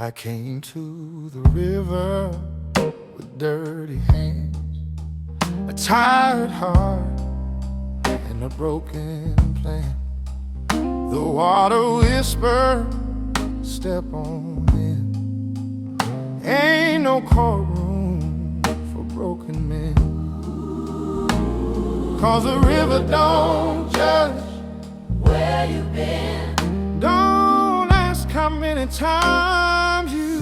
I came to the river with dirty hands, a tired heart, and a broken plan. The water whispered, step on in. Ain't no courtroom for broken men, 'cause the river don't judge where you've been. Don't ask how many times you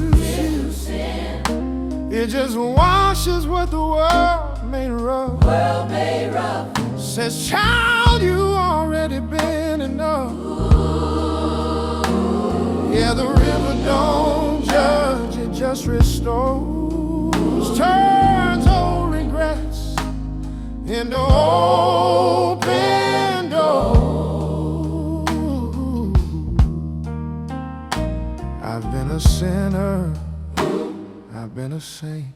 sin. It just washes what the world made rough. World made rough. Says, child, you already been enough. Ooh. Yeah, the river don't judge, it just restores. Turns old regrets into open doors. I've been a sinner, I've been a saint,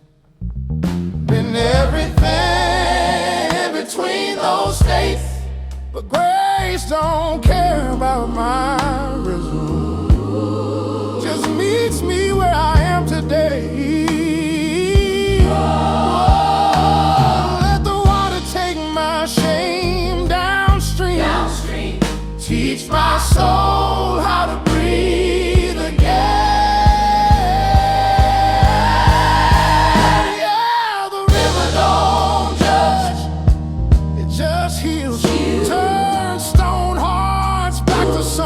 been everything in between those states, but grace don't care about my result. Just meets me where I am today. Oh, let the water take my shame downstream. Teach my soul how to breathe again.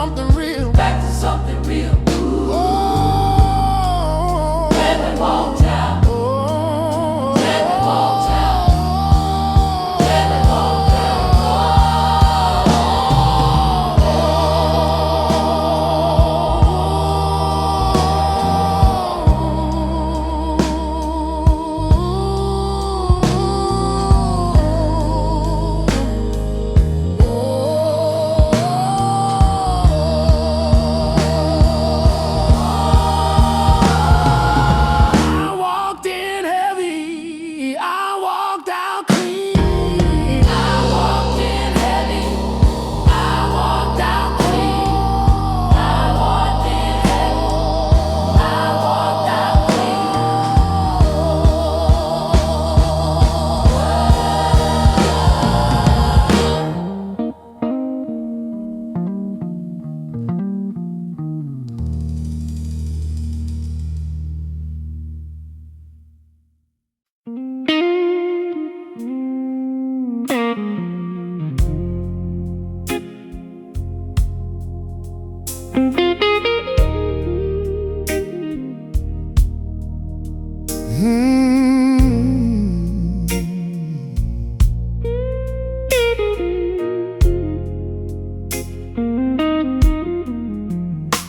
Something real, back to something real. Oh, when we walked out, oh, when we walked out, when we walked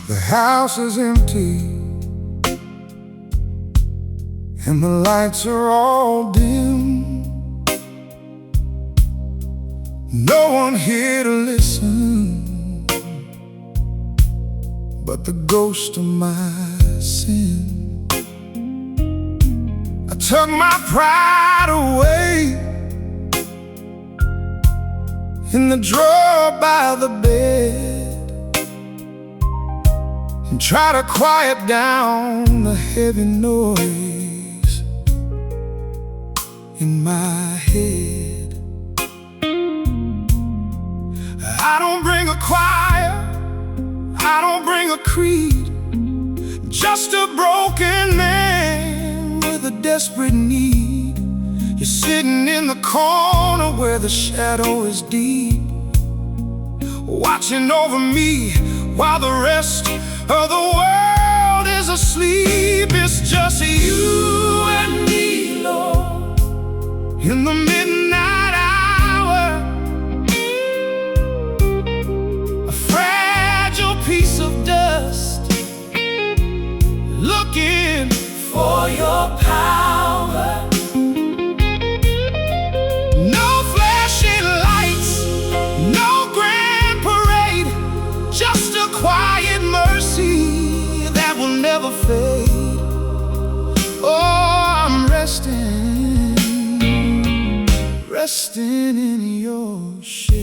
The house is empty and the lights are all dim. No one here to listen but the ghost of my sin. I took my pride away in the drawer by the bed and try to quiet down the heavy noise in my head. I don't bring a choir, I don't bring a creed, just a broken man with a desperate need. You're sitting in the corner where the shadow is deep, watching over me while the rest of the world is asleep. It's just you and me, Lord, in the midnight hour, a fragile piece of dust, looking for your power. No flashing lights, no grand parade, just a quiet mercy that will never fade. Oh, I'm resting, resting in your shade.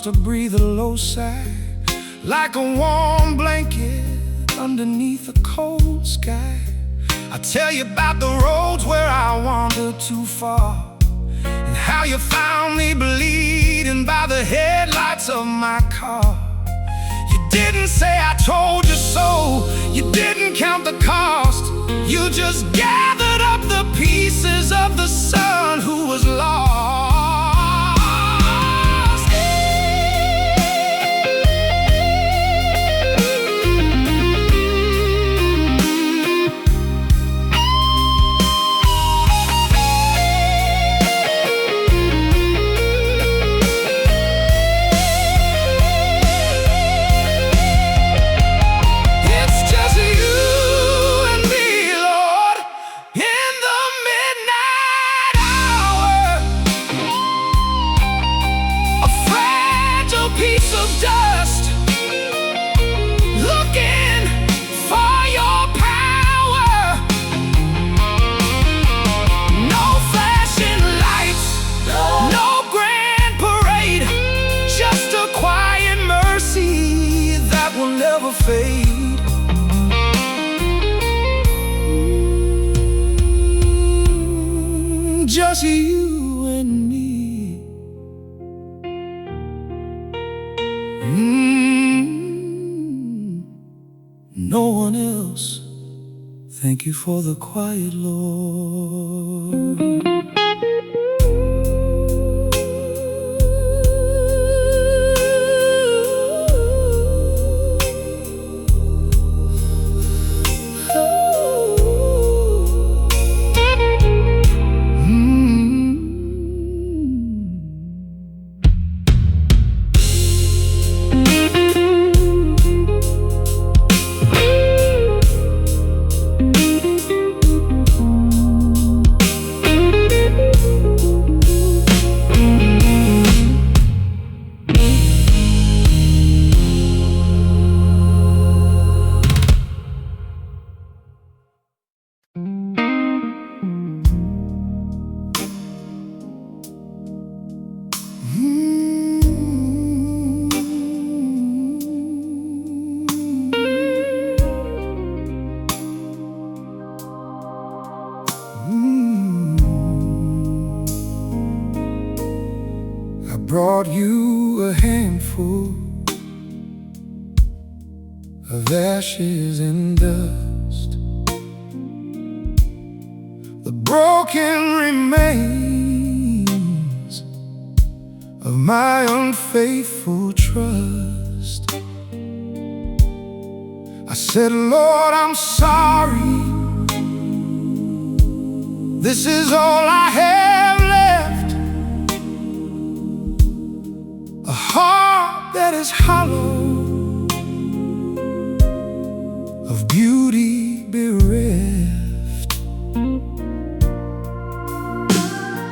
to breathe a low sigh, like a warm blanket underneath a cold sky. I tell you about the roads where I wandered too far, and how you found me bleeding by the headlights of my car. You didn't say I told you so, you didn't count the cost. You just gathered up the pieces of the son who was lost. Fade. Just you and me. No one else. Thank you for the quiet, Lord. Brought you a handful of ashes and dust, the broken remains of my unfaithful trust. I said, Lord, I'm sorry. This is all I have left, a heart that is hollow, of beauty bereft.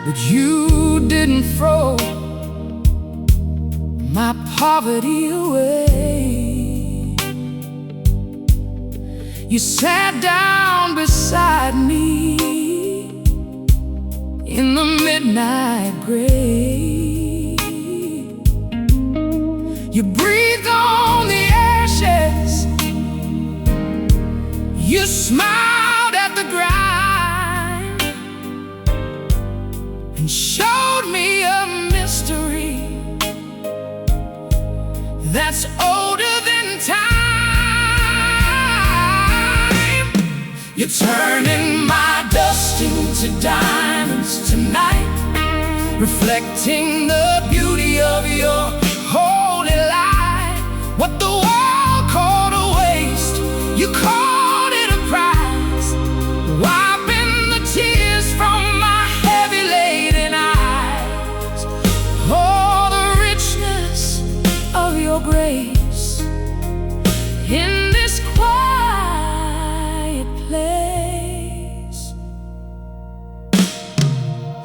But you didn't throw my poverty away. You sat down beside me in the midnight gray. You breathed on the ashes, you smiled at the grind, and showed me a mystery that's older than time. You're turning my dust into diamonds tonight, reflecting the beauty of your holy light. What the world called a waste, you called it a prize, wiping the tears from my heavy laden eyes. Oh, the richness of your grace in this quiet place.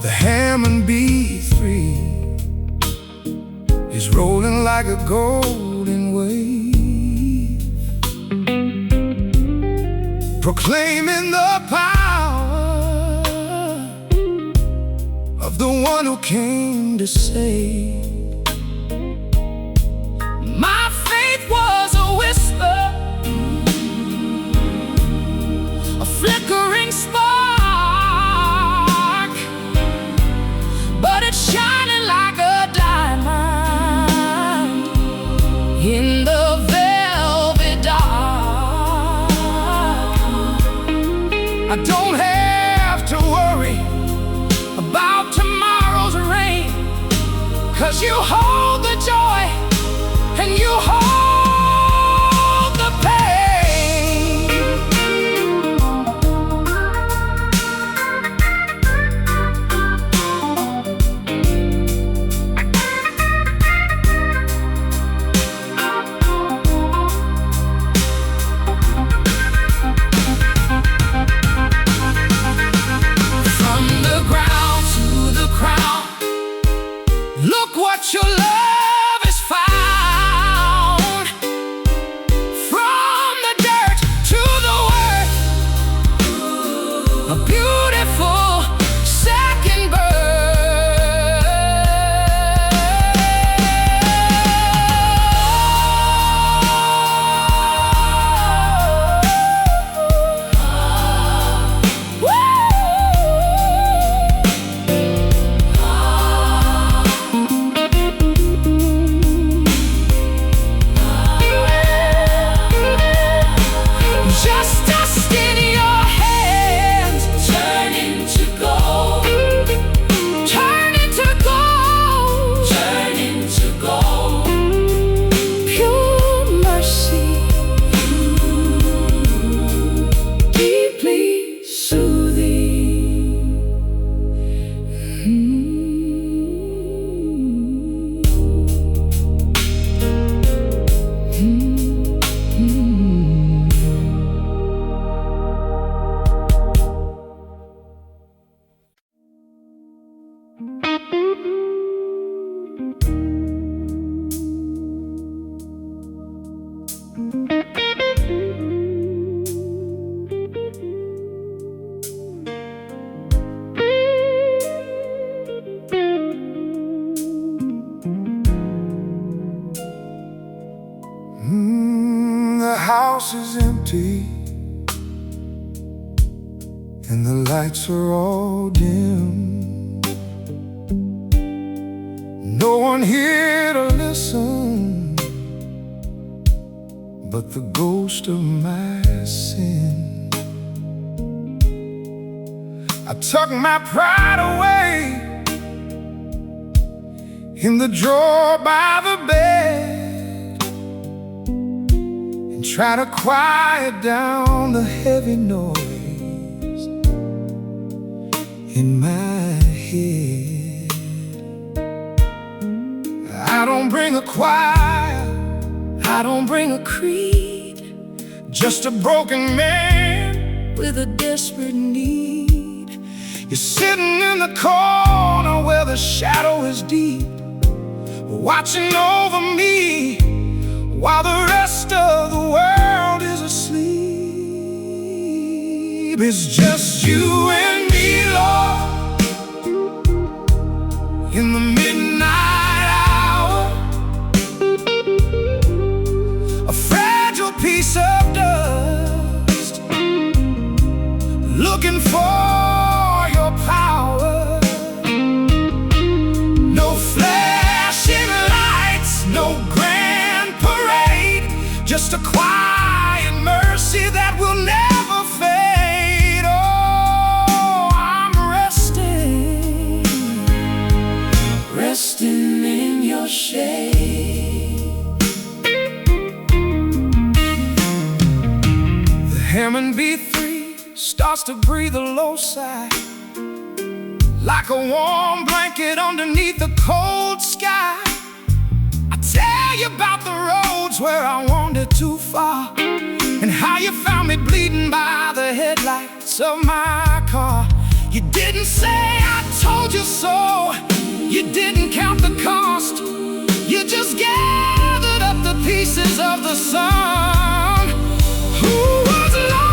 The Hammond B3 is rolling like a golden wave, proclaiming the power of the one who came to save. I don't have to worry about tomorrow's rain, 'cause you hold the joy and you hold the pain. From the ground to the crown, look what your love has found. From the dirt to the worth, a beautiful second just dust in your hands, Turn into gold, turn into gold. turn into gold. Pure mercy, deeply soothing. The house is empty and the lights are all dim. No one here to listen but the ghost of my sin. I tuck my pride away in the drawer by the bed, try to quiet down the heavy noise in my head. I don't bring a choir, I don't bring a creed, just a broken man with a desperate need. You're sitting in the corner where the shadow is deep, watching over me while the rest of the world is asleep. It's just you and me, Lord, in the midnight hour, a fragile piece of dust, looking for your power. No flashing lights, no grand parade, just a quiet mercy that will never fade. Oh, I'm resting, resting in your shade. The Hammond B3 starts to breathe a low sigh, like a warm blanket underneath a cold sky. I tell you about the roads where I wandered too far, and how you found me bleeding by the headlights of my car. You didn't say I told you so, you didn't count the cost, you just gathered up the pieces of the sun. Who was lost?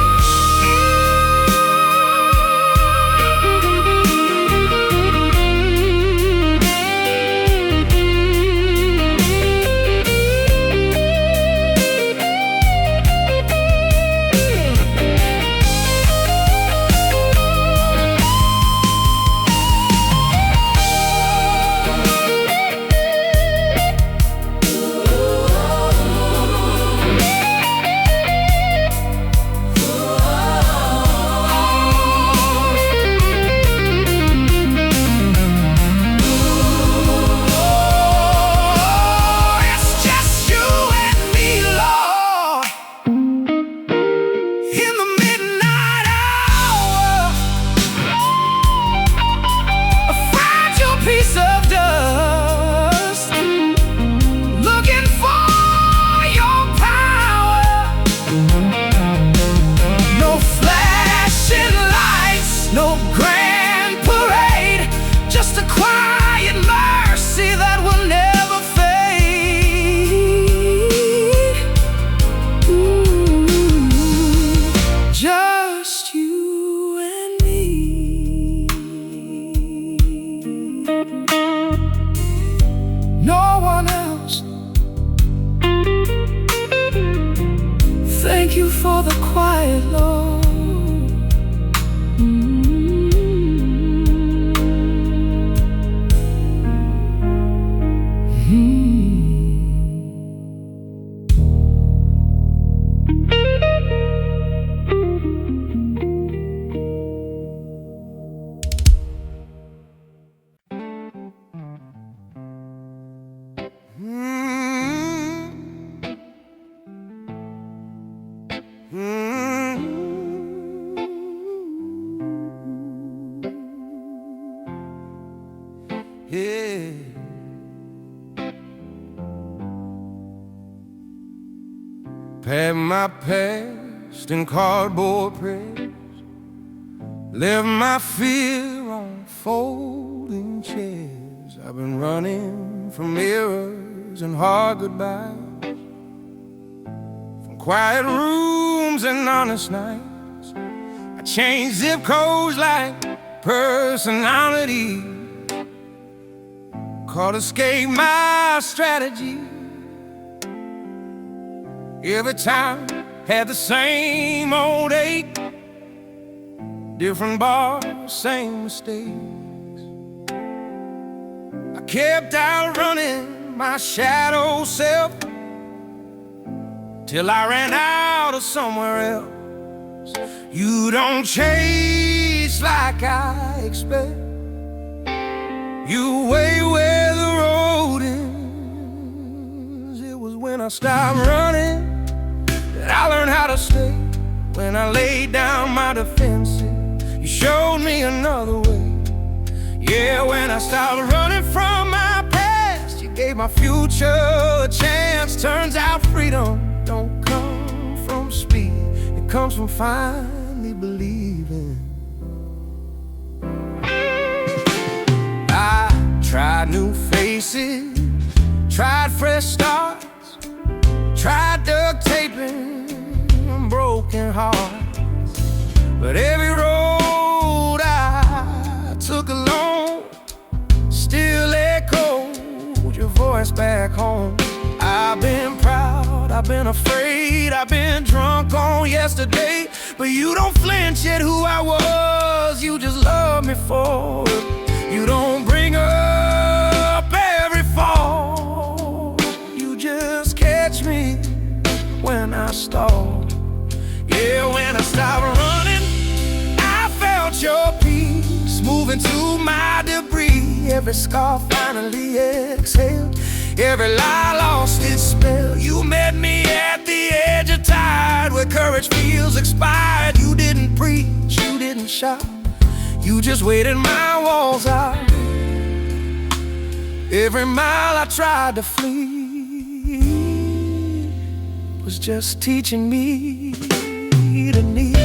thank you for the quiet, Lord. Yeah. Pack my past in cardboard prayers, left my fear on folding chairs. I've been running from mirrors and hard goodbyes, from quiet rooms and honest nights. I changed zip codes like personality. Caught escape my strategy. Every time had the same old ache, different bars, same mistakes. I kept outrunning my shadow self till I ran out of somewhere else. You don't chase like I expect. You wait where the road ends. It was when I stopped running that I learned how to stay. When I laid down my defenses, you showed me another way. Yeah, when I stopped running from my past, you gave my future a chance. Turns out freedom don't come from speed, it comes from finally believing. I tried new faces, tried fresh starts, tried duct taping broken hearts. But every road I took alone still echoed your voice back home. I've been proud, I've been afraid, I've been drunk on yesterday, but you don't flinch at who I was, you just love me for it. You don't bring up every fall, you just catch me when I stall. Yeah, when I stopped running, I felt your peace moving to my debris. Every scar finally exhaled, every lie lost its spell. You met me at the edge of tide where courage feels expired. You didn't preach, you didn't shout, you just waited my walls out. Every mile I tried to flee was just teaching me to need.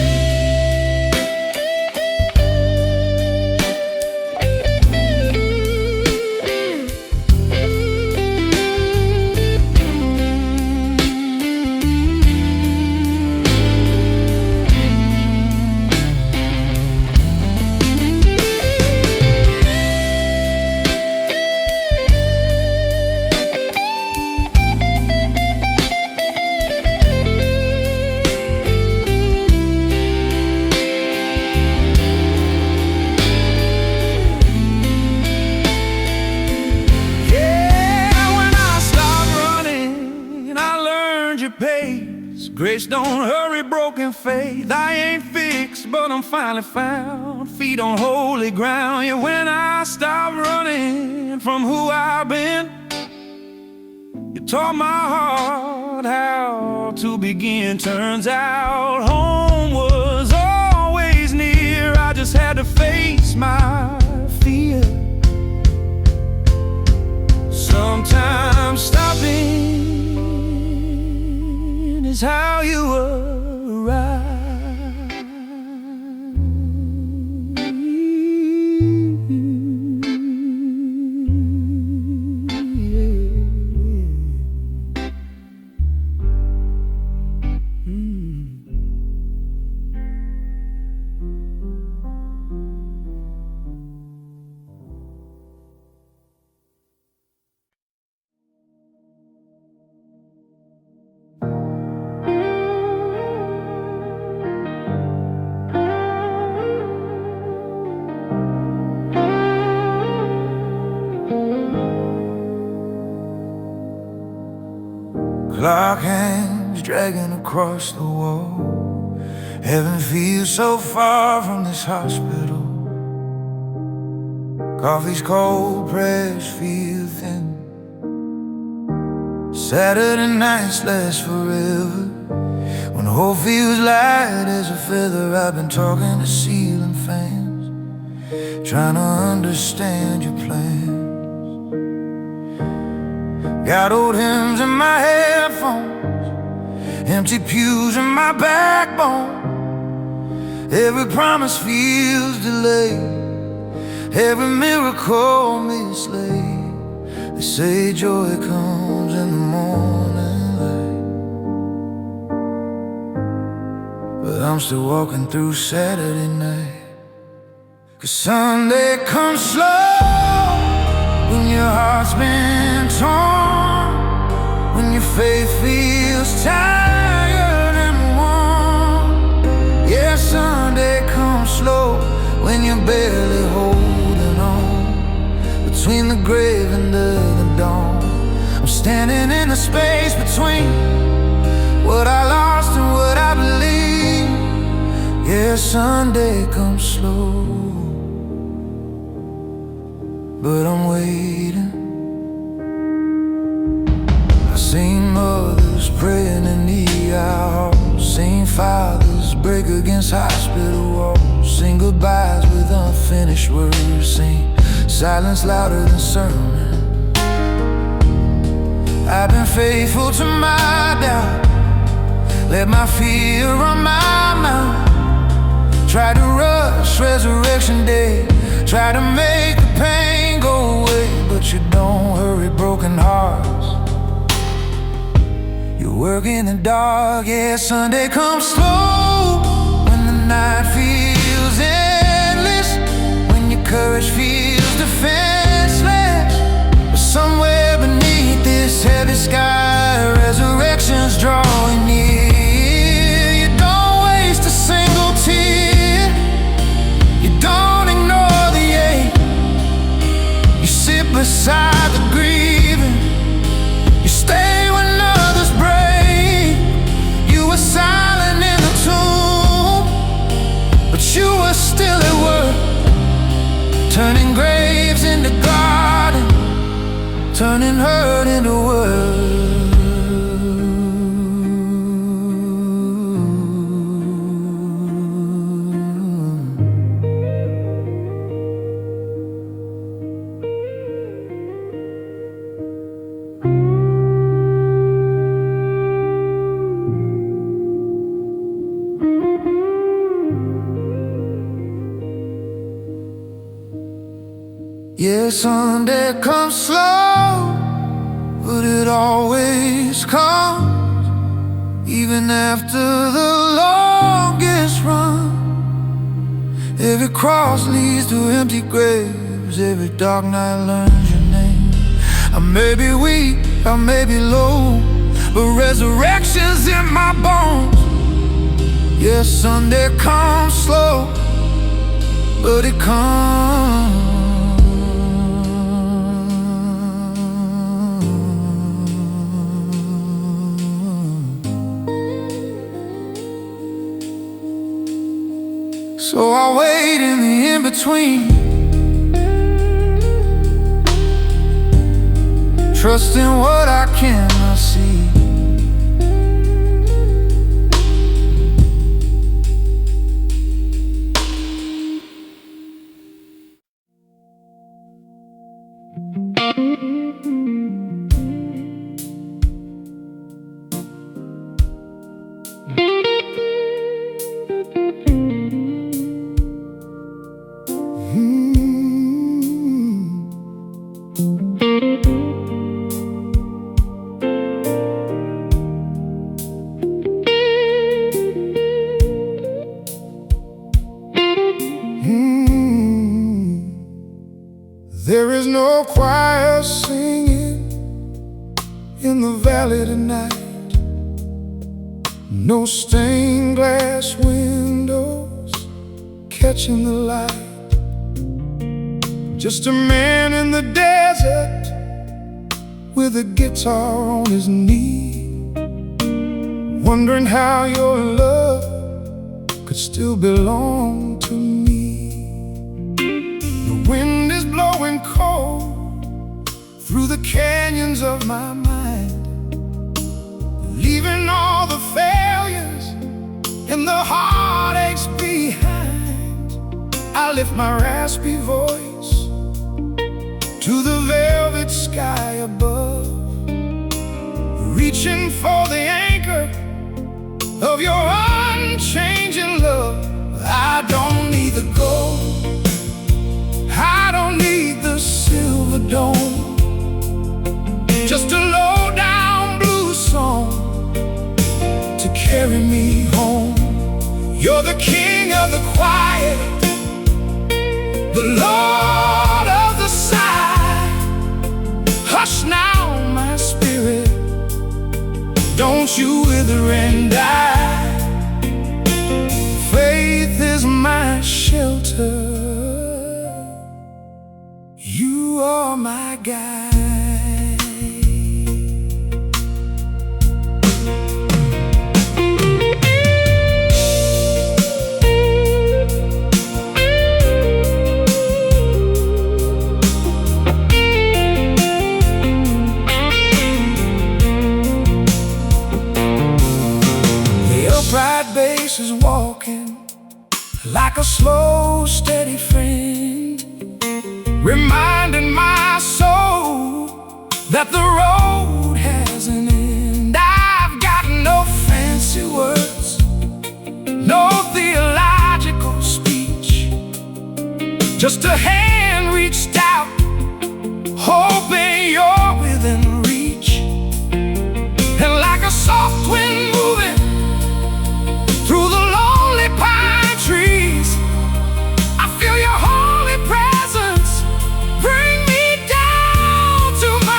Grace don't hurry broken faith. I ain't fixed, but I'm finally found. Feet on holy ground. Yeah, when I stopped running from who I've been, you taught my heart how to begin. Turns out home was always near. I just had to face my fear. Sometimes stopping is how you arrive. Clock hangs dragging across the wall. Heaven feels so far from this hospital. Coffee's cold, prayers feel thin. Saturday nights last forever. When hope feels light as a feather, I've been talking to ceiling fans, trying to understand your plans. Got old hymns in my headphones, empty pews in my backbone. Every promise feels delayed, every miracle mislaid. They say joy comes in the morning light, but I'm still walking through Saturday night. 'Cause Sunday comes slow when your heart's been torn, when your faith feels tired and worn. Yeah, Sunday comes slow when you're barely holding on, between the grave and the dawn. I'm standing in the space between what I lost and what I believe. Yeah, Sunday comes slow, but I'm waiting. I've seen mothers praying in the hours, seen fathers break against hospital walls, seen goodbyes with unfinished words, seen silence louder than sermon. I've been faithful to my doubt, let my fear run my mouth. Try to rush resurrection day, try to make the pain go away, but you don't hurry broken hearts. You work in the dark. Yeah, Sunday comes slow when the night feels endless, when your courage feels defenseless. But somewhere beneath this heavy sky, resurrection's drawing near. You don't waste a single tear, you don't ignore the ache. You sit beside the grieving, you stay when others break. You were silent in the tomb, but you were still at work, turning graves into garden, turning hurt into word. Yeah, Sunday comes slow, but it always comes, even after the longest run. Every cross leads to empty graves, every dark night learns your name. I may be weak, I may be low, but resurrection's in my bones. Yeah, Sunday comes slow, but it comes. So I wait in the in-between, trusting what I cannot see. There is no choir singing in the valley tonight, no stained glass windows catching the light. Just a man in the desert with a guitar on his knee, wondering how your love could still belong to me. The wind is blowing cold through the canyons of my mind, leaving all the failures and the heartaches behind. I lift my raspy voice to the velvet sky above, reaching for the anchor of your unchanging love. I don't need the gold, I don't need the silver dome, just a low-down blues song to carry me home. You're the king of the quiet, the Lord of the side. Hush now, my spirit, don't you wither and die. Faith is my shelter, you are my guide. Bass is walking like a slow, steady friend, reminding my soul that the road has an end. I've got no fancy words, no theological speech, just a hand reached out, hoping you're within reach. And like a soft wind moving through the lonely pine trees, I feel your holy presence bring me down to my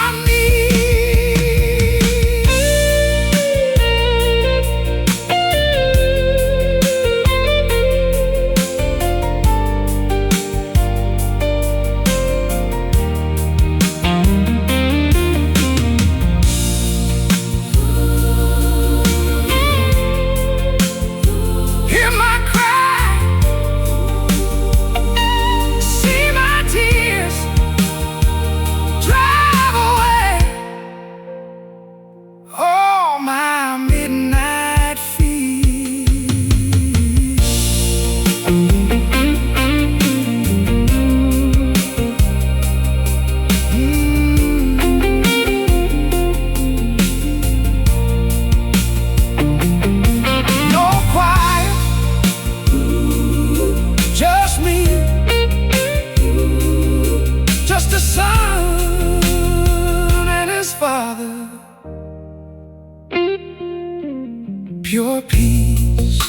pure peace.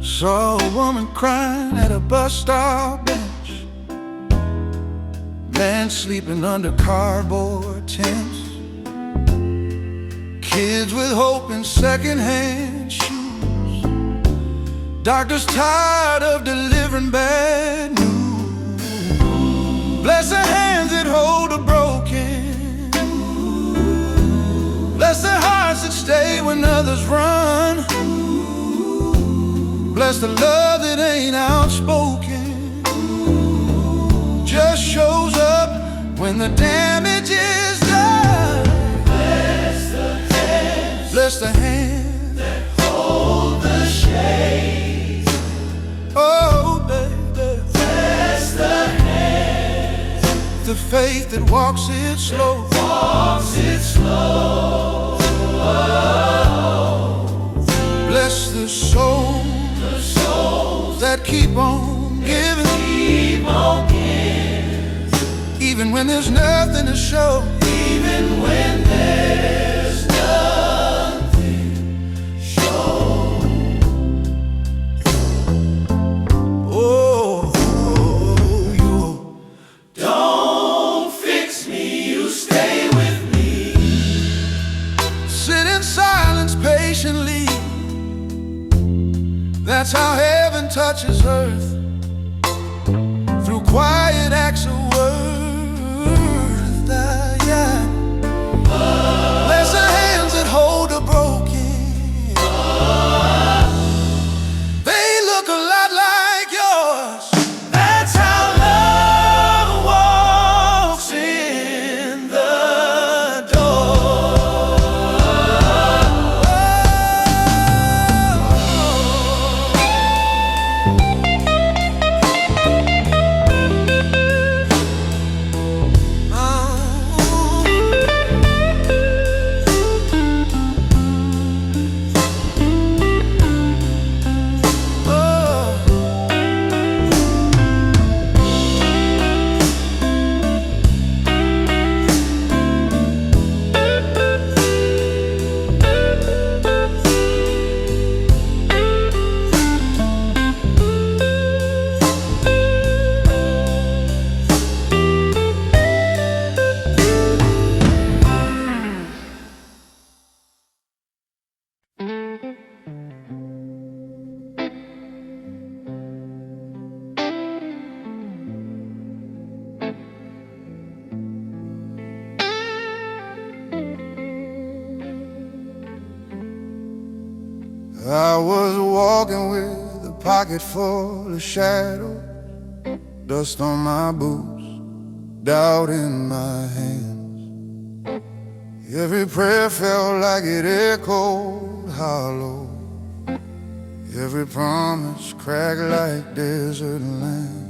Saw a woman crying at a bus stop bench, man sleeping under cardboard tents, kids with hope in secondhand shoes, doctors tired of delivering bad news. Bless the hands that hold the broken, bless the hearts that stay when others run. Bless the love that ain't outspoken, just shows up when the damage Bless the hands that hold the shades. Oh, baby. Bless the hands. The faith that walks it slow. Walks it slow. Bless the souls that keep on giving. Keep on giving. Even when there's nothing to show. Even when there's nothing to show. Oh, you don't fix me, you stay with me. Sit in silence patiently. That's how heaven touches earth, through quiet acts of worth. Yeah. Bless the hands that hold the broken. They look a lot like yours. That's how love walks in the door. I was walking with a pocket full of shadows, dust on my boots, doubt in my hands. Every prayer felt like it echoed hollow. Every promise cracked like desert land.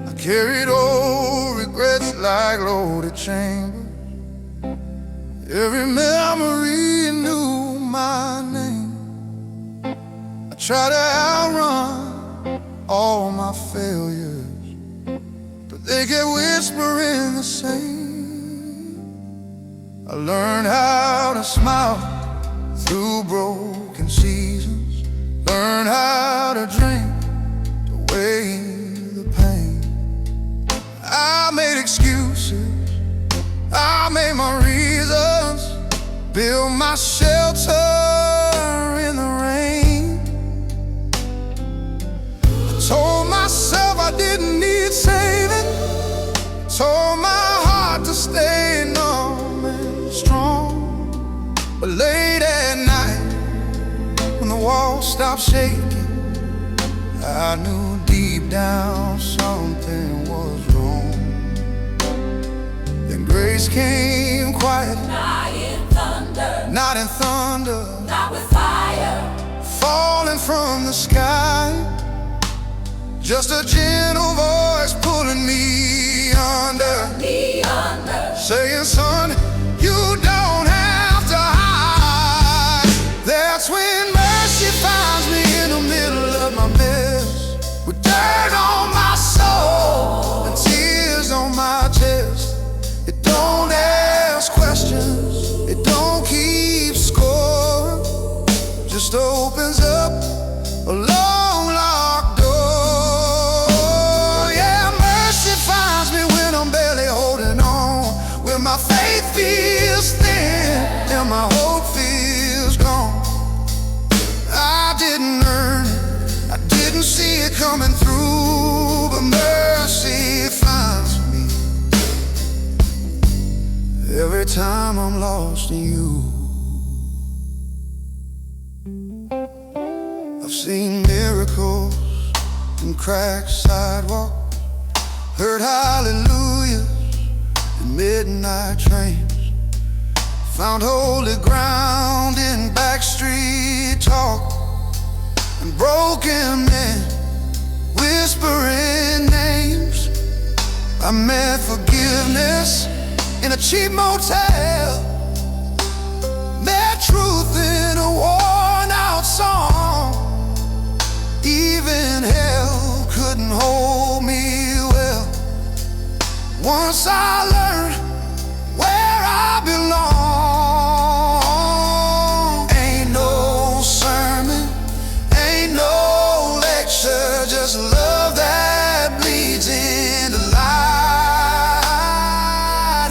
I carried old regrets like loaded chambers. Every memory knew my name. I tried to outrun all my failures, but they kept whispering the same. I learned how to smile through broken seasons, learned how to drink away the pain. I made excuses, I made my reasons, built my shelter in the rain. I told myself I didn't need saving, told my heart to stay numb and strong. But late at night, when the walls stopped shaking, I knew deep down something was wrong. Then grace came quiet, Not in thunder, not in thunder, not with fire. falling from the sky. Just a gentle voice pulling me under, saying, son, you don't have to hide. That's when mercy finds me in the middle of my mess, with dirt on my soul and tears on my chest. It don't ask questions, it don't keep score, just opens up a long locked door. Yeah, mercy finds me when I'm barely holding on, when my faith feels thin and my hope feels gone. I didn't earn it, I didn't see it coming through, but mercy finds me every time I'm lost in you. I've seen miracles in cracked sidewalks, heard hallelujahs in midnight trains, Found holy ground in backstreet talk and broken men whispering names. I met forgiveness in a cheap motel, met truth in a worn-out song. Even hell couldn't hold me well. Once I learned where I belong. Ain't no sermon, ain't no lecture, just love that bleeds into light.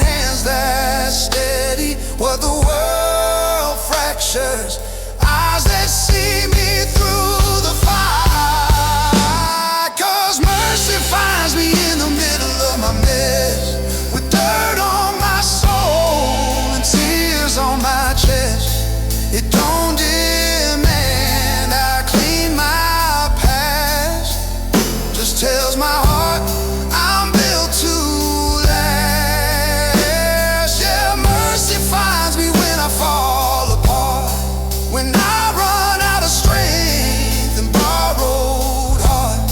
Hands that steady what the world fractures, eyes that see me through the fight. 'Cause mercy finds me in the middle of my mess, with dirt on my soul and tears on my chest. It don't demand I clean my past, just tells my heart I'm built to last. Yeah, mercy finds me when I fall apart, when I run out of strength and borrowed heart.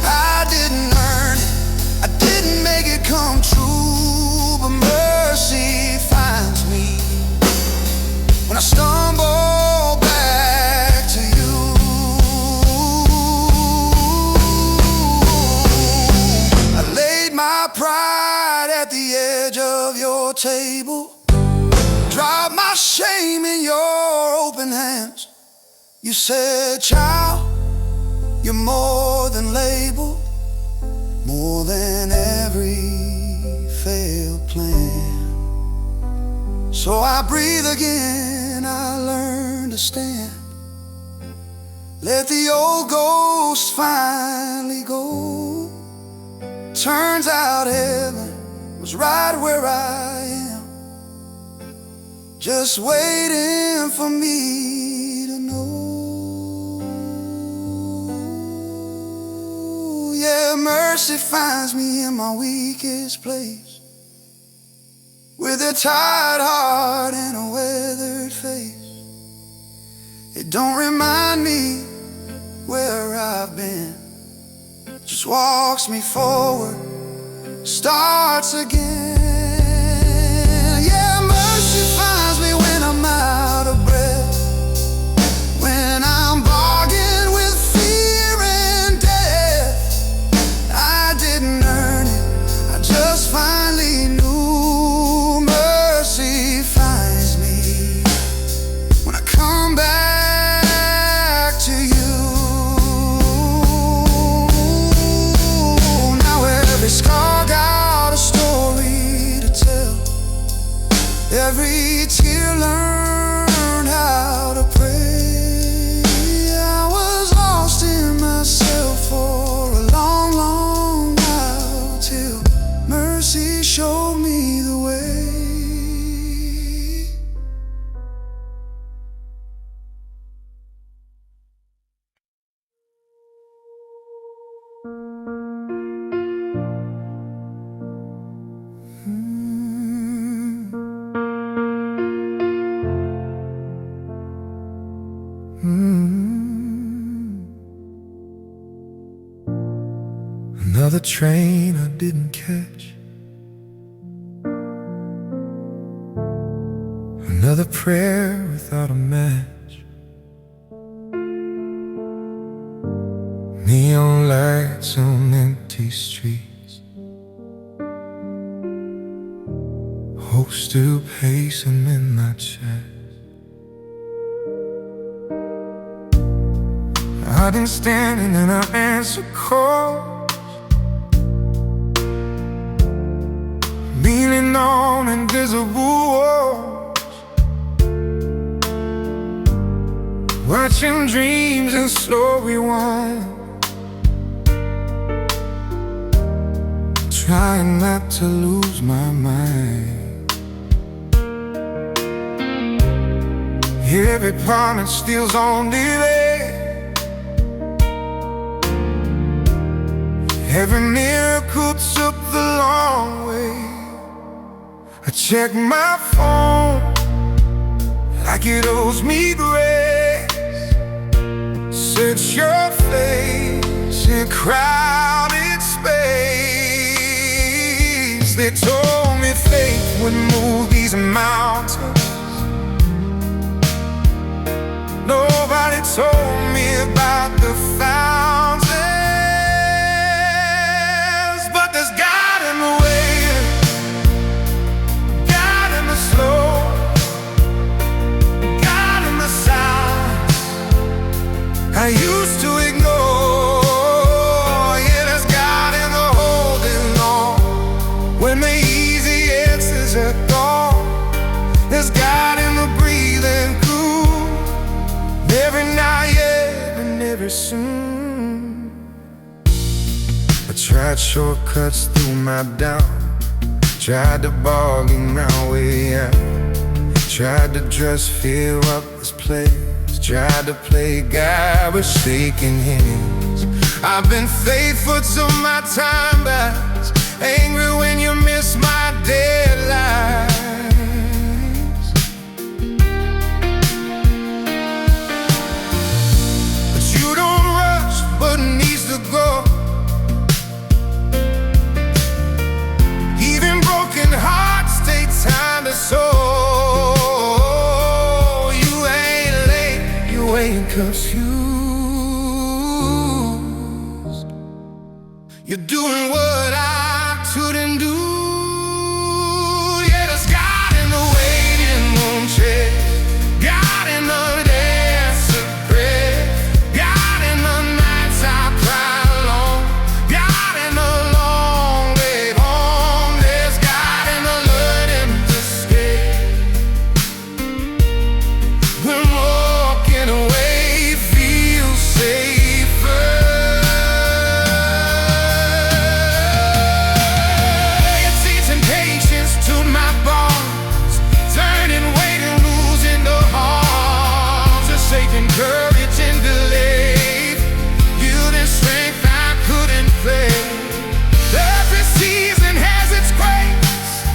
I didn't earn it, I didn't make it come true, but mercy finds me when I stumble back to you. I laid my pride at the edge of your table, dropped my shame in your open hands. You said, child, you're more than label, more than every failed plan. So I breathe again, I learn to stand. Let the old ghost finally go. Turns out heaven was right where I am, just waiting for me to know. Yeah, mercy finds me in my weakest place, with a tired heart and a weathered face. It don't remind me where I've been, just walks me forward, starts again. Yeah, mercy finds me when I'm out of breath, when I'm bargaining with fear and death. I didn't earn it, I just finally knew. Mercy finds me when I come back to you. Now every scar got a story to tell, every tear learned how to pray. I was lost in myself for a long, long while, till mercy showed me the way. Another train I didn't catch, another prayer without a match. Neon lights on empty streets, hope still pacing in my chest. I've been standing and I answer calls, leaning on invisible walls, watching dreams in slow rewind, trying not to lose my mind. Every partner steals on delay, every miracle took the long way. I check my phone like it owes me grace. Search your face in crowded space. They told me faith would move these mountains. Nobody told me about the fountains. But there's God in the waiting, God in the slow, God in the silence I used to ignore. Yeah, there's God in the holding on when the easy answers are gone. There's God in the breathing cool every night, yeah, and every soon. I tried shortcuts through my doubt, tried to bargain my way out, tried to dress fear up this place, tried to play God with shaking hands. I've been faithful till my time backs, angry when you miss my deadlines. But you don't rush what needs to go. Even broken hearts take time to sow. You ain't late, you ain't confused. You're doing what I couldn't do. Yeah, there's God in the waiting room chair, God in the answered prayer, God in the nights I cry alone, God in the long way home. There's God in the learning to escape when walking away feels safer. You're teaching patience to my bones, turning weight and losing the arms. You're saving courage and delay, building strength I couldn't play. Every season has its grace,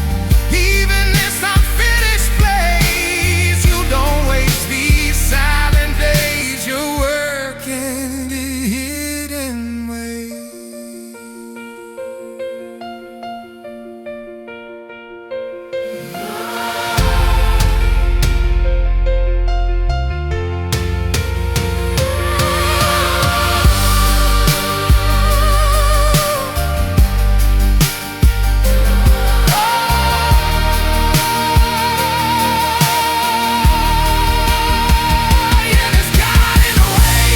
even this unfinished place. You don't waste these silent days, you're working the hidden way. Yeah, there's God in the way,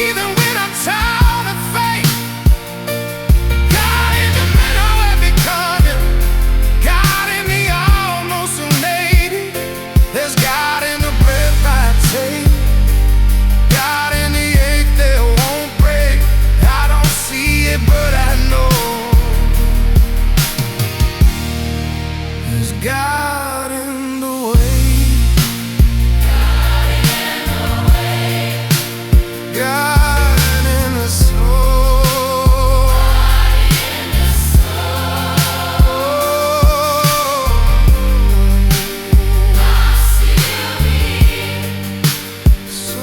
even when I'm tired of faith. God in the middle of becoming, God in the almost unaided. There's God in the breath I take, God in the ache that won't break. I don't see it, but I know there's God in the way, God in the soul. So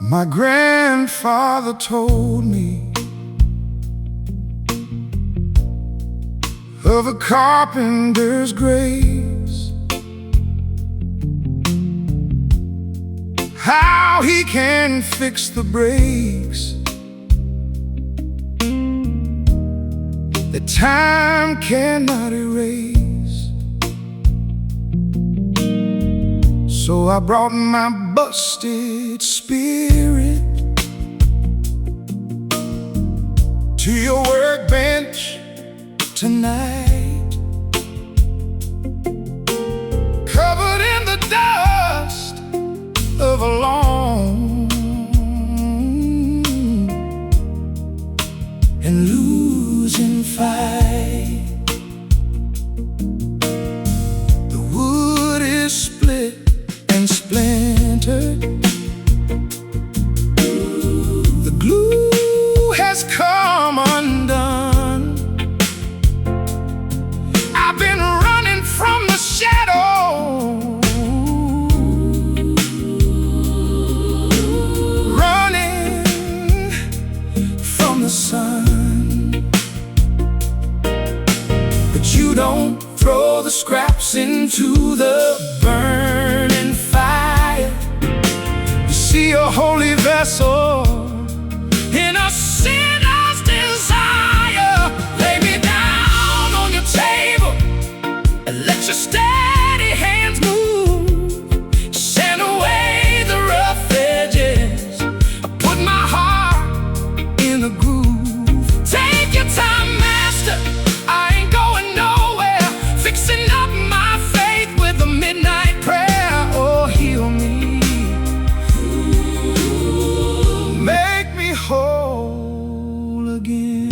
my grandfather told me of a carpenter's grace, how he can fix the breaks that time cannot erase. So I brought my busted spirit tonight, covered in the dust of a long and losing fight. The wood is split and splintered. The glue has come undone. I've been running from the shadow, running from the sun. But you don't throw the scraps into the burning fire. You see a holy vessel in a sinner's desire. Lay me down on your table and let your steady hands move. Sand away the rough edges. I put my heart in the groove. Take your time, master, I ain't going nowhere. Fixing up my faith with a midnight prayer. Oh, heal me, make me whole again.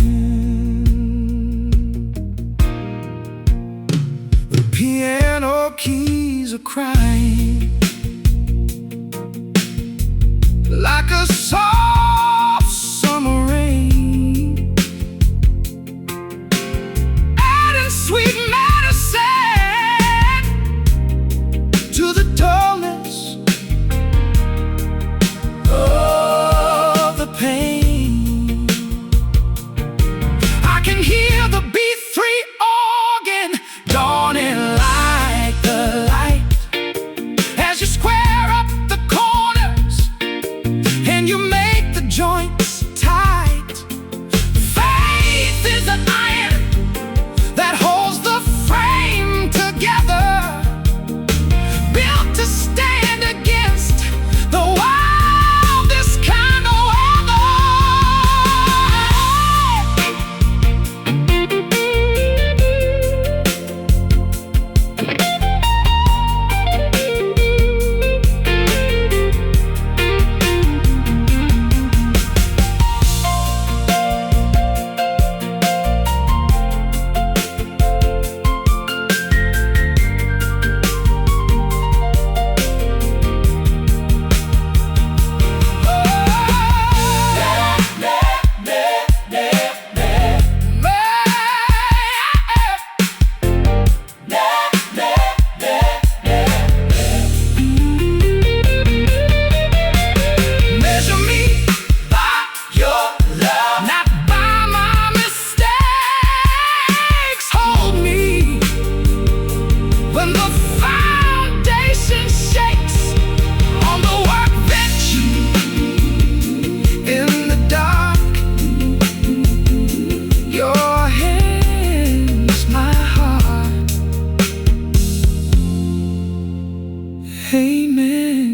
The piano keys are crying like a soft summer rain, adding sweet medicine to the dullness of the pain. I can hear the B3 organ dawning like the light as you square up the corners and you make the joints tight. Faith is the iron that holds the frame together, built to stand against the wildest kind of measure me by your love, not by my mistakes. Hold me when the foundation shakes on the workbench in the dark. Your hands, my heart. Amen.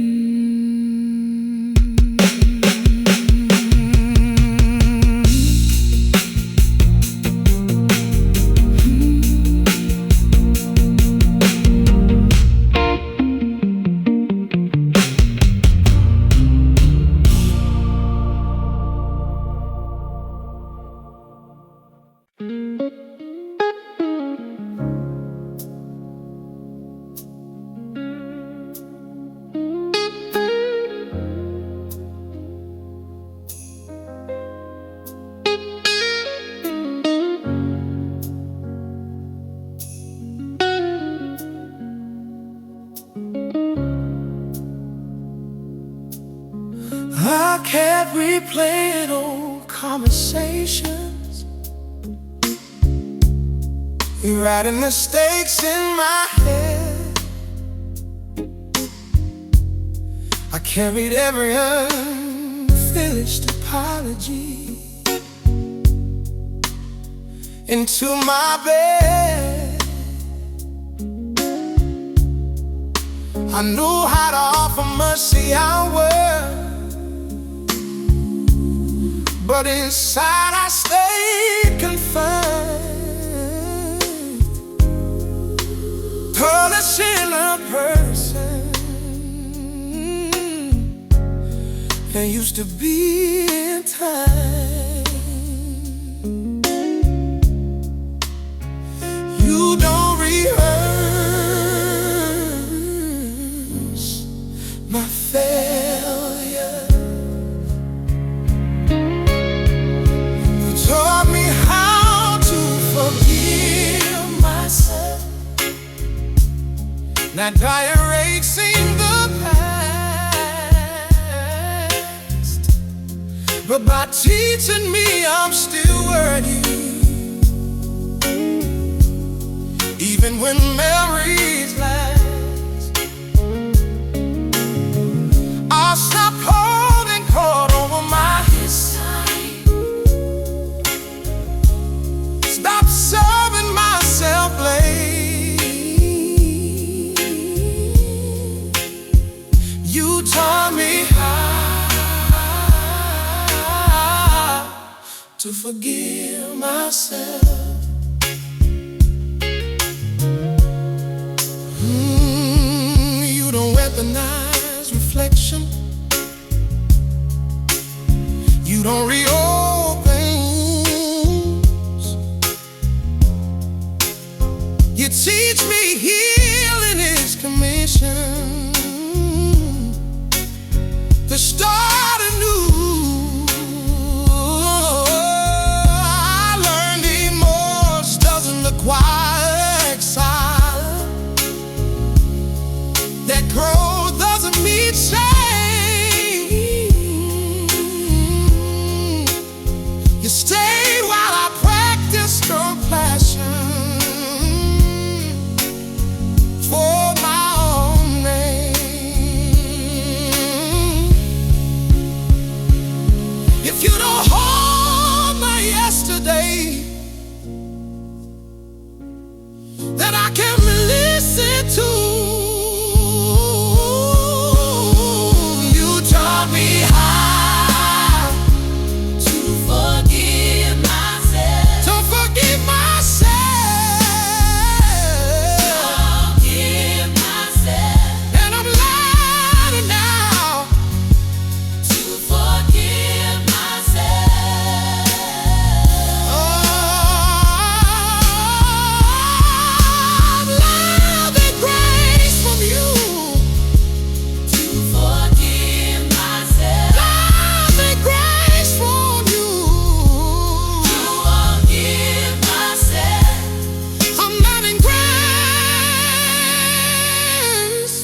I can't replay old conversations, rewriting mistakes in my head. I carried every unfinished apology into my bed. I knew how to offer mercy outward, but inside I stayed confined. colorful person and used to be in time. You don't rehearse my failure. You taught me how to forgive myself, not by erasing the past, but by teaching me I'm still worthy, even when memories last. I'll stop holding court over my history, stop serving myself blame. You taught me how to forgive myself. You don't weaponize reflection. You don't reopen wounds. You teach me healing is commission, to start anew. I learned Immerse doesn't require exile, that growth doesn't mean shame. You stay while I practice compassion for my own name. If you don't hold my yesterday, that I can listen to, you taught me how to forgive myself, to forgive myself, forgive myself. And I'm learning now to forgive myself. Love and grace from you to forgive myself. Love and grace from you to forgive myself. I'm letting grace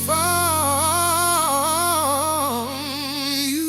from you.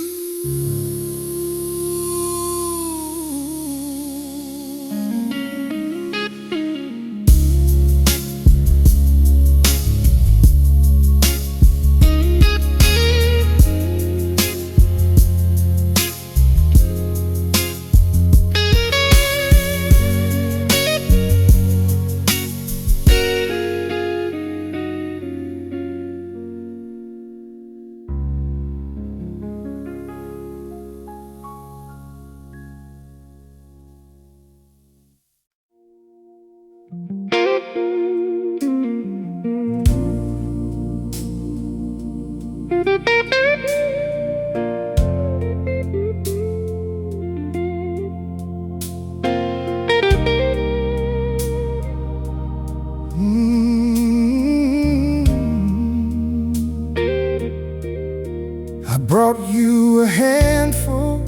I brought you a handful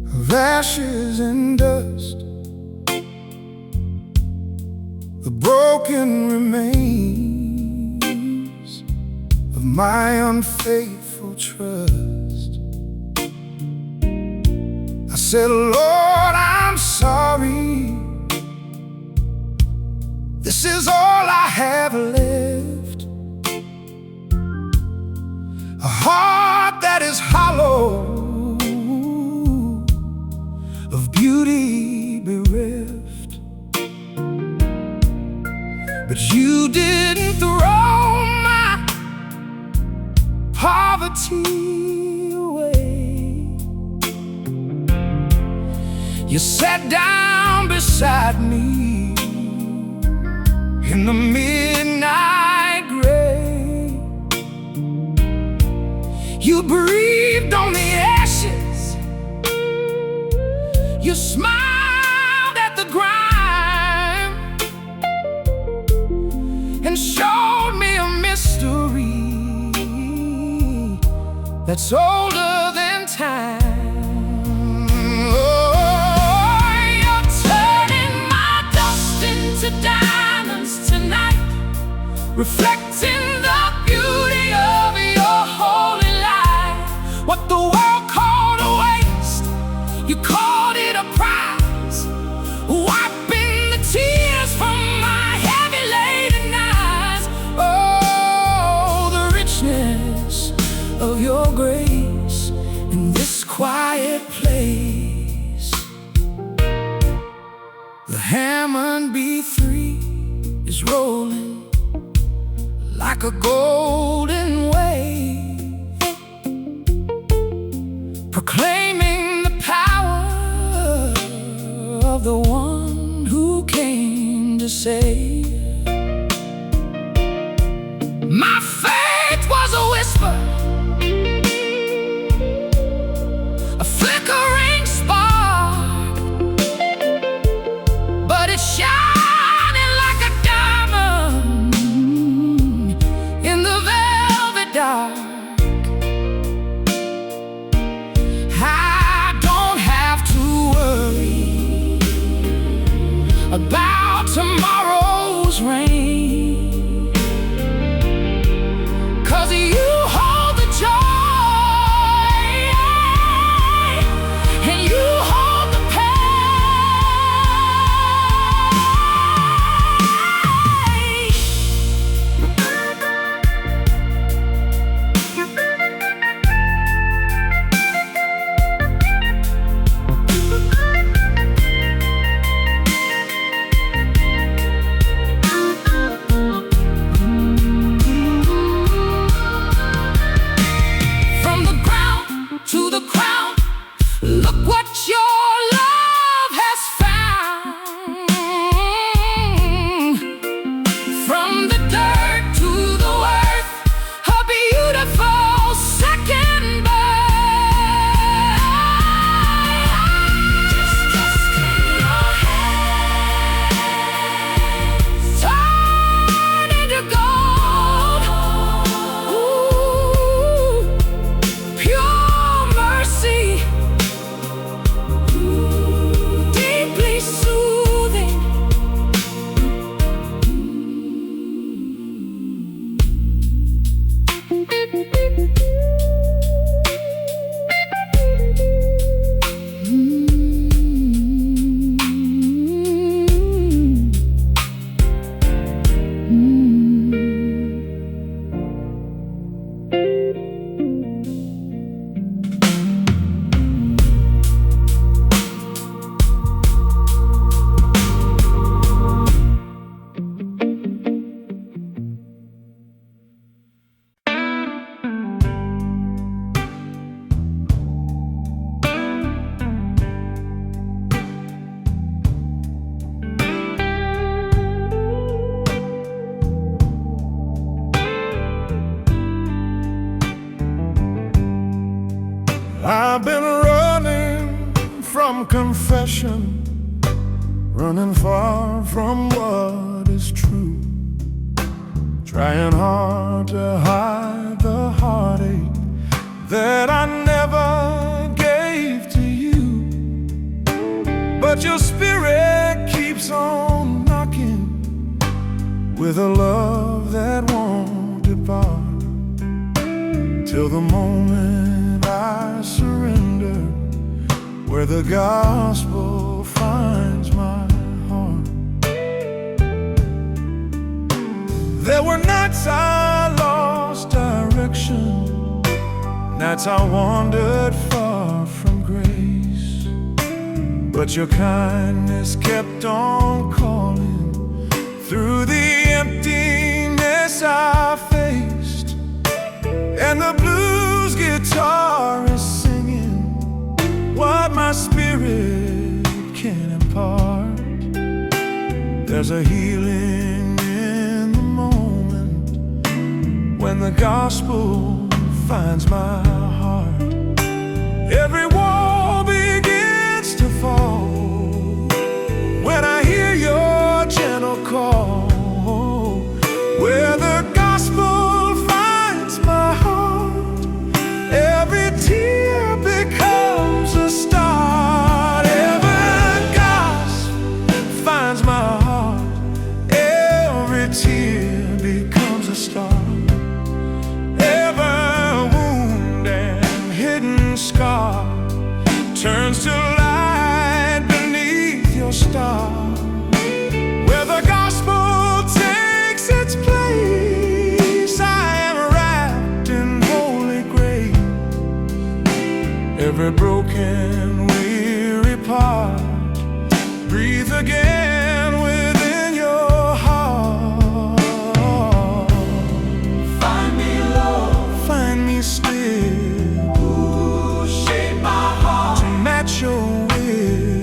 of ashes and dust, the broken remains of my unfaithful trust. I said, Lord, I'm sorry. This is all I have left, a heart that is hollow, of beauty bereft. But you didn't throw my poverty away. You sat down beside me in the midnight gray. You breathed on the ashes, you smiled at the grime, and showed me a mystery that's older than time. Diamonds tonight, reflecting the beauty of your holy life. What the world called a waste, you called it a prize, wiping the tears from my heavy laden eyes. Oh, the richness of your grace in this quiet place. The Hammond B3 is rolling like a golden wave, proclaiming the power of the one who came to save. My faith was a whisper, a flickering spark, but it shines dark. I don't have to worry about tomorrow's rain, 'cause you hold the joy and you hold the pain. Look what your love has found. From the dirt to the earth, a beautiful second birth. Just clean your hands, turn into gold. Ooh, pure mercy, deeply soothing. I've been running from confession, running far from what is true, trying hard to hide the heartache that I never gave to you. But your spirit keeps on knocking with a love that won't depart, till the moment I surrender, where the gospel finds my heart. There were nights I lost direction, nights I wandered far from grace, but your kindness kept on calling through the emptiness I faced. And the blues guitar is singing what my spirit can impart. There's a healing when the gospel finds my heart. Every wall begins to fall when I hear your gentle call. Where the gospel finds my heart, every tear becomes a start. Every gospel finds my heart, every tear becomes a start. Every wound and hidden scar turns to light beneath your star. Where the gospel takes its place, I am wrapped in holy grace. Every broken, weary part, breathe again within your heart. Find me, Lord. Find me still. Ooh, shape my heart to match your will.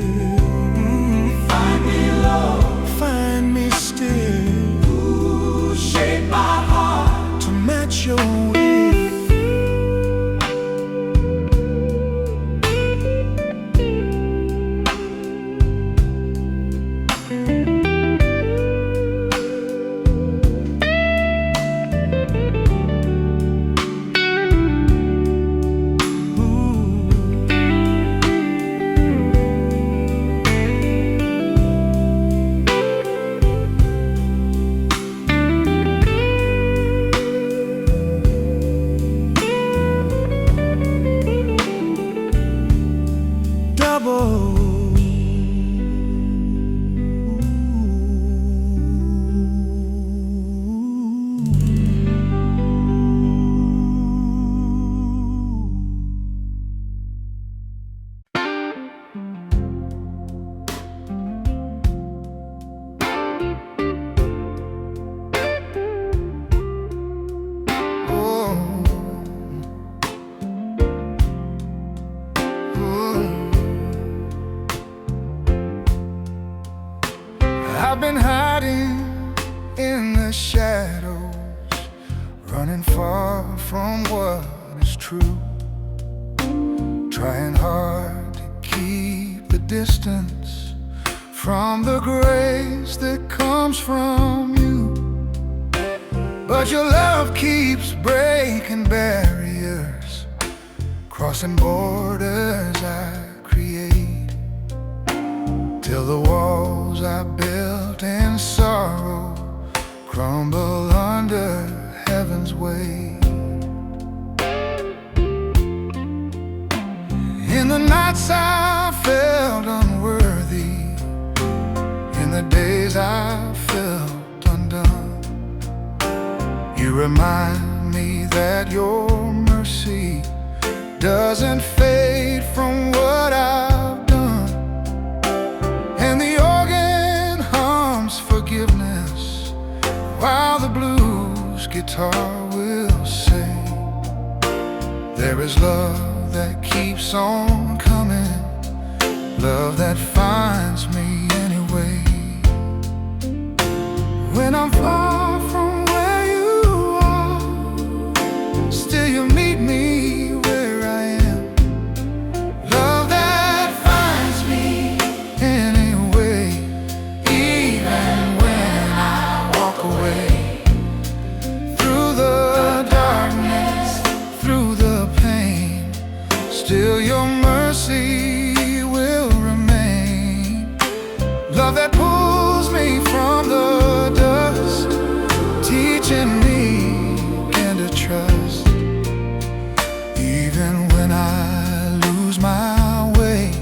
Find me, Lord. Find me still. Ooh, shape my heart to match your will. I've been hiding in the shadows, running far from what is true, trying hard to keep the distance from the grace that comes from you. But your love keeps breaking barriers, crossing borders I create, till the walls I built in sorrow crumble under heaven's weight. In the nights I felt unworthy, in the days I felt undone, you remind me that your mercy doesn't fade from what I've done. And the organ hums forgiveness while the blues guitar will sing. There is love that keeps on coming, love that finds me anyway. When I'm far from where you are, still you meet me where I am. Love that finds me anyway, even when I walk away. Through the darkness, through the pain, still your mercy will remain. Love that pulls me from the dust, teaching me again to trust. Even when I lose my way,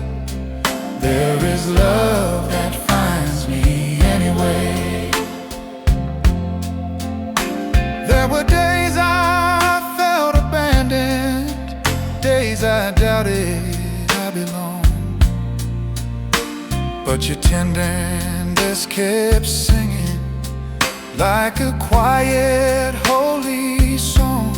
there is love that finds me anyway. There were days I felt abandoned, days I doubted I belonged, but your tenderness kept singing like a quiet, holy song.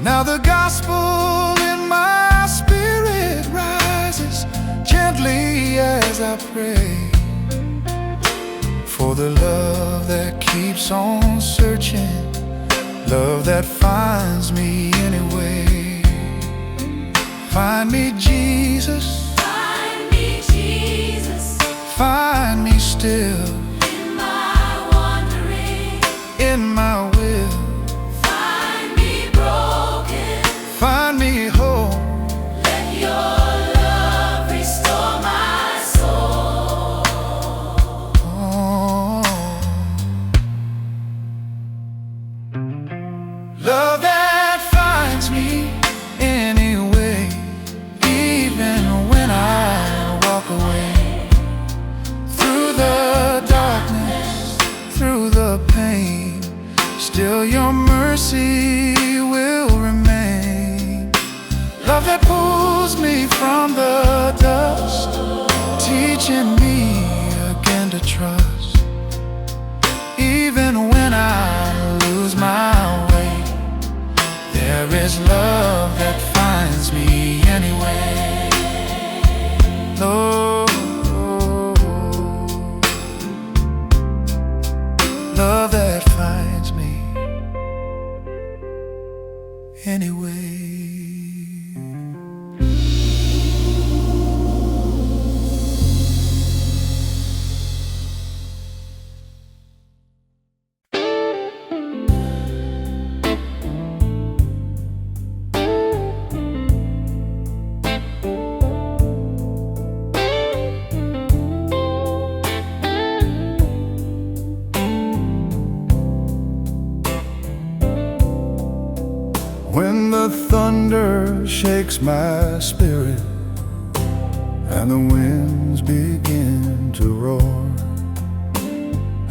Now the gospel in my spirit rises gently as I pray, for the love that keeps on searching, love that finds me anyway. Find me, Jesus. Find me, Jesus. Find me still In my wandering. in my will. Find me broken. Find me whole. Let your love restore my soul. Oh. Love that finds me anyway, even when I walk away. Through the darkness, through the pain, still your mercy will remain. Love that pulls me from the dust, teaching me again to trust. Even when I lose my way, there is love that finds me anyway. Lord, love that finds me anyway. When the thunder shakes my spirit and the winds begin to roar,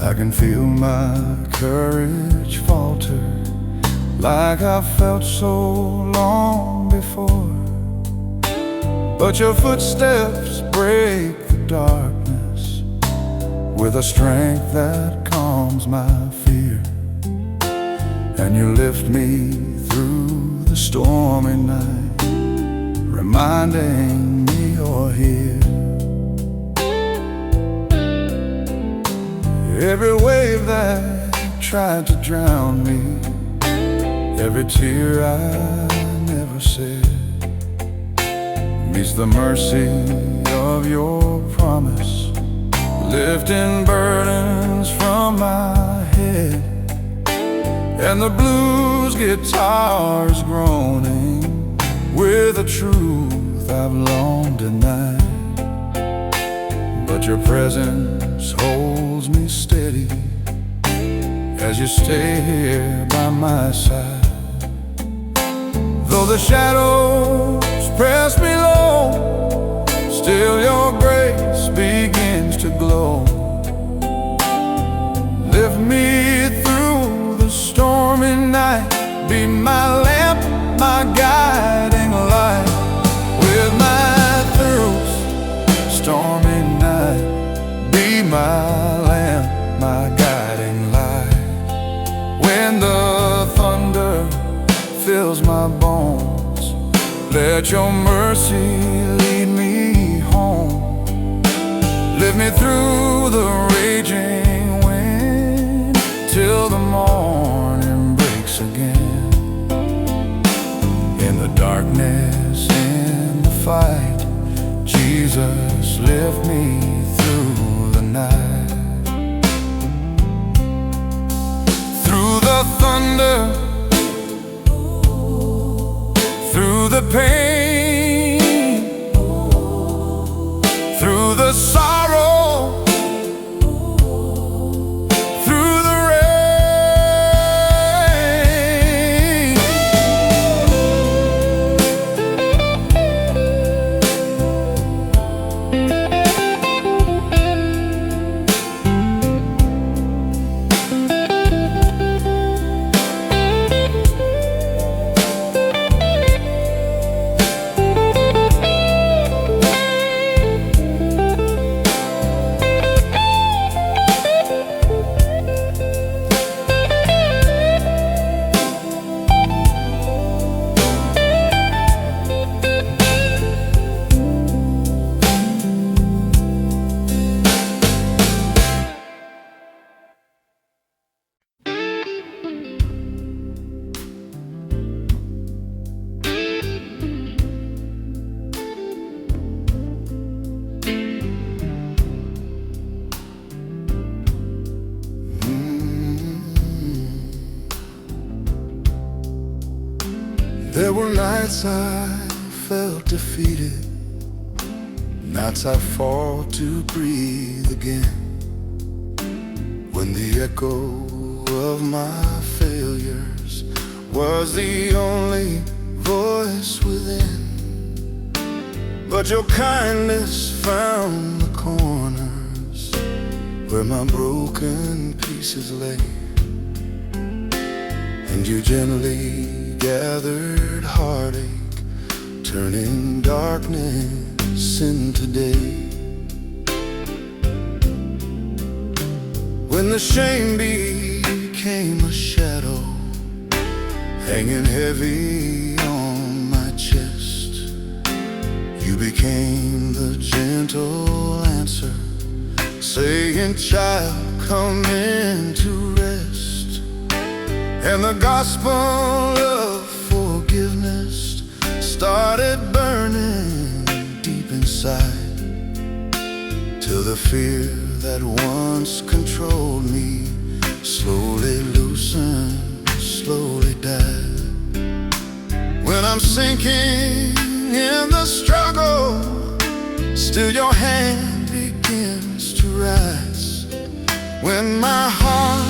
I can feel my courage falter like I felt so long before. But your footsteps break the darkness with a strength that calms my fear, and you lift me through the stormy night, reminding me you're here. Every wave that tried to drown me, every tear I never said, meets the mercy of your promise, lifting burdens from my head. And the blues guitar's groaning with a truth I've long denied. But your presence holds me steady as you stay here by my side. Though the shadows press me low, still your grace begins to glow. Lift me through the stormy night, be my lamp, my guiding light. With my through stormy night, be my lamp, my guiding light. When the thunder fills my bones, let your mercy lead me home. Lift me through the raging wind till the morning breaks again. In the darkness, in the fight, Jesus, lift me through the night. Through the thunder, through the pain, through the sorrow, through the rain. nights I felt defeated, nights I fought to breathe again, when the echo of my failures was the only voice within. But your kindness found the corners where my broken pieces lay, and you gently gathered heartache, turning darkness into day. When the shame became a shadow hanging heavy on my chest, you became the gentle answer, saying, "Child, come into rest." And the gospel of forgiveness started burning deep inside, till the fear that once controlled me slowly loosened, slowly died. When I'm sinking in the struggle, still your hand begins to rise. When my heart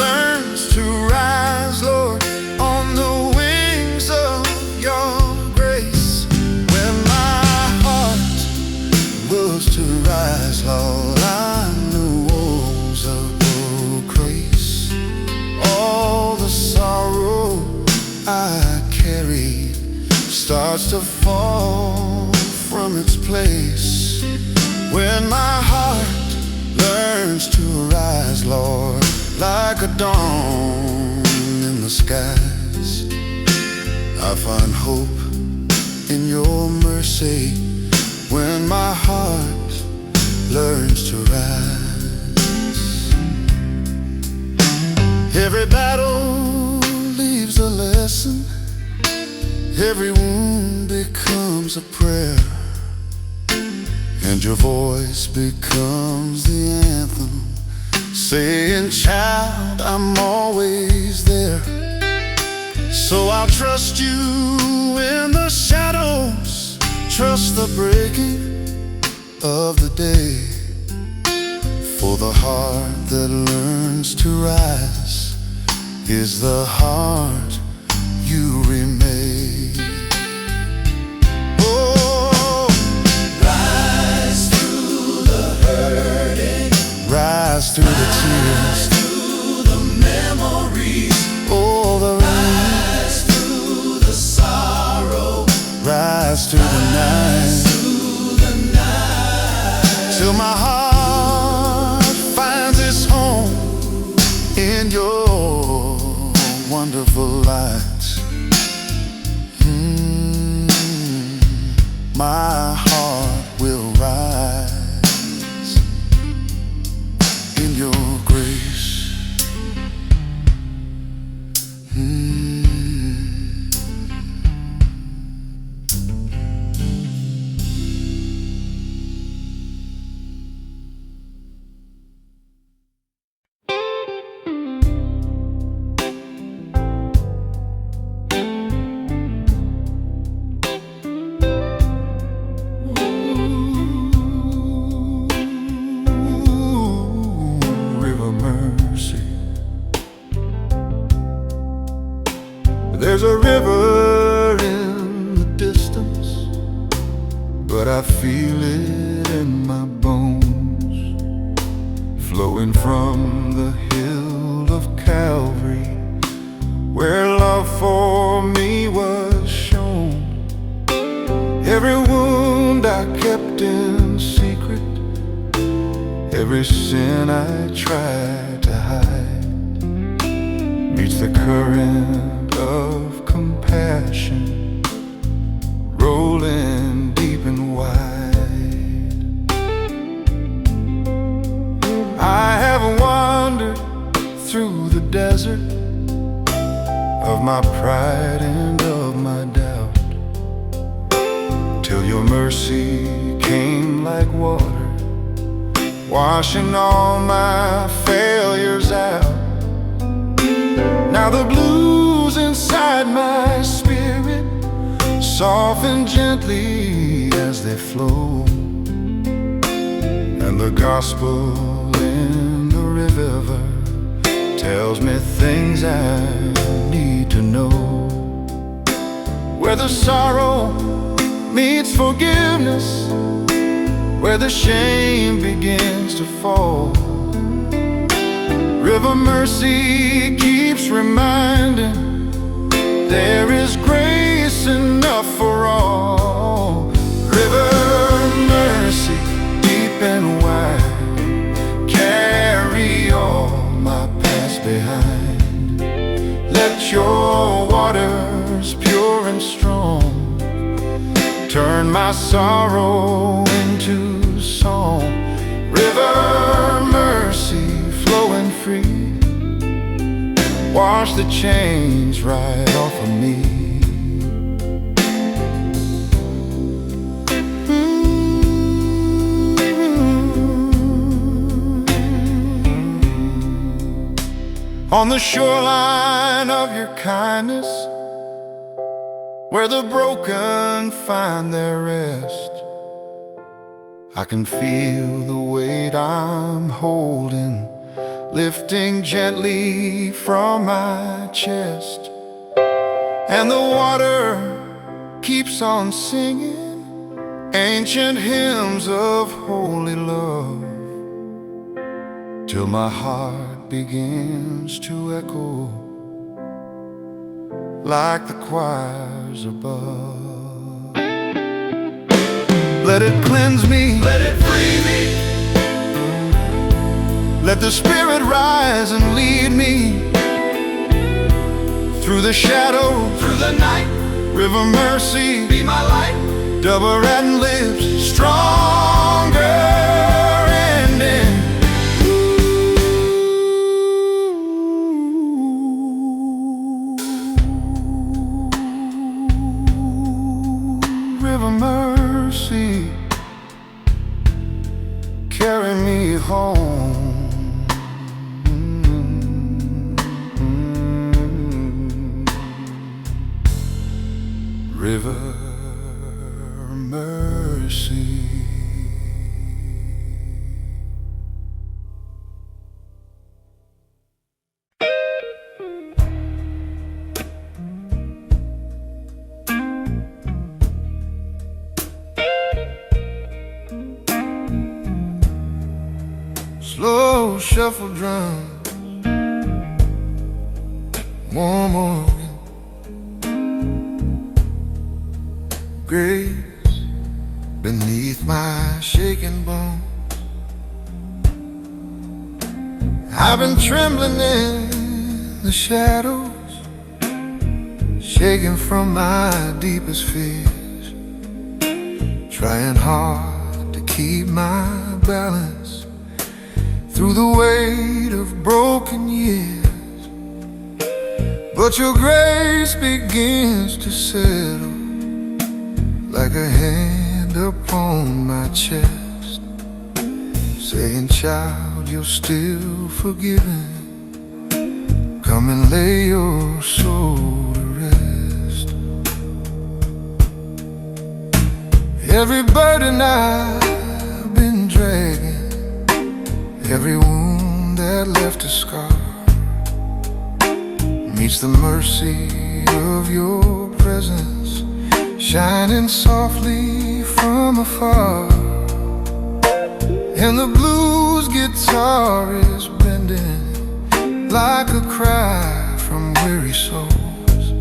learns to rise, Lord, on the wings of your grace. When my heart was to rise, Lord, I knew walls of grace. All the sorrow I carried starts to fall from its place. When my heart learns to rise, Lord, like a dawn in the skies, I find hope in your mercy. When my heart learns to rise, every battle leaves a lesson, every wound becomes a prayer, and your voice becomes the anthem, saying, "Child, I'm always there." So I'll trust you in the shadows, trust the breaking of the day, for the heart that learns to rise is the heart you remain. Oh, rise through the hurting, rise through the tears, Rise through the memories, oh, the rise through the sorrow, rise through the night, through the night, till my heart finds its home in your wonderful light. My heart will rise in your grace. There's a river in the distance, but I feel it in my bones, flowing from the hill of Calvary, where love for me was shown. Every wound I kept in secret, every sin I tried to hide, meets the current of compassion, rolling deep and wide. I have wandered through the desert of my pride and of my doubt, till your mercy came like water, washing all my failures out. Now the blues inside my spirit soften gently as they flow, and the gospel in the river tells me things I need to know. Where the sorrow meets forgiveness, where the shame begins to fall, River Mercy keeps reminding there is grace enough for all. River Mercy, deep and wide, carry all my past behind. Let your waters pure and strong turn my sorrow into song. River Mercy, flowing free, wash the chains right off of me. On the shoreline of your kindness, where the broken find their rest, I can feel the weight I'm holding lifting gently from my chest, and the water keeps on singing ancient hymns of holy love, till my heart begins to echo like the choirs above. Let it cleanse me, Let it free me. let the Spirit rise and lead me through the shadow, Through the night, River Mercy, be my light. double red lips, stronger ending. River Mercy, carry me home. River Mercy. Slow shuffle drums, warm organ, grace beneath my shaking bones. I've been trembling in the shadows, shaking from my deepest fears, trying hard to keep my balance through the weight of broken years. But your grace begins to settle like a hand upon my chest, saying, child, you're still forgiven. Come and lay your soul to rest. Every burden I've been dragging, every wound that left a scar, meets the mercy of your presence, shining softly from afar. And the blues guitar is bending like a cry from weary souls,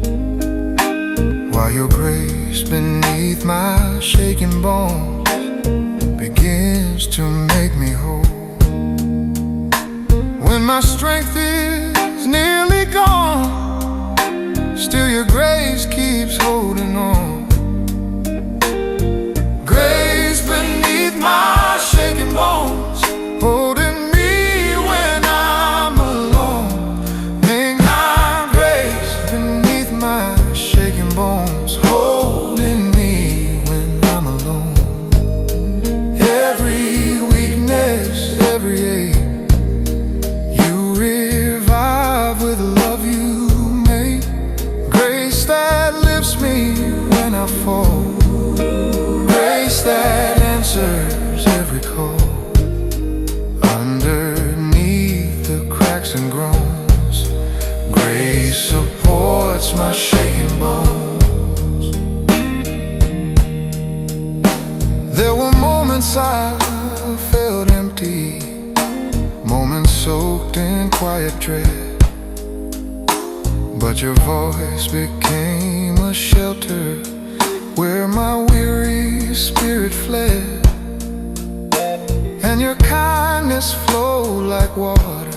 while your grace beneath my shaking bones begins to make me whole. When my strength is nearly gone, still your grace keeps holding on. Grace beneath my shaking bones, holding me when I'm alone. May my grace beneath my shaking bones, holding me when I'm alone. Every weakness, every ache, you revive that answers every call. Underneath the cracks and groans, grace supports my shaking bones. There were moments I felt empty, moments soaked in quiet dread, but your voice became a shelter where my weary spirit fled. And your kindness flowed like water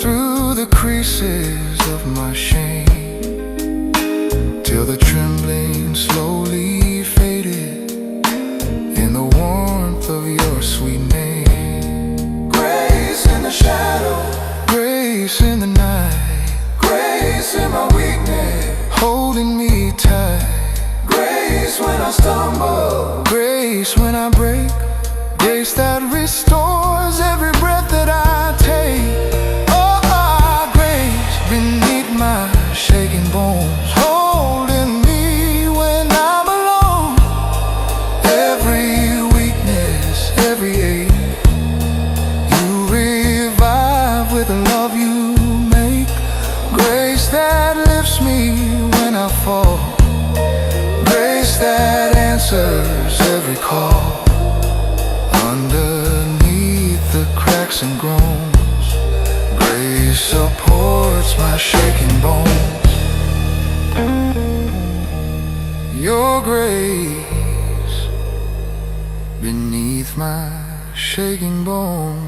through the creases of my shame, till the trembling slowly faded in the warmth of your sweet name. Grace in the shadow, grace in the night, grace in my weakness, holding me tight. Grace when I stumble, grace when I break, grace that restores every breath that I take. Oh, grace beneath my shaking bones, holding me when I'm alone. Every weakness, every ache, you revive with the love you make. Grace that lifts me when I fall, grace that answers every call. Underneath the cracks and groans, grace supports my shaking bones. Your grace beneath my shaking bones.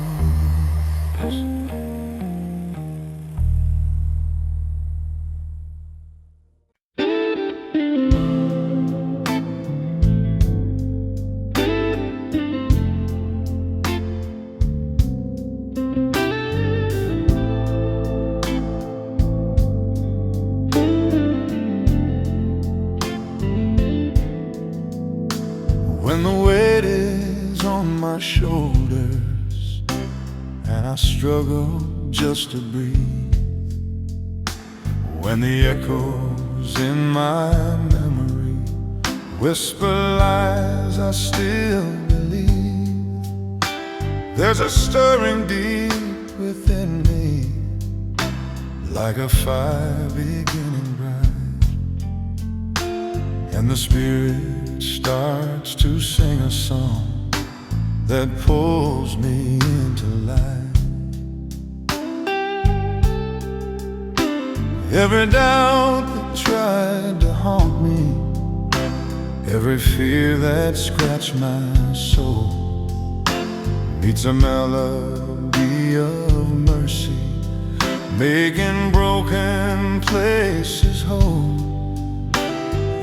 When the weight is on my shoulders and I struggle just to breathe, when the echoes in my memory whisper lies I still believe, there's a stirring deep within me, like a fire beginning bright, and the Spirit starts to sing a song that pulls me into life. Every doubt that tried to haunt me, every fear that scratched my soul, meets a melody of mercy, making broken places whole.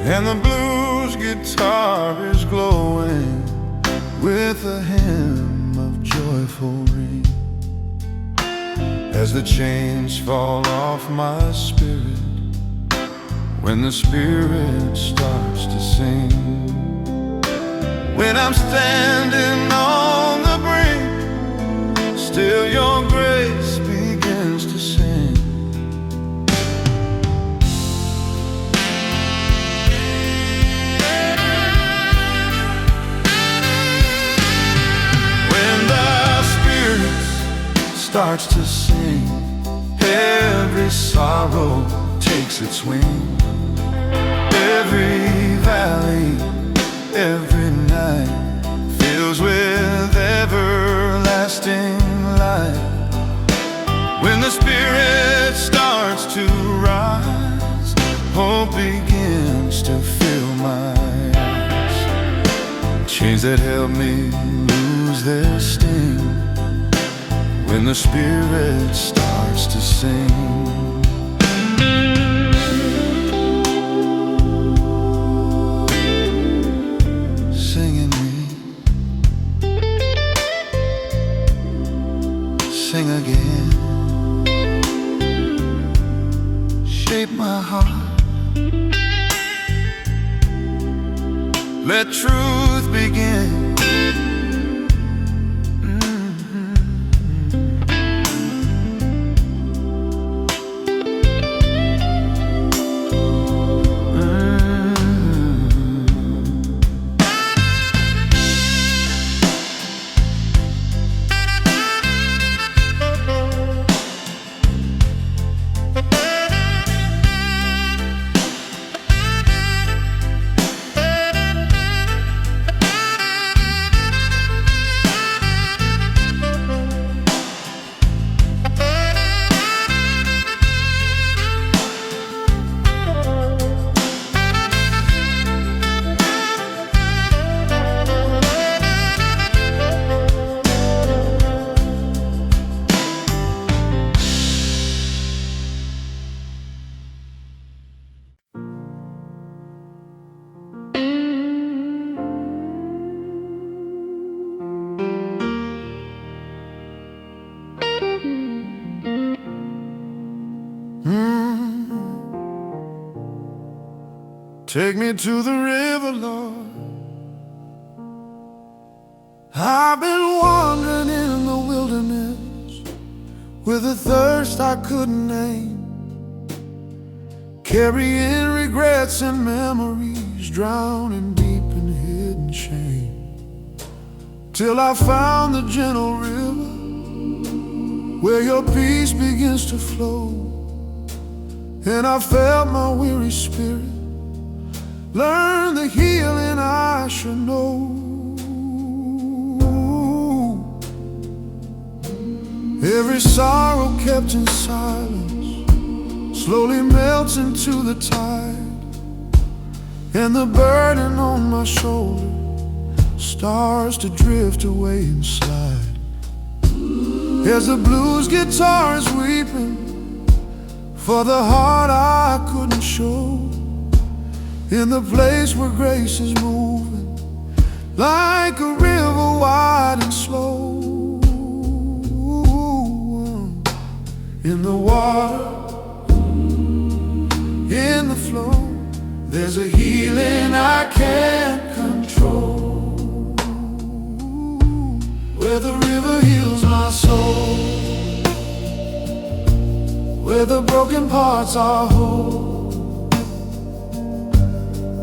And the blues guitar is glowing with a hymn of joyful ring, as the chains fall off my spirit when the Spirit starts to sing. When I'm standing on the brink, still your grace begins to sing. Starts to sing, every sorrow takes its wing. Every valley, every night fills with everlasting light. When the Spirit starts to rise, hope begins to fill my eyes. Chains that held me lose their sting when the Spirit starts to sing. Sing in me, sing again, shape my heart, let truth begin. Take me to the river, Lord. I've been wandering in the wilderness with a thirst I couldn't name, carrying regrets and memories, drowning deep in hidden shame, till I found the gentle river where your peace begins to flow. And I felt my weary spirit learn the healing I should know. Every sorrow kept in silence slowly melts into the tide, and the burden on my shoulder starts to drift away and slide. As the blues guitar is weeping for the heart I couldn't show, in the place where grace is moving like a river wide and slow. In the water, in the flow, there's a healing I can't control, where the river heals my soul, where the broken parts are whole,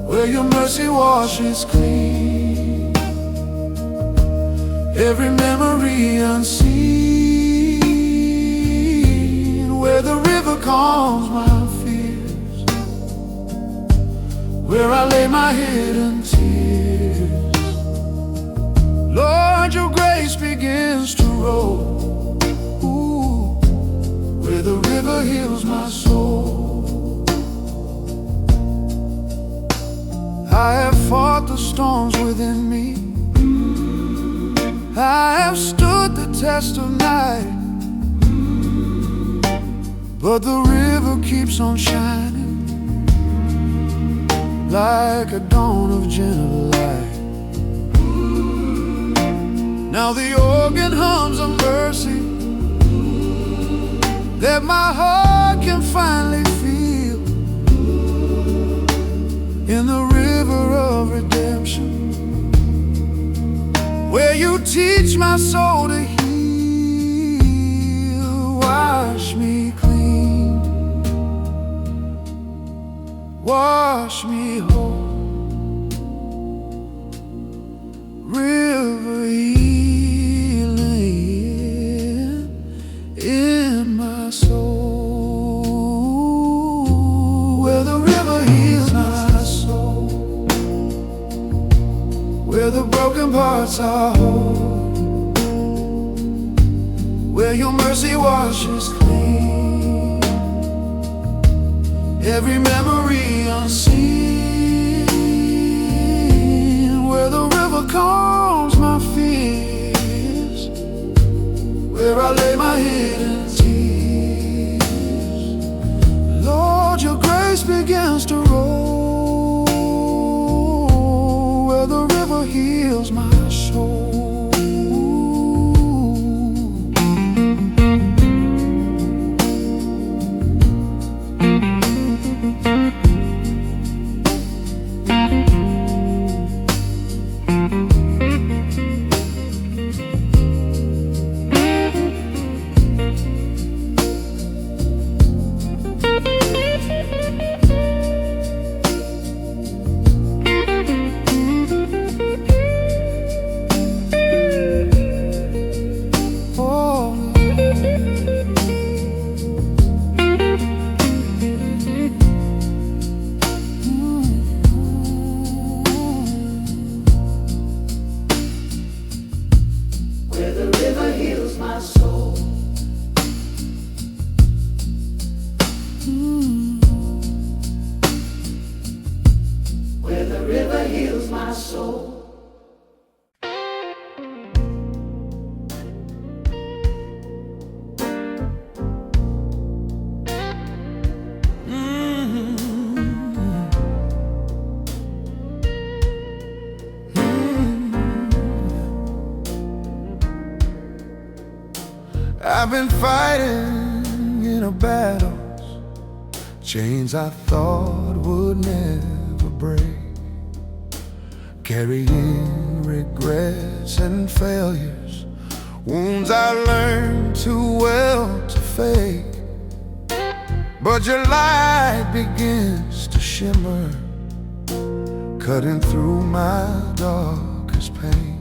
where your mercy washes clean every memory unseen, where the river calms my fears, where I lay my head in tears. Lord, your grace begins to roll, ooh, where the river heals my soul. I have fought the storms within me, I have stood the test of night, but the river keeps on shining like a dawn of gentle light. Now the organ hums a mercy that my heart can finally feel, in the river of redemption, where you teach my soul to heal. Wash me clean, wash me whole, river healing in my soul, where the river heals my soul, where the broken parts are whole, where your mercy washes clean every memory unseen, where the river calms my fears, where I lay my head in tears. Lord, your grace begins to roll, where the river heals my soul. I've been fighting in a battles chains I thought would never heartbreak, carrying regrets and failures, wounds I learned too well to fake. But your light begins to shimmer, cutting through my darkest pain.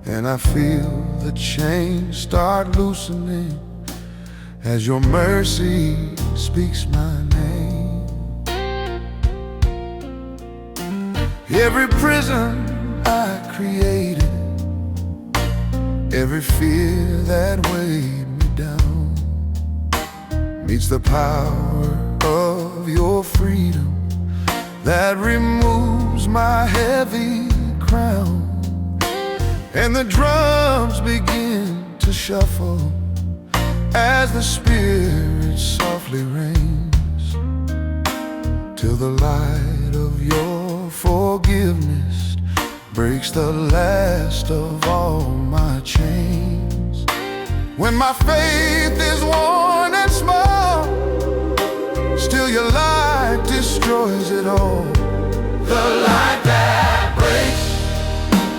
And I feel the chains start loosening as your mercy speaks my name. Every prison I created, every fear that weighed me down, meets the power of your freedom that removes my heavy crown. And the drums begin to shuffle as the Spirit softly reigns, till the light of your forgiveness breaks the last of all my chains. When my faith is worn and small, still your light destroys it all. The light that breaks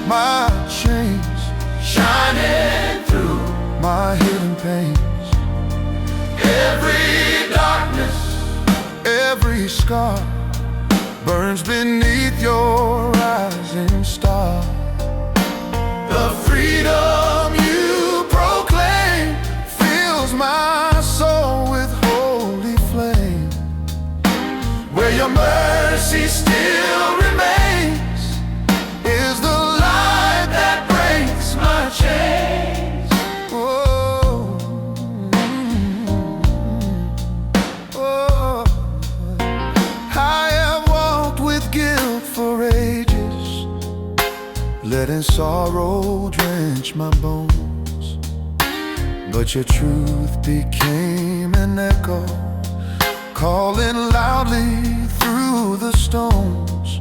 My chains, shining through my hidden pains, every darkness, every scar burns beneath your rising star. the freedom You proclaim fills my soul with holy flame. Where your mercy still remains is the light that breaks my chains. Oh, oh, I have walked with guilt for ages, letting sorrow drench my bones. But your truth became an echo, calling loudly through the stones.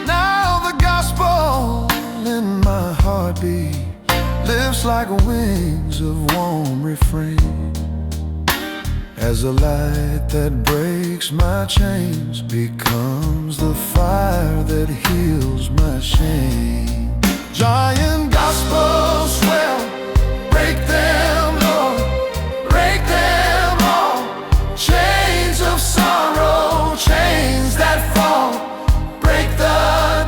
Now the gospel in my heartbeat lifts like wings of warm refrain, as the light that breaks my chains becomes the fire that heals my shame. Giant gospel swell, break them, Lord, break them all. Chains of sorrow, chains that fall, break the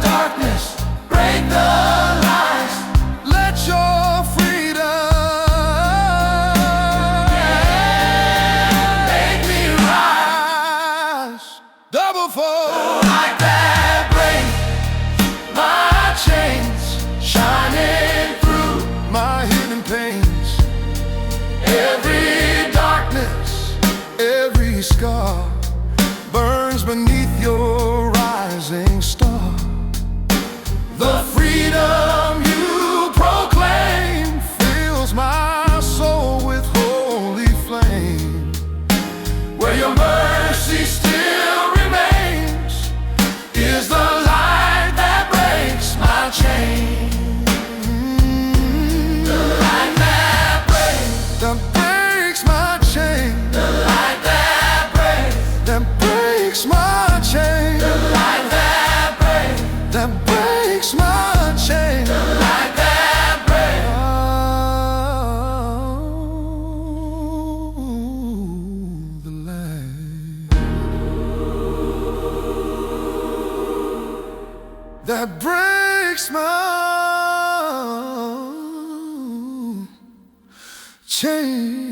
darkness, break the lies. Let your freedom make me rise. Double fold, light that breaks my chains, shining through my hidden pains, every darkness, every scar burns beneath your rising star. The freedom you proclaim fills my soul with holy flame. where your mercy still remains is the light that breaks my chain. The light that breaks, That breaks my chain, the light that breaks, that breaks my chain, the light that breaks, that breaks my chain. the light that breaks. Oh, the light that breaks my chain.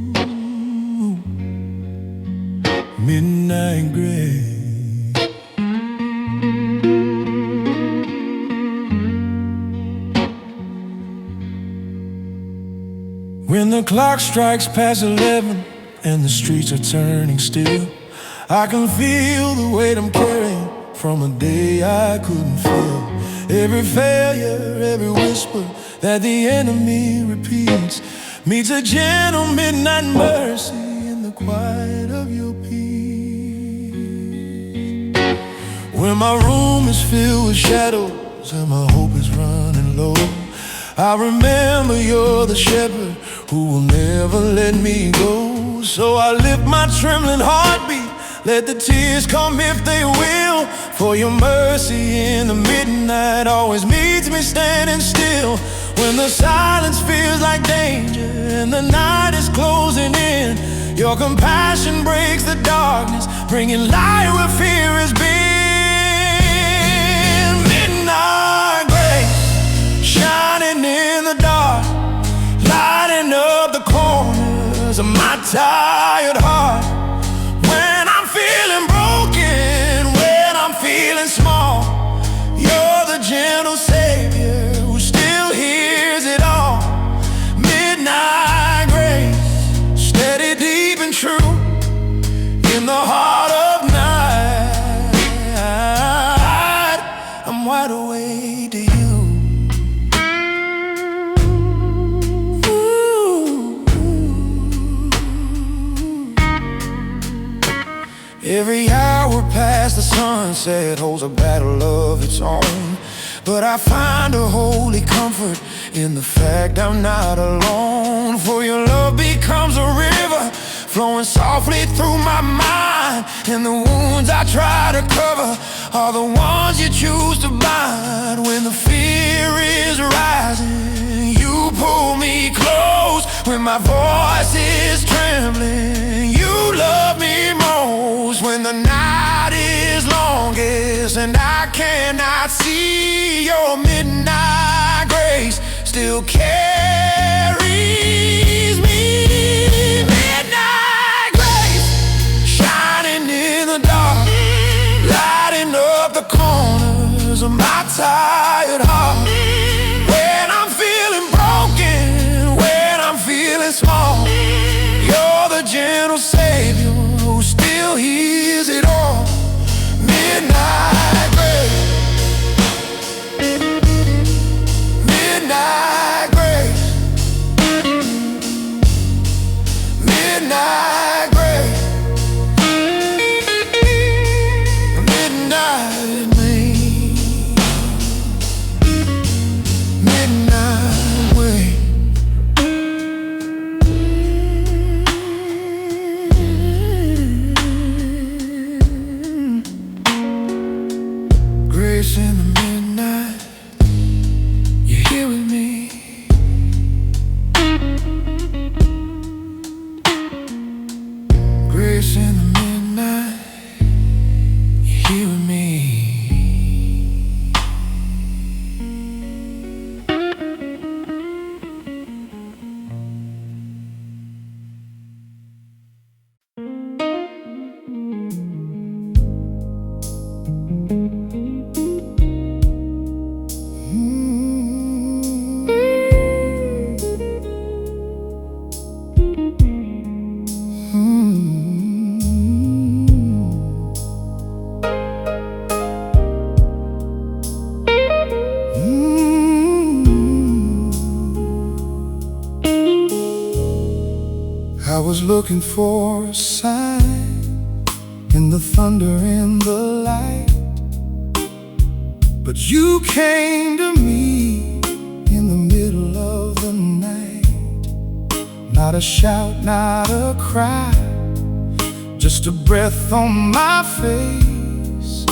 Ooh, midnight gray. When the clock strikes past 11 and the streets are turning still, I can feel the weight I'm carrying from a day I couldn't feel. Every failure, every whisper that the enemy repeats meets a gentle midnight mercy in the quiet of your peace. When my room is filled with shadows and my hope is running low, I remember you're the shepherd who will never let me go. So I lift my trembling heartbeat, let the tears come if they will. For your mercy in the midnight always meets me standing still. When the silence feels like danger and the night is closing in, your compassion breaks the darkness, bringing light where fear has been. Midnight grace, shining in the dark, lighting up the corners of my tired heart. When I'm feeling broken, when I'm feeling small, you're the gentle savior who still hears it all. Midnight grace, steady, deep and true, in the heart of night, I'm wide awake to you. Every hour past the sunset holds a battle of its own, but I find a holy comfort in the fact I'm not alone. For your love becomes a river flowing softly through my mind, and the wounds I try to cover are the ones you choose to bind. When the fear is rising, you pull me close. When my voice is trembling, you love me most. When the night is longest and I cannot see, your midnight grace still carries me. Midnight grace, shining in the dark, lighting up the corners of my tired heart. When I'm feeling broken, when I'm feeling small, you're the gentle savior who still hears it all. Midnight grace, midnight grace, midnight grace, midnight me, midnight way. Grace in the midnight, you're here with me. Grace in the midnight, you're here with me. I was looking for a sign in the thunder and the light, but you came to me in the middle of the night. Not a shout, not a cry, just a breath on my face,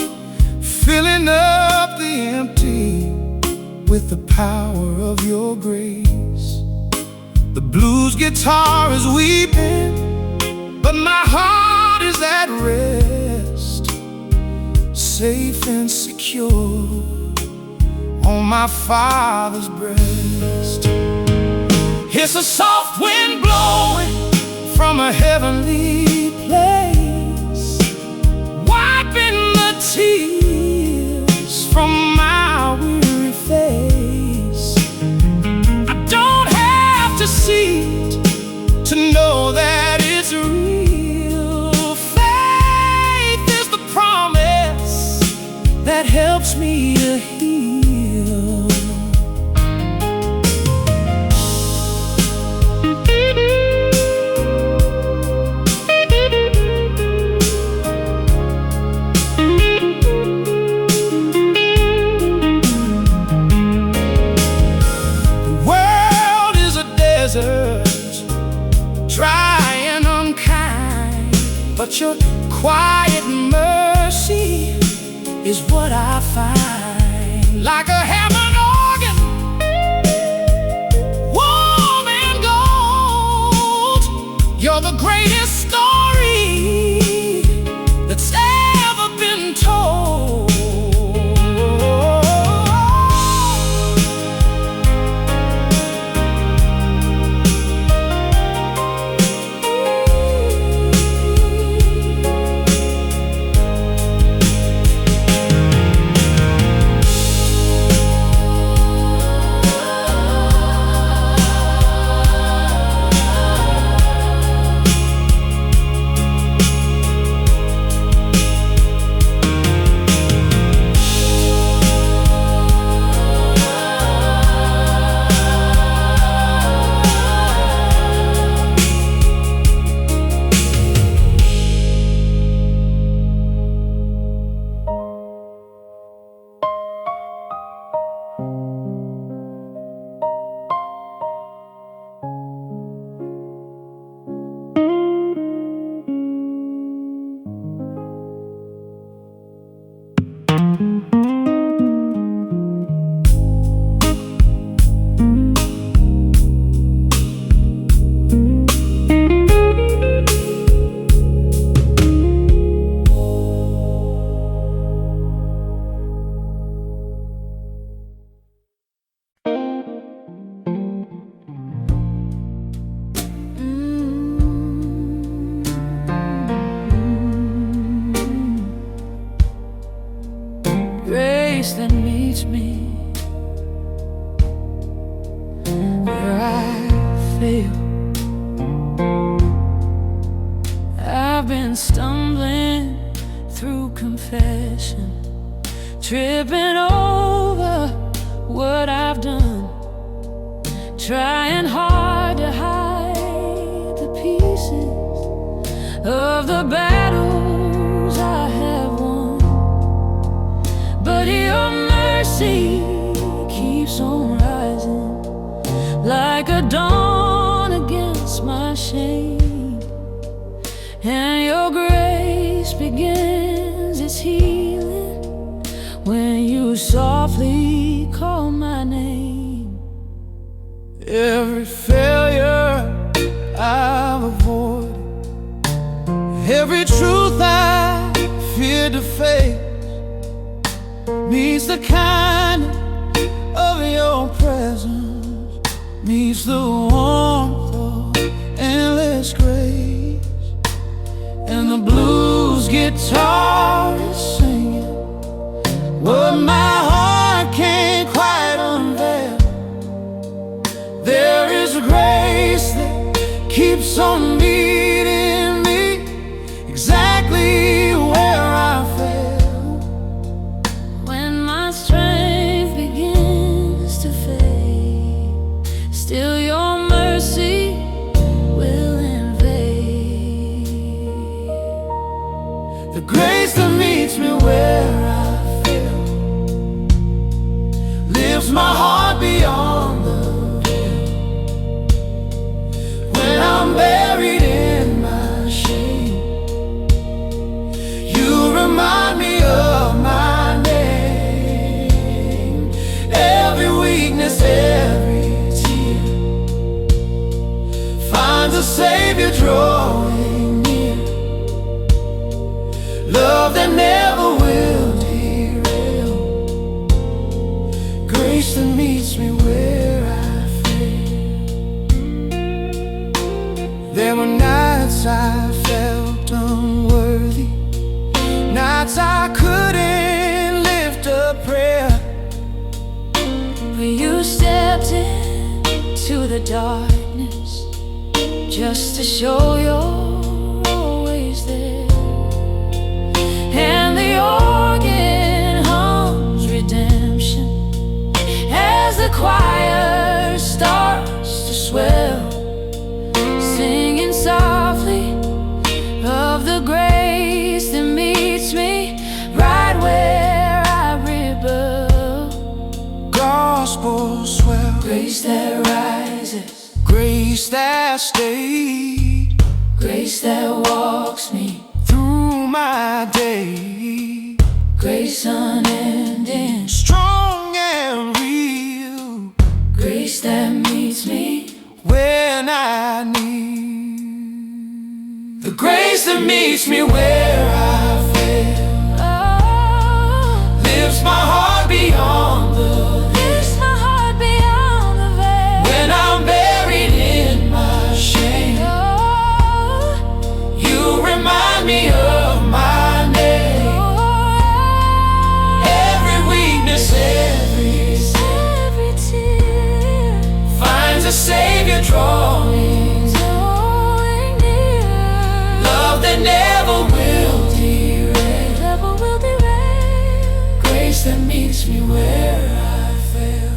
filling up the empty with the power of your grace. The blues guitar is weeping, but my heart is at rest, safe and secure on my Father's breast. It's a soft wind blowing from a heavenly place, wiping the tears from my weary face. I don't have to see it to know that it's real. Faith is the promise that helps me to heal. quiet mercy is what I find. Like a Hammond organ, warm and gold. You're the greatest story that's ever been told. Grace that meets me where I fail. I've been stumbling through confession, tripping over what I've done, trying hard to hide the pieces of the battles I have won. But your mercy keeps on rising like a dawn against my shame, and your grace begins its healing when you softly call my name. Every failure I've avoided, every truth I feared to face, meets the kindness of your presence, meets the warmth of endless grace. And the blues guitar is singing what my heart can't quite unveil. There is a grace that keeps on meeting me exactly where I fail. When my strength begins to fade, still your mercy will invade. The grace that meets me where I fail lifts my heart beyond the veil. When I'm buried in my shame, you remind me of my name. Every weakness, every tear finds a Savior drawing near. Love that never will derail, grace that meets me where I fail. There were nights I felt unworthy, nights I couldn't lift a prayer, but you stepped into the darkness just to show you're always there. And the organ hums redemption as the choir starts to swell, singing softly of the grace that meets me right where I rebel. Gospel swell, Grace that rises, grace that stayed, grace that walks me through my day. Grace unending, Strong and real, grace that meets me when I need. the grace that meets me where I fail. Lifts my heart beyond the Lifts my heart beyond the veil. when I'm buried in my shame. You remind me of my name. Every weakness, Every tear finds a Savior drawing. drawing near. Love that never will derail. Never will derail. Grace that meets me where I fail.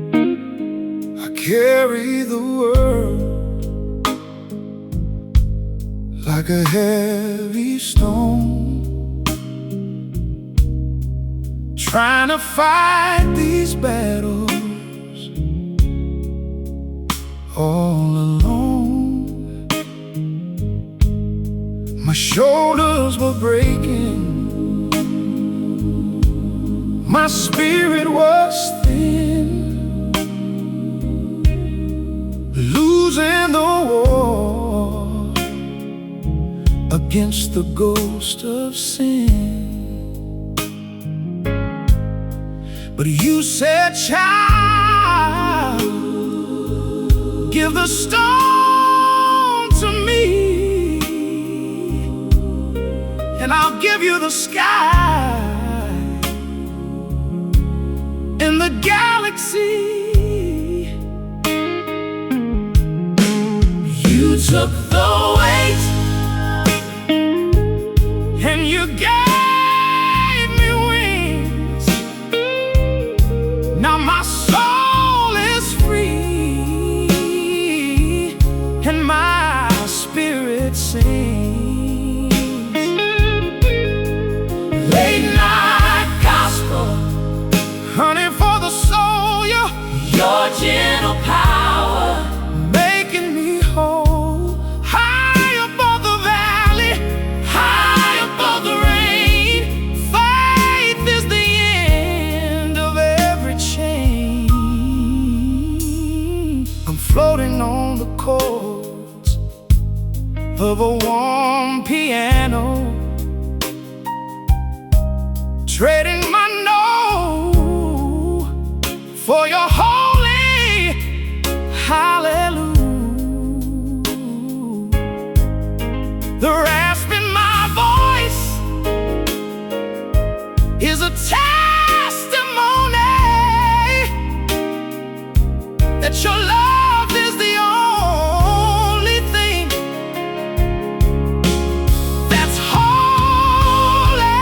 I carry the world like a heavy stone, trying to fight these battles all alone. My shoulders were breaking, my spirit was thin, losing the war against the ghost of sin. But you said, child, give the stone to me, and I'll give you the sky in the galaxy. You took the weight and you gave me wings. Now my soul is free and my spirit sings. Late night gospel, honey for the soul, your gentle power making me whole. High above the valley, high above the rain, faith is the end of every chain. I'm floating on the chords of a warm piano, trading my no for your holy hallelujah. The rasp in my voice is a testimony that your love is the only thing that's holy.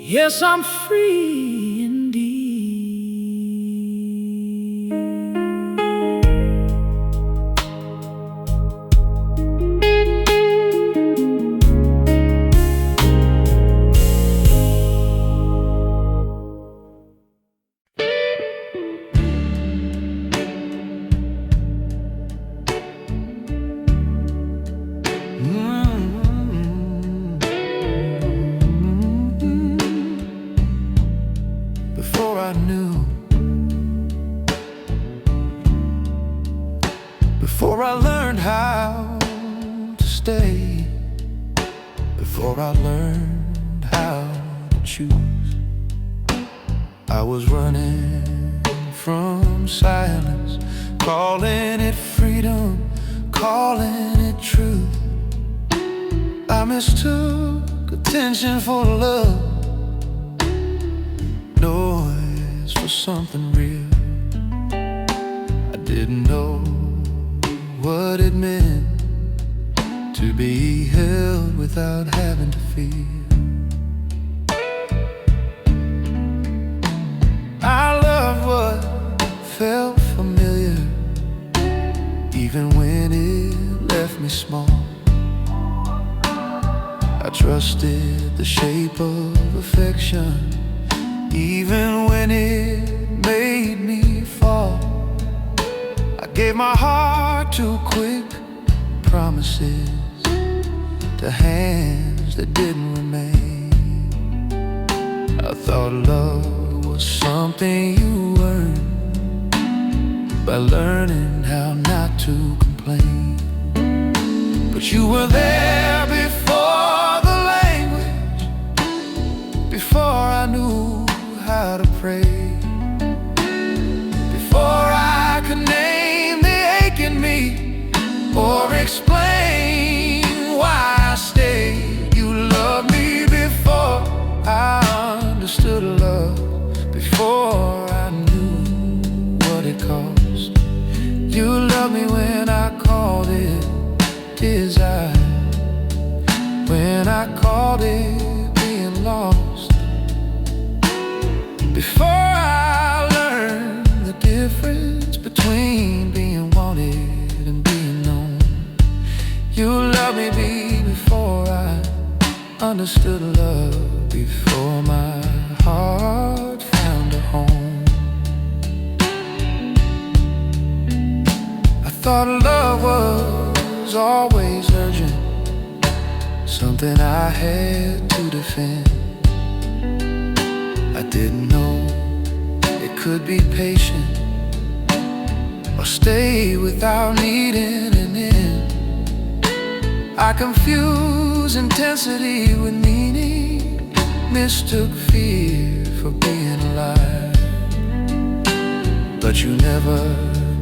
Yes, I'm free indeed. Before I knew, before I learned how to stay, before I learned how to choose, I was running from silence, calling it freedom, calling it truth. I mistook attention for love, noise for something real. I didn't know what it meant to be held without having to feel. I loved what felt familiar, even when it left me small. I trusted the shape of affection, even when it made me fall. I gave my heart to quick promises, to hands that didn't remain. I thought love was something you earned by learning how not to complain. But you were there before the language, before I knew how to pray, before I could name the ache in me or explain why I stayed. You loved me before I understood love, before I knew what it cost. You loved me when I called it desire, when I called it being lost. Before I learned the difference between being wanted and being known. You loved me before I understood love, before my heart found a home. I thought love was always urgent, something I had to defend. I didn't know it could be patient or stay without needing an end. I confused intensity with meaning, mistook fear for being alive. But you never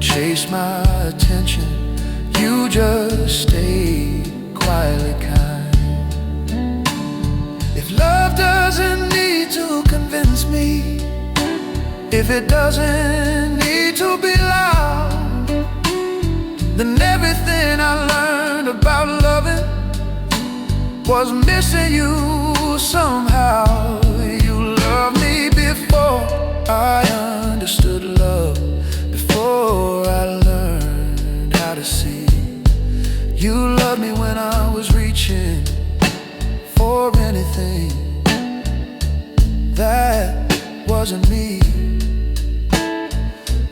chased my attention, you just stayed quietly kind. If love doesn't need to convince me, if it doesn't need to be loud, then everything I learned about loving was missing you somehow. You loved me before I understood love, before I learned how to see. You loved me when I was reaching for anything that wasn't me.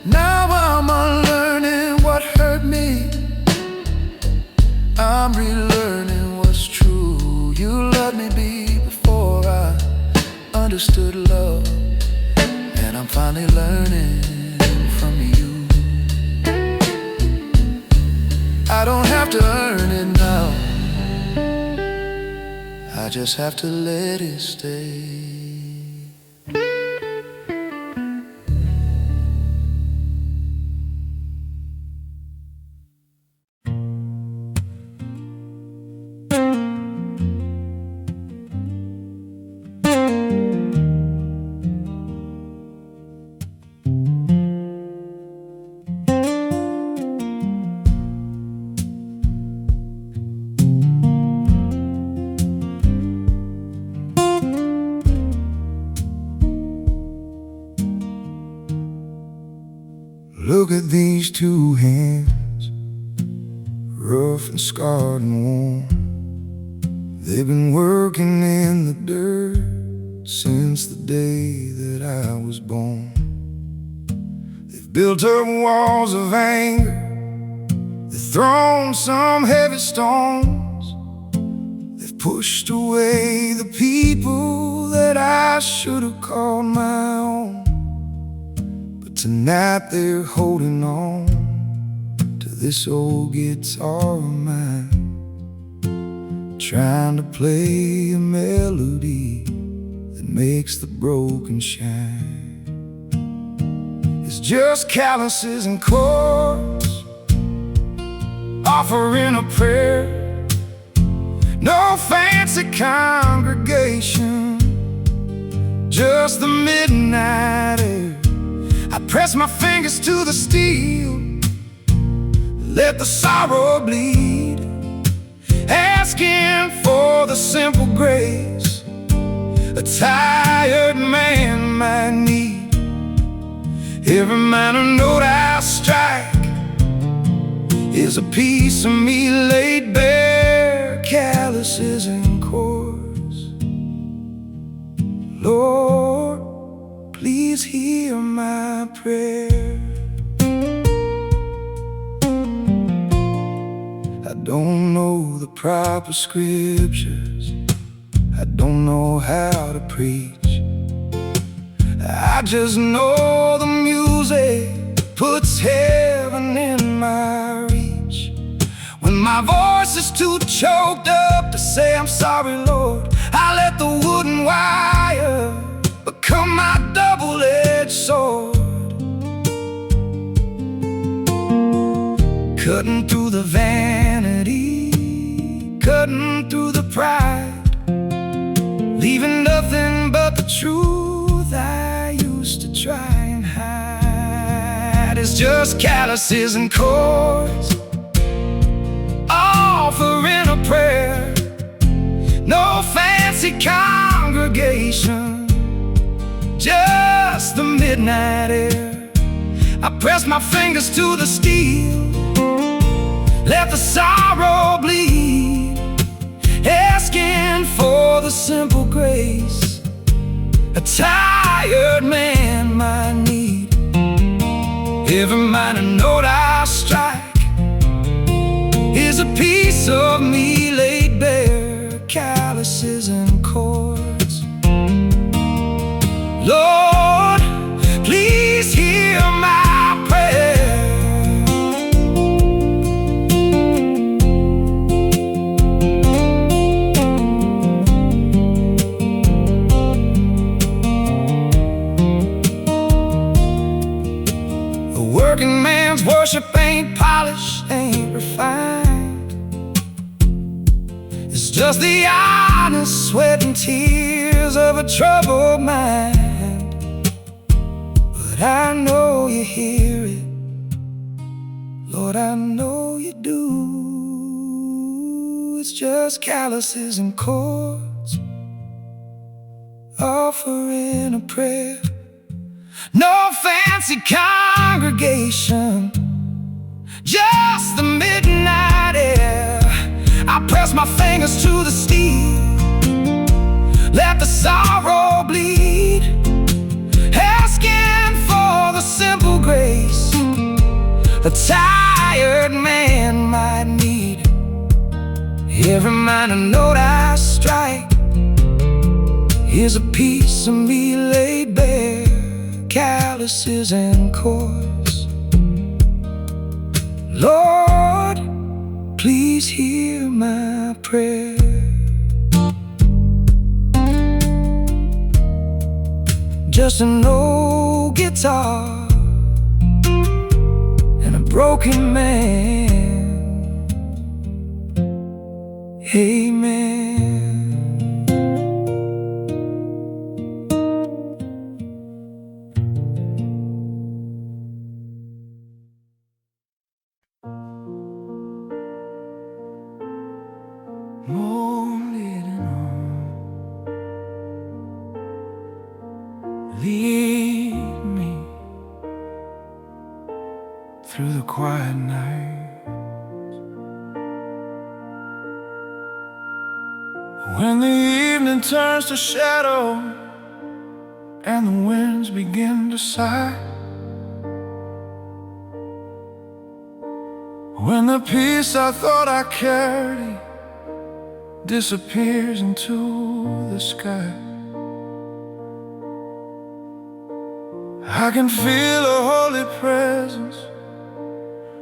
Now I'm unlearning what hurt me, I'm relearning what's true. You loved me before I understood love, and I'm finally learning from you. I don't have to earn it now, I just have to let it stay. at these two hands, rough and scarred and worn. They've been working in the dirt since the day that I was born. They've built up walls of anger, they've thrown some heavy stones, they've pushed away the people that I should have called my own. But tonight they're holding on to this old guitar of mine, trying to play a melody that makes the broken shine. It's just calluses and chords, offering a prayer. No fancy congregation, just the midnight air. I press my fingers to the steel, let the sorrow bleed, asking for the simple grace a tired man might need. Every minor note I strike is a piece of me laid bare, calluses and chords. Lord, please hear my prayer. I don't know the proper scriptures, I don't know how to preach. I just know the music puts heaven in my reach. When my voice is too choked up to say I'm sorry, Lord, I let the wooden wire become my double-edged sword, cutting through the vanity, cutting through the pride, leaving nothing but the truth I used to try and hide. It's just calluses and chords, offering a prayer. No fancy congregation, just the midnight air. I press my fingers to the steel, let the sorrow bleed, asking for the simple grace a tired man might need. Every minor note I strike is a piece of me laid bare, calluses and chords. Lord, please hear my prayer. A working man's worship ain't polished, ain't refined. It's just the honest sweat and tears of a troubled mind. But I know you hear it, Lord, I know you do. It's just calluses and chords, offering a prayer. No fancy congregation, just the midnight air. I press my fingers to the steel, let the sorrow bleed, asking for the simple grace a tired man might need. Every minor note I strike is a piece of me laid bare, calluses and chords. Lord, please hear my prayer. Just an old guitar and a broken man. Amen. Molded and on, lead me quiet night. When the evening turns to shadow and the winds begin to sigh, when the peace I thought I carried disappears into the sky, I can feel a holy presence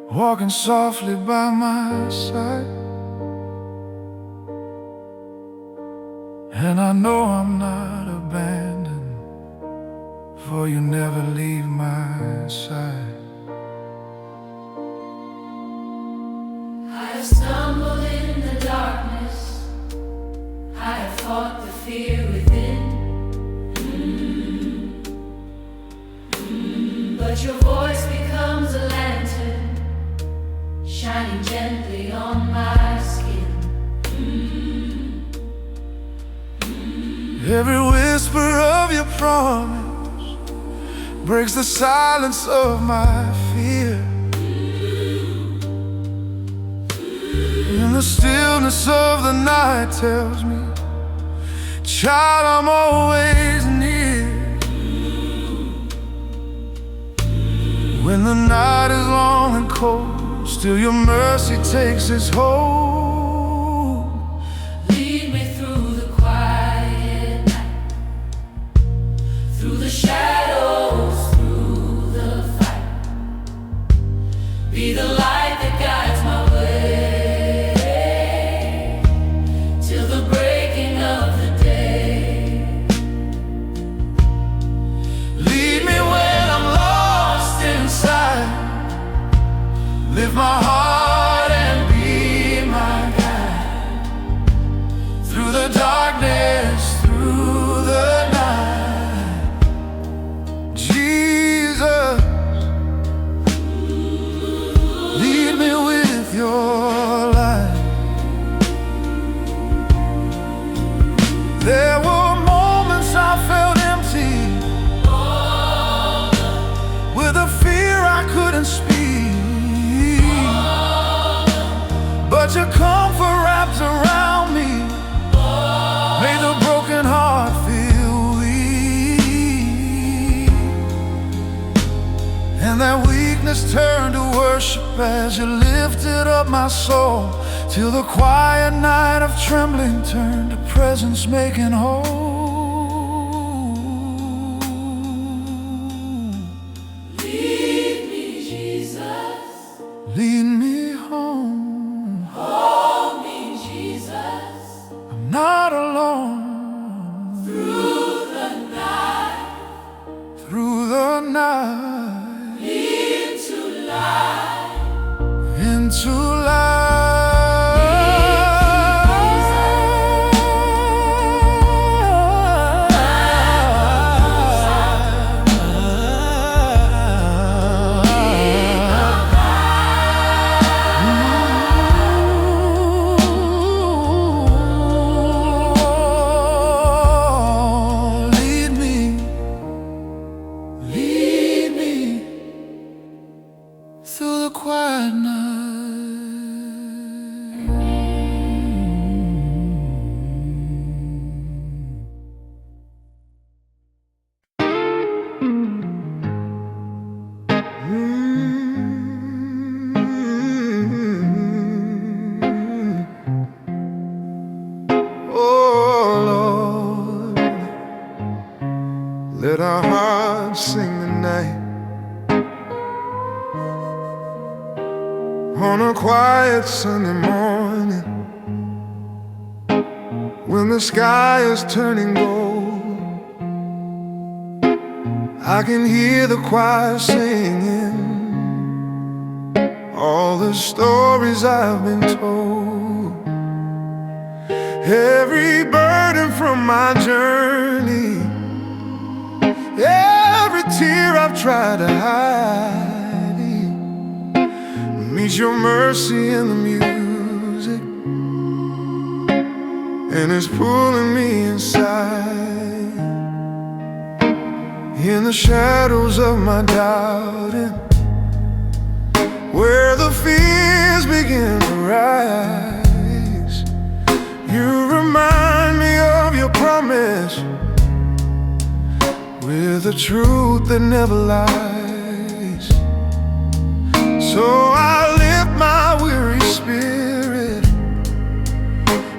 walking softly by my side. And I know I'm not abandoned, for you never leave my side. I have stumbled in the darkness, I have fought the fear within. But your voice becomes a lantern, shining gently on my skin. Every whisper of your promise breaks the silence of my fear. And the stillness of the night tells me, child, I'm always near. When the night is long and cold, still your mercy takes its hold. Lead me through the quiet night, through the shadows, through the fight. Be the light that guides my way till the breaking of the day. Lead me when I'm lost inside, lift my heart and be my guide. Through the darkness, through the night, Jesus, lead me with your light. There were moments I felt empty, with a fear I couldn't speak, but your comfort wrapped around me, made the broken heart feel weak. And that weakness turned to worship as you lifted up my soul, till the quiet night of trembling turned to presence making whole. Lead me, Jesus. Lead me home, Hold me, Jesus. I'm not alone. Through the night, Through the night, into light. into light. Lead me through the quiet night. Oh Lord, let our hearts sing tonight. On a quiet Sunday morning, when the sky is turning gold, I can hear the choir singing all the stories I've been told. Every burden from my journey, every tear I've tried to hide, meet your mercy in the music, and it's pulling me inside. In the shadows of my doubting, where the fears begin to rise. You remind me of your promise, with a truth that never lies. So I lift my weary spirit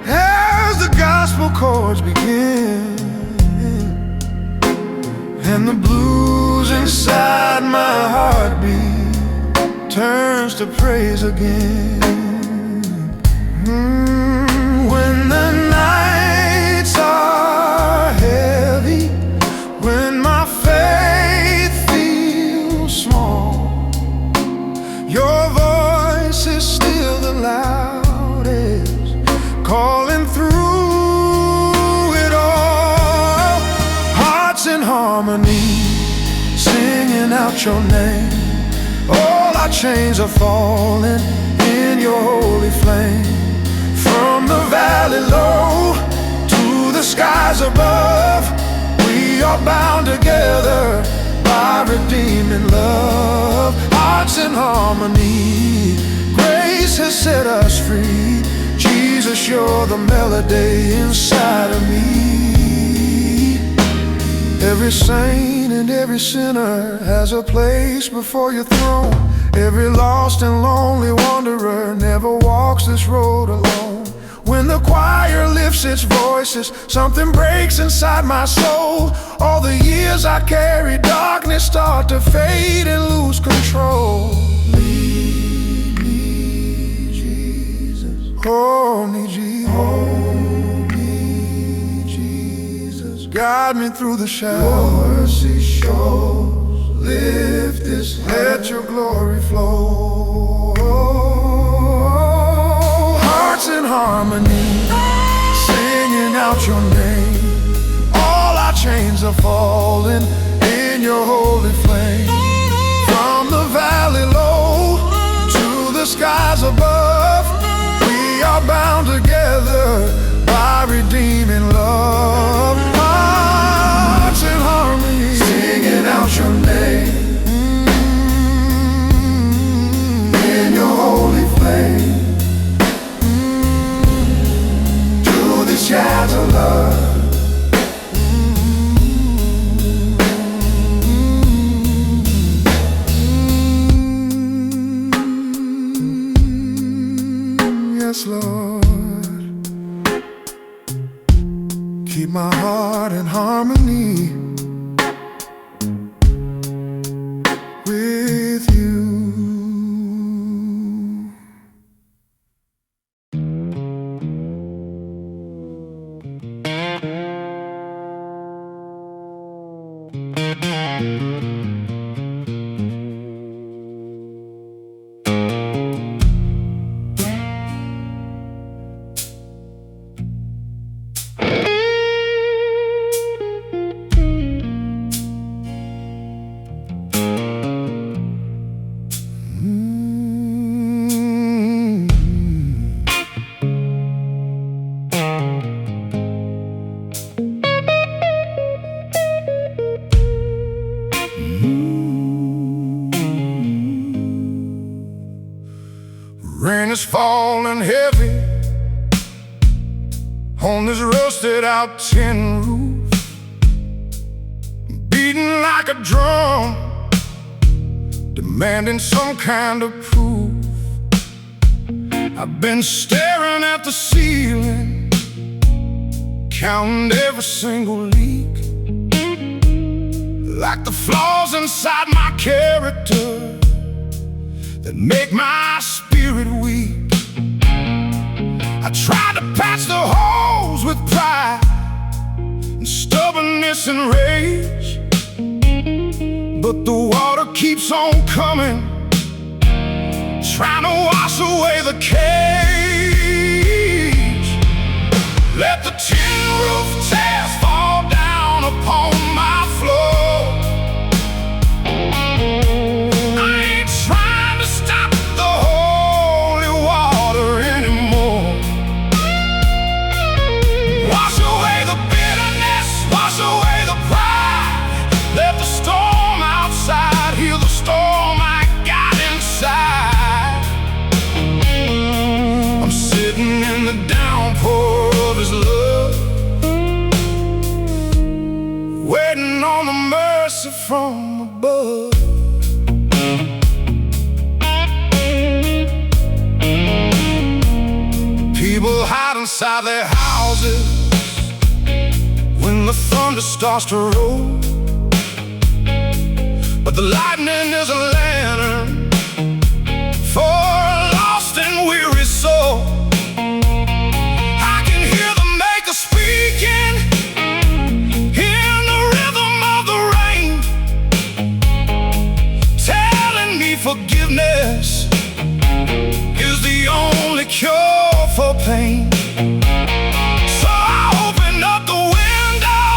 as the gospel chords begin, and the blues inside my heartbeat turns to praise again. When the nights are heavy, when my faith feels small, your voice is still the loudest, calling through it all. Hearts in harmony, singing out your name. All our chains are falling in your holy flame. From the valley low to the skies above, we are bound together by redeeming love. Hearts in harmony, grace has set us free. Jesus, you're the melody inside of me. Every saint and every sinner has a place before your throne. Every lost and lonely wanderer never walks this road alone. When the choir lifts its voices, something breaks inside my soul. All the years I carry darkness start to fade and lose control. Lead me, Jesus. Hold me, Jesus. Hold me, Jesus. Guide me through the shadows. Your mercy shows. Lift this, let your glory flow. Hearts in harmony, singing out your name. All our chains are falling in your holy flame. From the valley low to the skies above, we are bound together by redeeming love. Hearts in harmony, singing out your name. In your holy flame, to these shades of love. Yes, Lord, keep my heart in harmony with you. Rain is falling heavy on this rusted out tin roof, beating like a drum, demanding some kind of proof. I've been staring at the ceiling, counting every single leak, like the flaws inside my character that make my spirit weak. I tried to patch the holes with pride and stubbornness and rage, but the water keeps on coming, trying to wash away the cage. Let the tin roof tears fall down upon my floor. Let the storm outside heal the storm I got inside. from above. People hide inside their houses when the thunder starts to roll, but the lightning is a lantern for a lost and weary soul. I can hear the Maker speaking in the rhythm of the rain, telling me forgiveness is the only cure for pain. So I open up the window,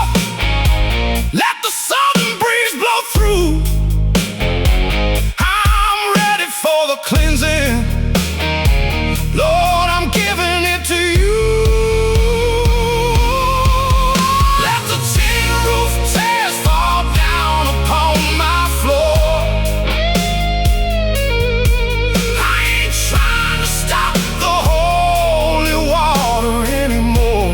let the southern breeze blow through. I'm ready for the cleansing, Lord, I'm giving it to you. Let the tin roof tears fall down upon my floor. I ain't trying to stop the holy water anymore.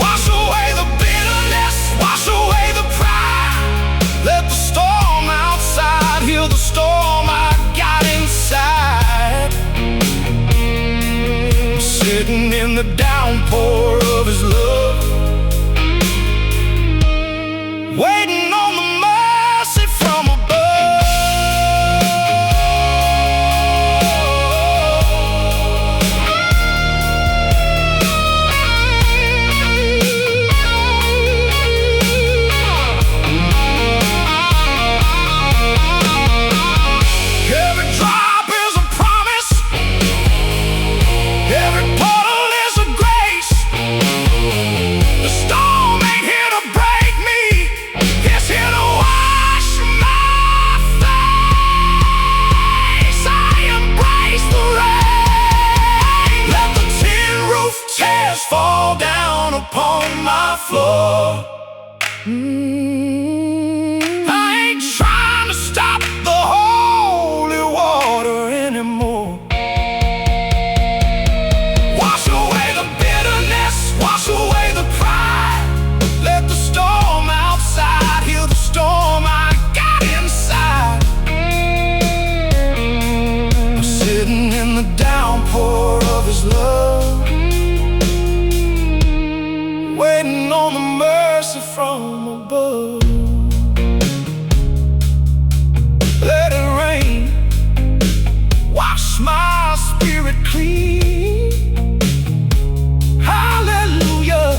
Wash away the bitterness, wash away the pride. Let the storm outside heal the storm I got inside. I'm sitting in the downpour of His love, waiting on the mercy from above. Every drop is a promise, every puddle is a grace. The storm ain't here to break me, it's here to wash my face. I embrace the rain, let the tin roof tears fall down upon my floor. I ain't trying to stop the holy water anymore. Wash away the bitterness, wash away the pride. Let the storm outside heal the storm I got inside. I'm sitting in the downpour of His love, waiting on the mercy from above. Let it rain, wash my spirit clean. Hallelujah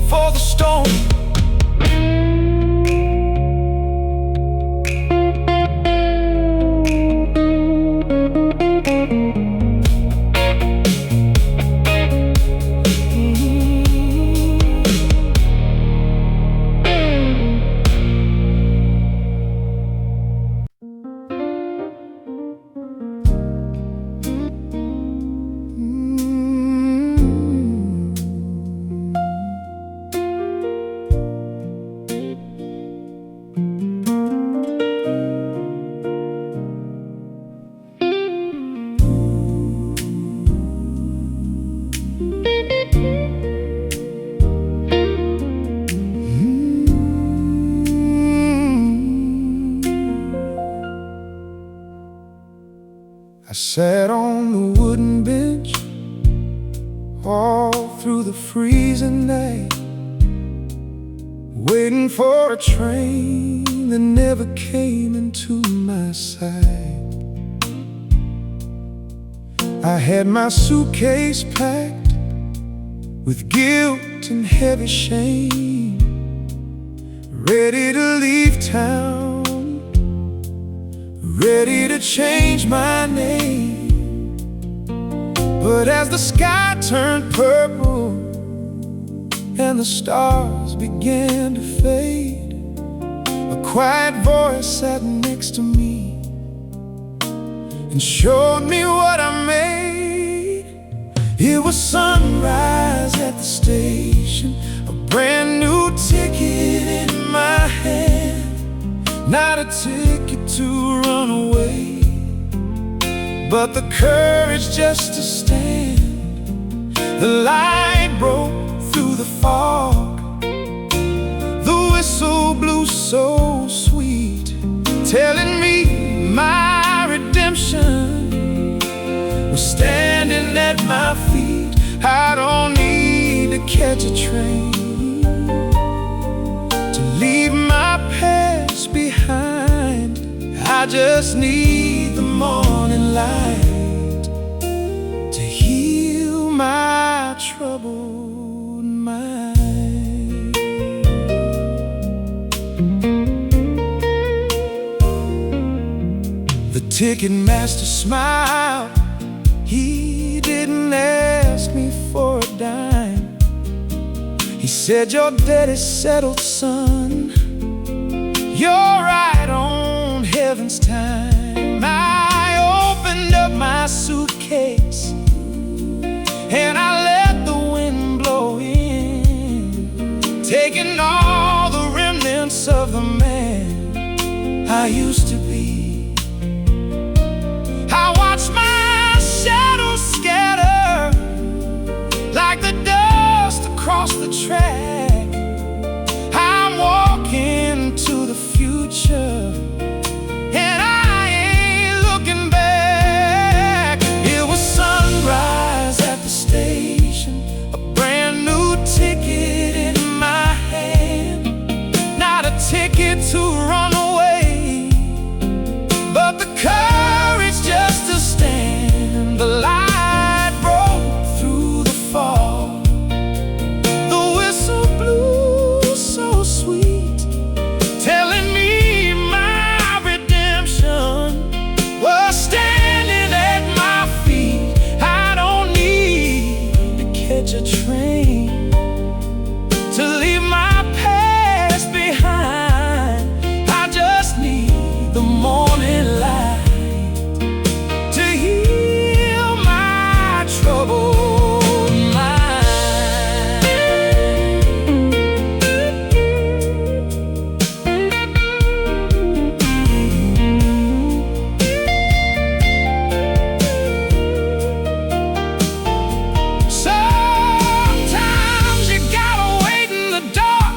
for the storm. I sat on the wooden bench all through the freezing night, waiting for a train that never came into my sight. I had my suitcase packed with guilt and heavy shame, ready to leave town, ready to change my name. But as the sky turned purple and the stars began to fade, a quiet voice sat next to me and showed me what I made. It was sunrise at the station, a brand new ticket in my hand, not a ticket to run away, but the courage just to stand. The light broke through the fog, so sweet, telling me my redemption was standing at my feet. I don't need to catch a train to leave my past behind. I just need the morning light to heal my troubled mind. The ticket master smiled. He didn't ask me for a dime. He said, "Your debt is settled, son. You're right on heaven's time." I opened up my suitcase and I let the wind blow in, taking all the remnants of the man I used to be. I watched my shadow scatter like the dust across the track. I'm walking to the future and I ain't looking back. It was sunrise at the station, a brand new ticket in my hand. Not a ticket to run away, but the courage just to stand. The light broke through the fog. The whistle blew so sweet, telling me my redemption was standing at my feet. I don't need to catch a train to leave my past behind. I just need the morning light to heal my troubled mind. Sometimes you gotta wait in the dark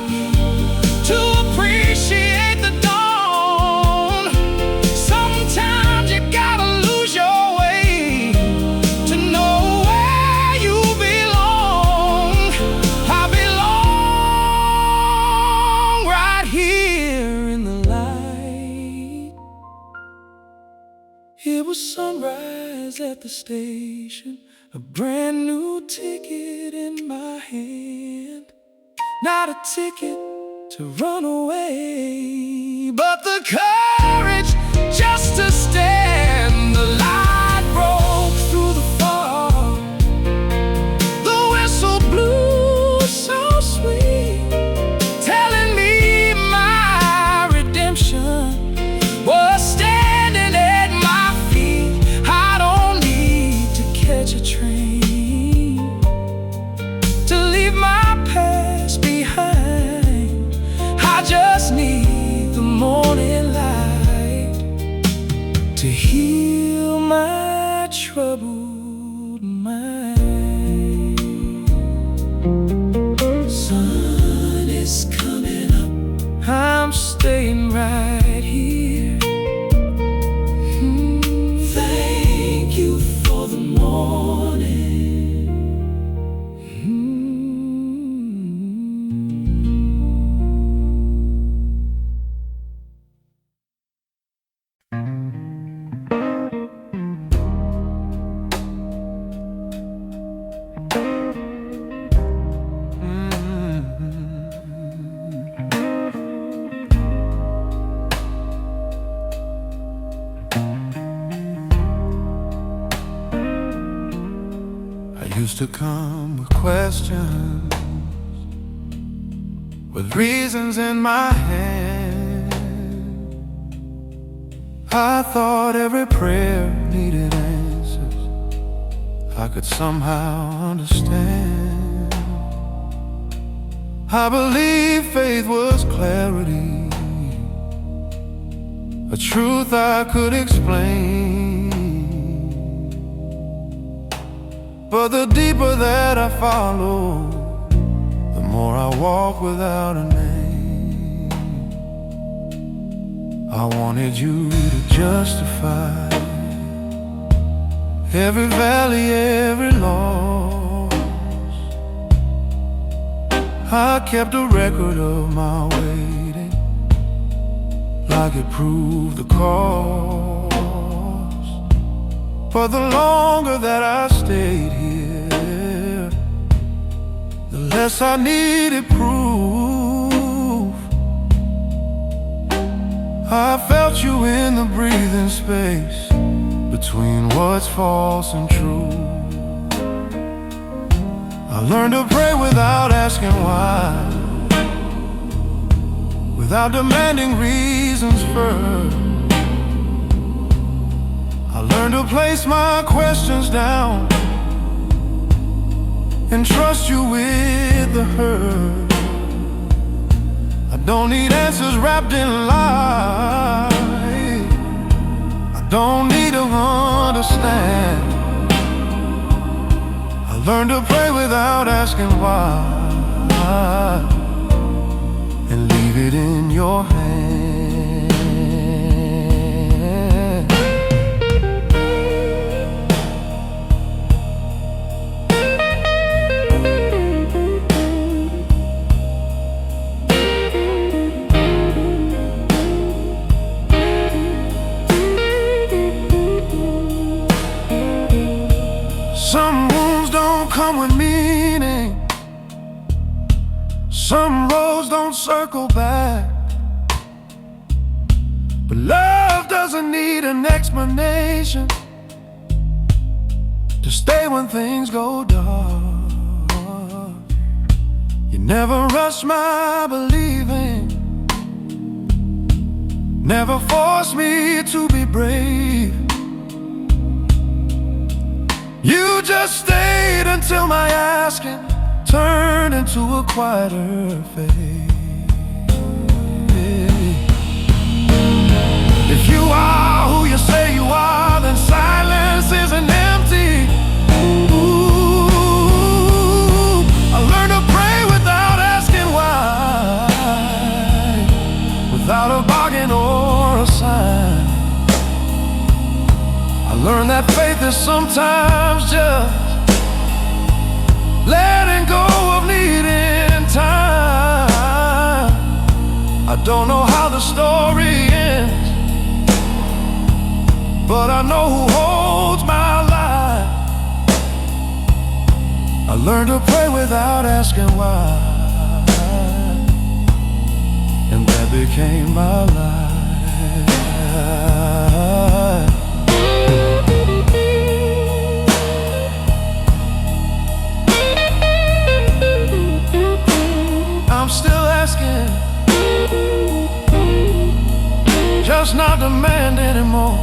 to appreciate the dawn. Sometimes you gotta lose your way to know where you belong. I belong right here in the light. It was sunrise at the station, a brand new ticket in my hand. Not a ticket to run away, but the courage just to stand. The light broke through the fog. The whistle blew so sweet, telling me my redemption was standing at my feet. I don't need to catch a train to leave my past behind. I just need the morning light to heal my troubled mind. Sun is coming up. I'm staying right here. Thank you for the morning. I used to come with questions, with reasons in my hand. I thought every prayer needed answers I could somehow understand. I believe faith was clarity, a truth I could explain. But the deeper that I follow, the more I walk without a name. I wanted you to justify every valley, every loss. I kept a record of my waiting, like it proved the cost. But the longer that I stayed here, the less I needed proof. I felt you in the breathing space between what's false and true. I learned to pray without asking why, without demanding reasons first. I learned to place my questions down and trust you with the hurt. I don't need answers wrapped in lies. I don't need to understand. I learned to pray without asking why, and leave it in your hands. Some wounds don't come with meaning, some roads don't circle back. But love doesn't need an explanation to stay when things go dark. You never rush my believing, never force me to be brave. You just stayed until my asking turned into a quieter faith. If you are who you say you are, then silence isn't empty. Ooh, I learned to pray without asking why, without a bargain or a sign. I learned that faith is sometimes just letting go of needing time. I don't know how the story ends, but I know who holds my life. I learned to pray without asking why, and that became my life. I'm still asking, just not demand anymore.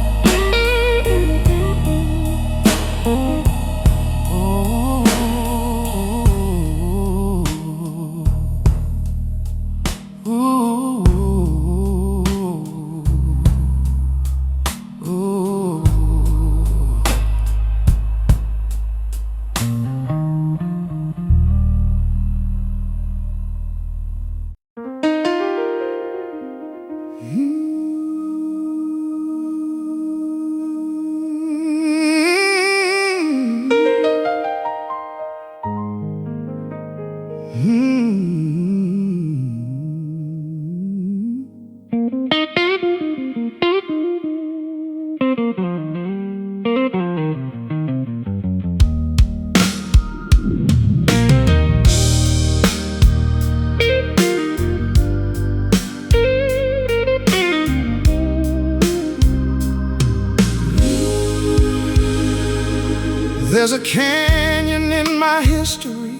There's a canyon in my history,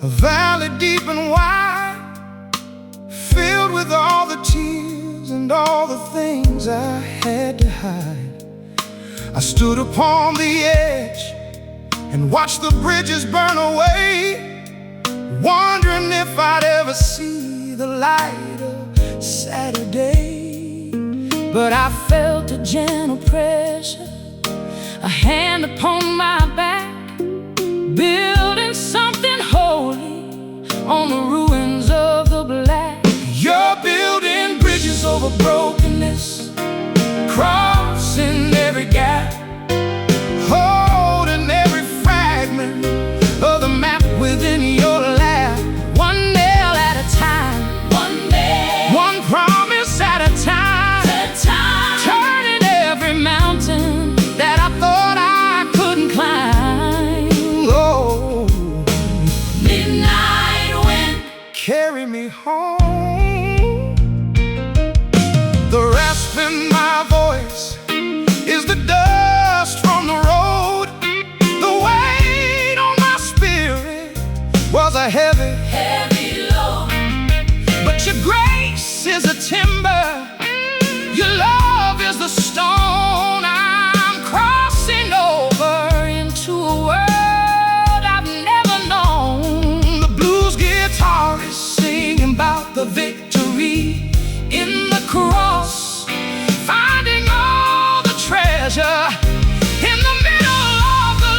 a valley deep and wide, filled with all the tears and all the things I had to hide. I stood upon the edge and watched the bridges burn away, wondering if I'd ever see the light of Saturday. But I felt a gentle pressure, a hand upon my back, building something holy on the ruins of the black. You're building bridges over broken is a timber, your love is the stone. I'm crossing over into a world I've never known. The blues guitar is singing about the victory in the cross, finding all the treasure in the middle of the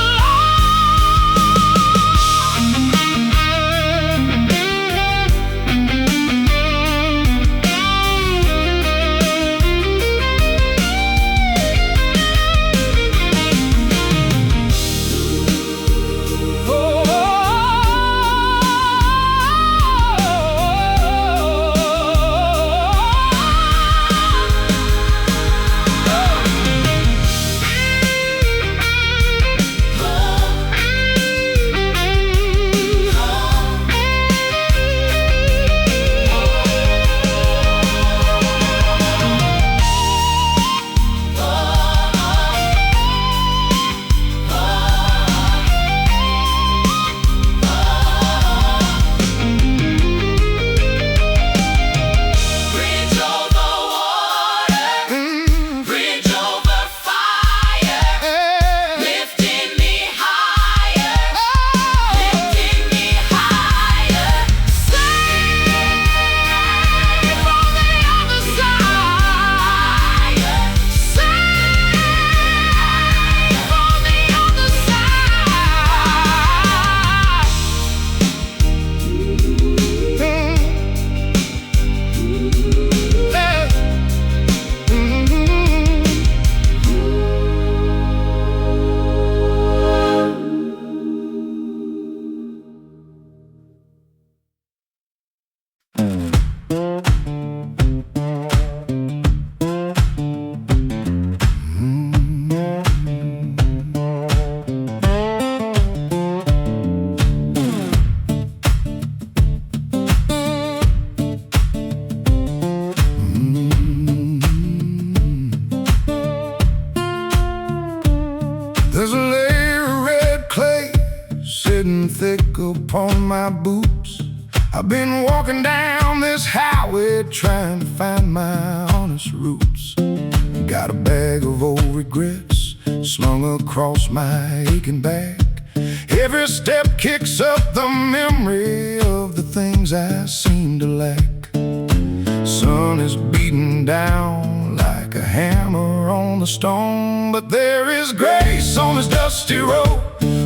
There's a layer of red clay sitting thick upon my boots. I've been walking down this highway trying to find my honest roots. Got a bag of old regrets slung across my aching back. Every step kicks up the memory of the things I seem to lack. Sun is beating down like a hammer on the stone, but there is grace on this dusty road,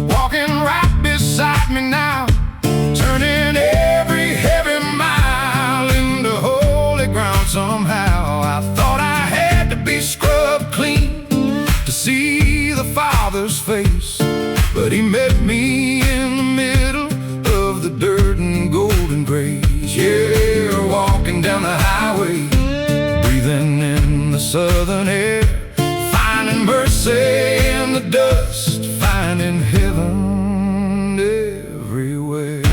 walking right beside me now, turning every heavy mile into holy ground somehow. I thought I had to be scrubbed clean to see the Father's face, but He met me in the middle of the dirt and golden grace. Yeah, walking down the highway, breathing in the southern air, finding mercy in the dust, finding heaven everywhere.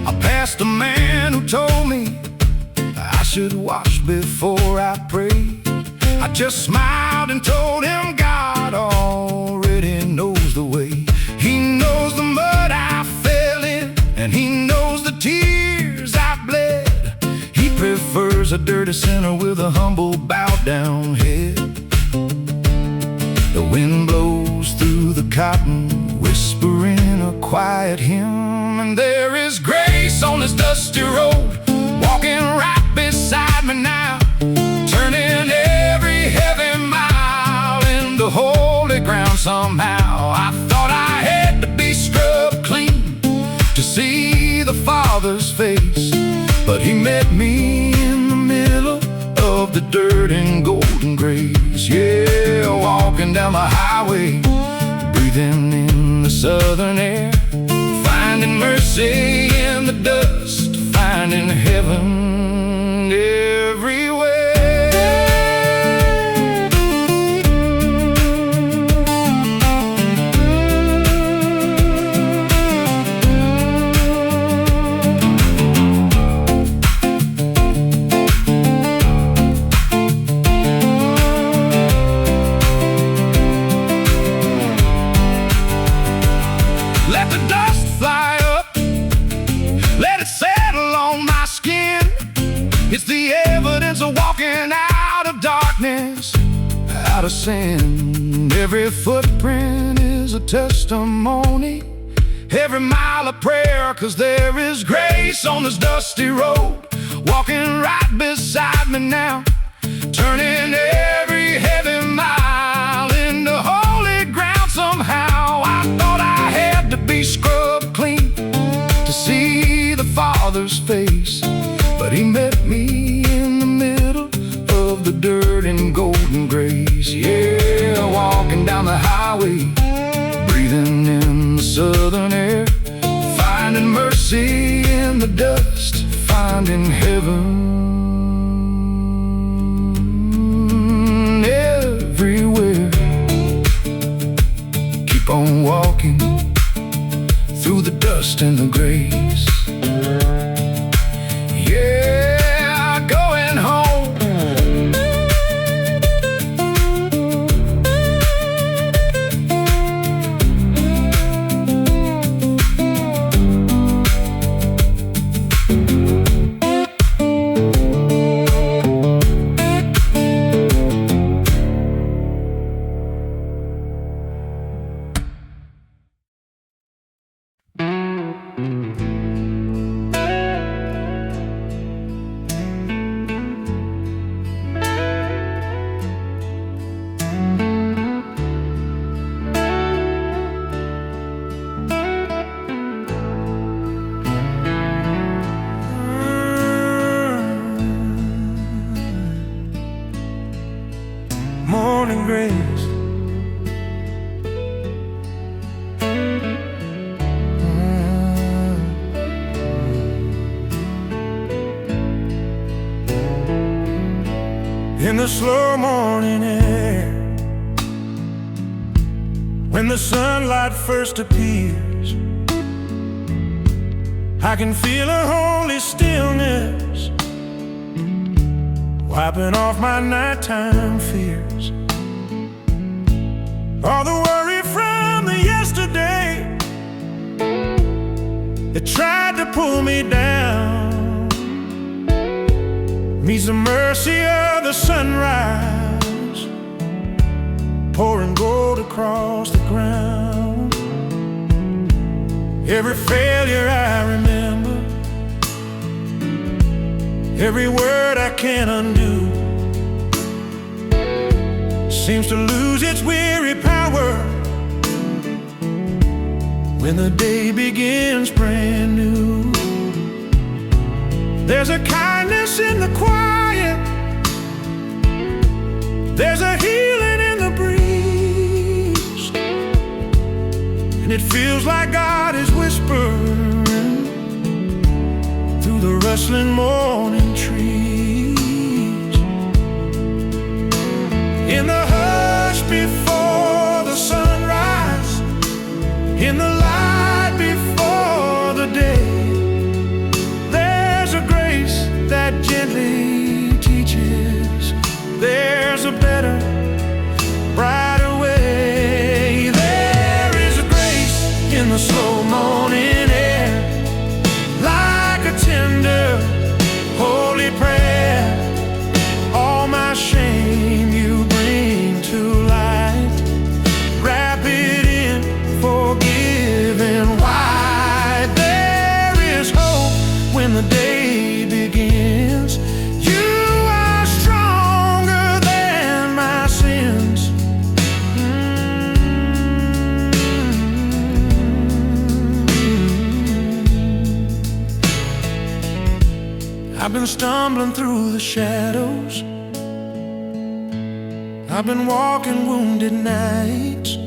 I passed a man who told me I should wash before I pray. I just smiled and told him God already knows the way. He knows the mud I fell in, and He knows the tears I bled. He prefers a dirty sinner with a humble bowed down head. The wind blows through the cotton, whispering a quiet hymn, and there is grace on this dusty road, walking right beside me now, turning every heavy mile into holy ground somehow. I thought I had to be scrubbed clean to see the Father's face, but He met me in the middle of the dirt and golden grace. Yeah, walking down the highway, breathing in the southern air, finding mercy in the dust, finding heaven everywhere. Let the dust fly up, the evidence of walking out of darkness, out of sin. Every footprint is a testimony, every mile of prayer, 'cause there is grace on this dusty road, walking right beside me now, turning every heavy mile into holy ground somehow. I thought I had to be scrubbed clean to see the Father's face, but He met me in the middle of the dirt and golden grace. Yeah, walking down the highway, breathing in the southern air, finding mercy in the dust, finding heaven everywhere. Keep on walking through the dust and the grace. Yeah, going home. Morning grace. In the slow morning air, when the sunlight first appears, I can feel a holy stillness wiping off my nighttime fears. All the worry from the yesterday that tried to pull me down meets the mercy of the sunrise, pouring gold across the ground. Every failure I remember, every word I can't undo, seems to lose its weary power when the day begins brand new. There's a kindness in the quiet, there's a healing in the breeze, and it feels like God is whispering through the rustling morning trees. In the hush before the sunrise, in the light before the day, there's a grace that gently teaches. There's a better, brighter way. There is a grace in the slow morning air, like a tender, holy prayer. All my shame you bring to light, wrap it in forgiving white. There is hope when the day begins. You are stronger than my sins. I've been stumbling through the shadows, I've been walking wounded nights,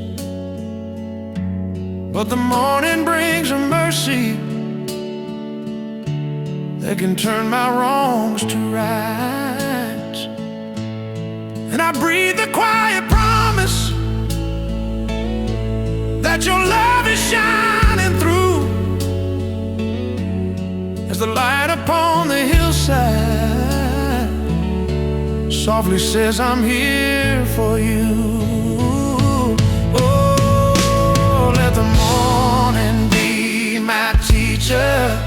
but the morning brings a mercy that can turn my wrongs to rights. And I breathe the quiet promise that your love is shining through, as the light upon the hillside softly says, I'm here for you. Oh, let the morning be my teacher,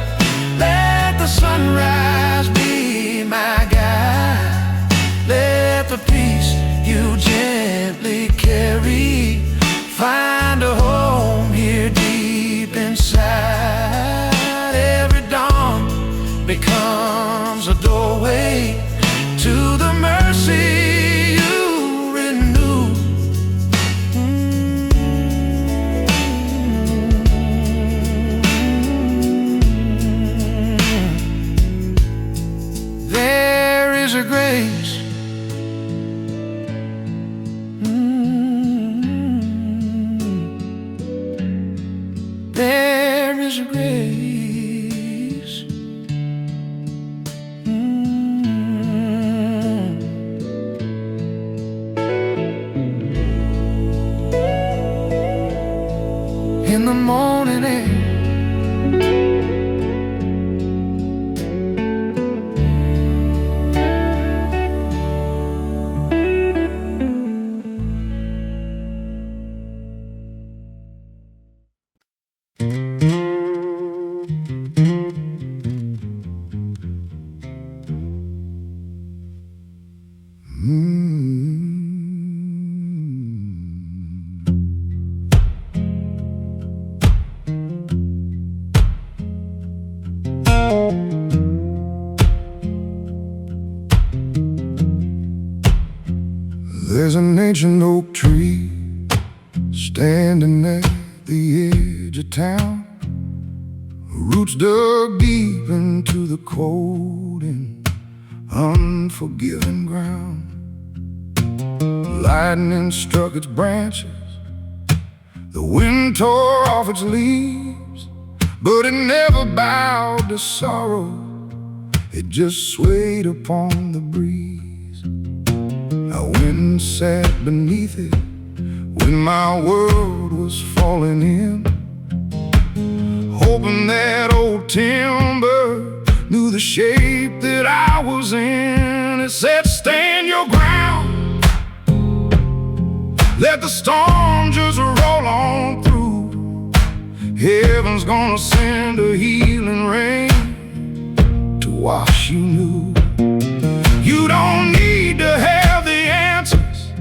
let the sunrise be my grace. In the morning air, There's an ancient oak tree standing at the edge of town, roots dug deep into the cold and unforgiving ground. Lightning struck its branches, the wind tore off its leaves, but it never bowed to sorrow, it just swayed upon the breeze. I went and sat beneath it when my world was falling in, hoping that old timber knew the shape that I was in. It said, stand your ground, let the storm just roll on through. Heaven's gonna send a healing rain to wash you new. You don't need to have the answers,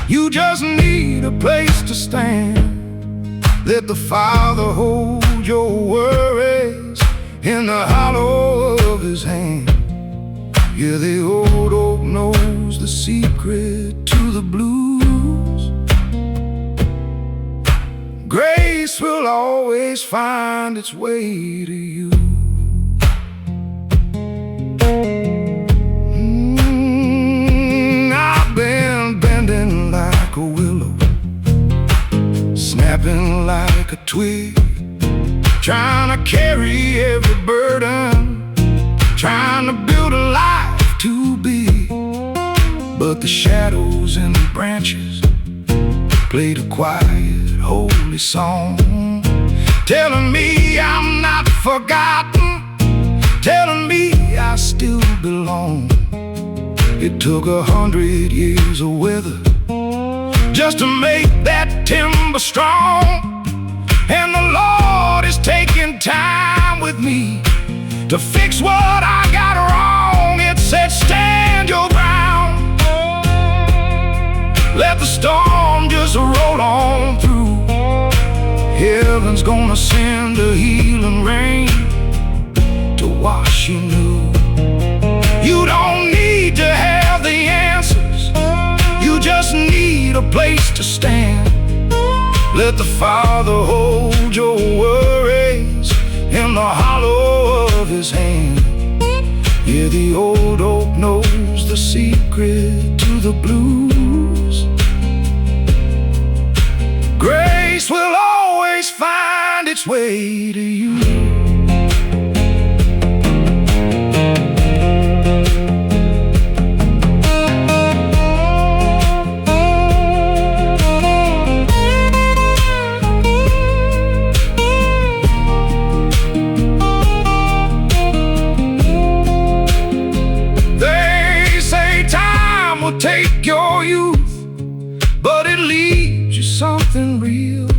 you just need a place to stand. Let the Father hold your worries in the hollow of His hand. Yeah, the old oak knows the secret to the blues. Grace will always find its way to you. I've been bending like a willow, snapping like a twig, trying to carry every burden, trying to build a life too big. But the shadows and the branches played a quiet, holy song, telling me I'm not forgotten, telling me I still belong. It took 100 years of weather just to make that timber strong, and the Lord is taking time with me to fix what I got wrong. It said, stand your ground, let the storm just roll on through. Heaven's gonna send a healing rain to wash you new. You don't need to have the answers, you just need a place to stand. Let the Father hold your worries in the hollow of His hand. Yeah, the old oak knows the secret to the blues. Grace will always find its way to you. Take your youth, but it leaves you something real,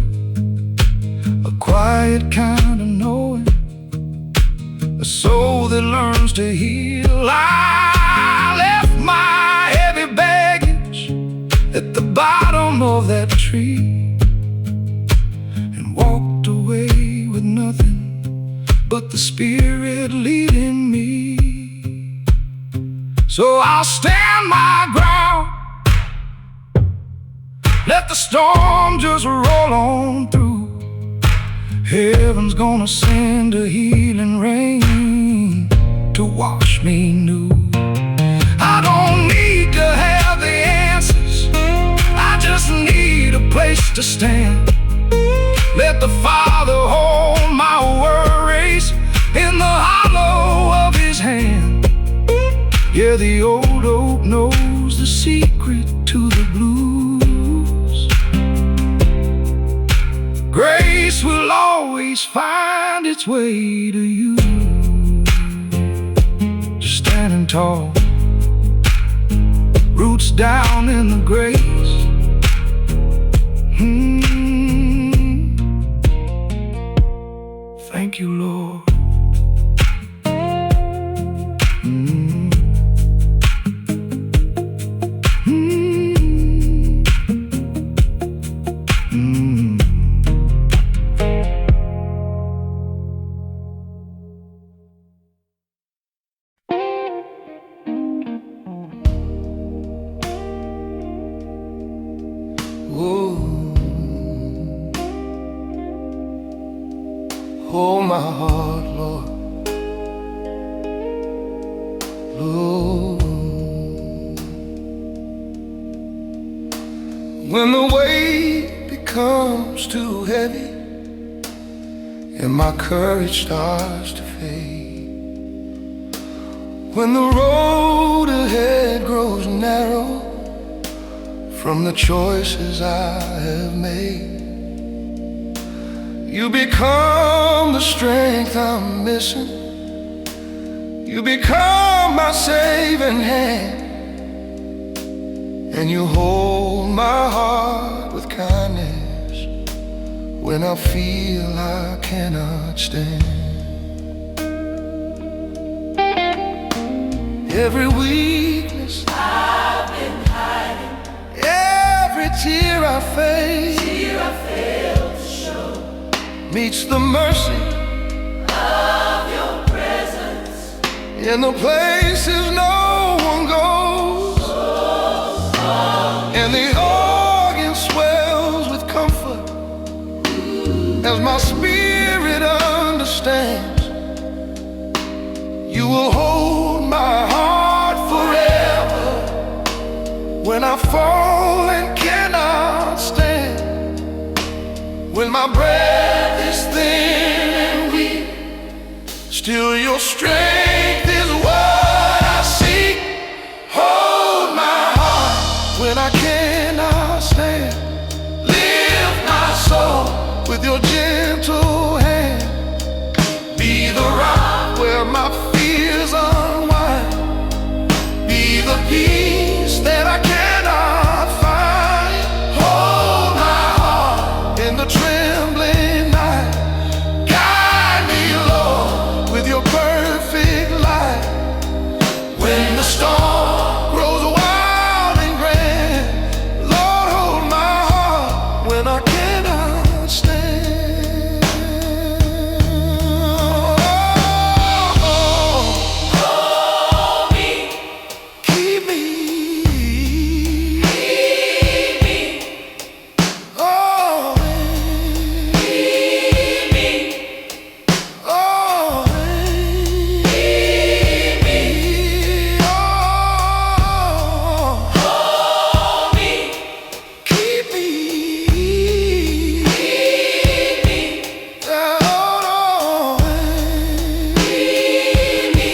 a quiet kind of knowing, a soul that learns to heal. I left my heavy baggage at the bottom of that tree and walked away with nothing but the Spirit leading me. So I'll stand my ground, let the storm just roll on through. Heaven's gonna send a healing rain to wash me new. I don't need to have the answers, I just need a place to stand. Let the Father hold my world Yeah, the old oak knows the secret to the blues. Grace will always find its way to you. Just standing tall, roots down in the grace. Thank you, Lord. Hold my heart, Lord. Lord. When the weight becomes too heavy and my courage starts to fade, when the road ahead grows narrow from the choices I have made, you become the strength I'm missing. You become my saving hand, and you hold my heart with kindness when I feel I cannot stand. Every weakness I've been hiding, every tear I face fear I failed to show meets the mercy of your presence. in the places no one goes, and the organ swells with comfort as my spirit understands. You will hold my heart forever when I fall and cannot stand, when my breath is thin and weak. Still your strength is what I seek. Hold my heart when I cannot stand. Lift my soul with your gentle hand. Be the rock where my fears unwind. Be the peace that I cannot find. Hold my heart in the trembling night. Guide me, Lord, with your perfect light. When the storm grows wild and grand, Lord, hold my heart when I cannot stand. Hold me, Keep me, keep me, oh, keep me, oh, keep me. Hold me, keep me, keep me, oh, keep me,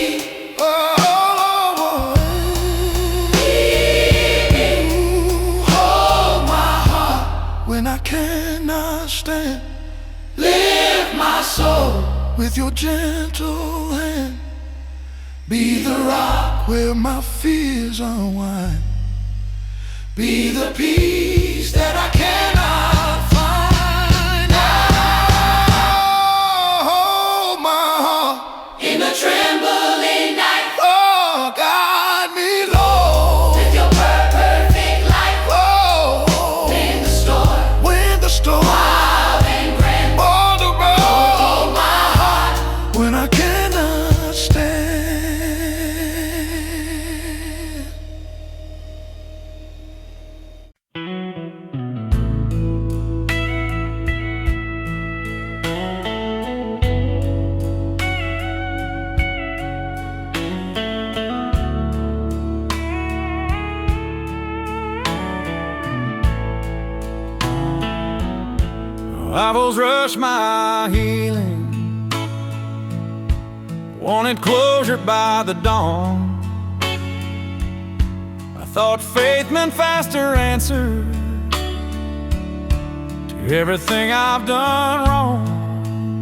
hold my heart when I cannot stand, lift my soul. with your gentle hand. Be the rock where my fears unwind. Be the peace that I cannot find. Oh, hold my heart, In the trembling night, oh, guide me, Lord. with your perfect light. Oh, In the storm, when the storm wild and grand, on the road, hold my heart. when I cannot stand. Rivals rush my healing, wanted closure by the dawn. thought faith meant faster answer to everything I've done wrong.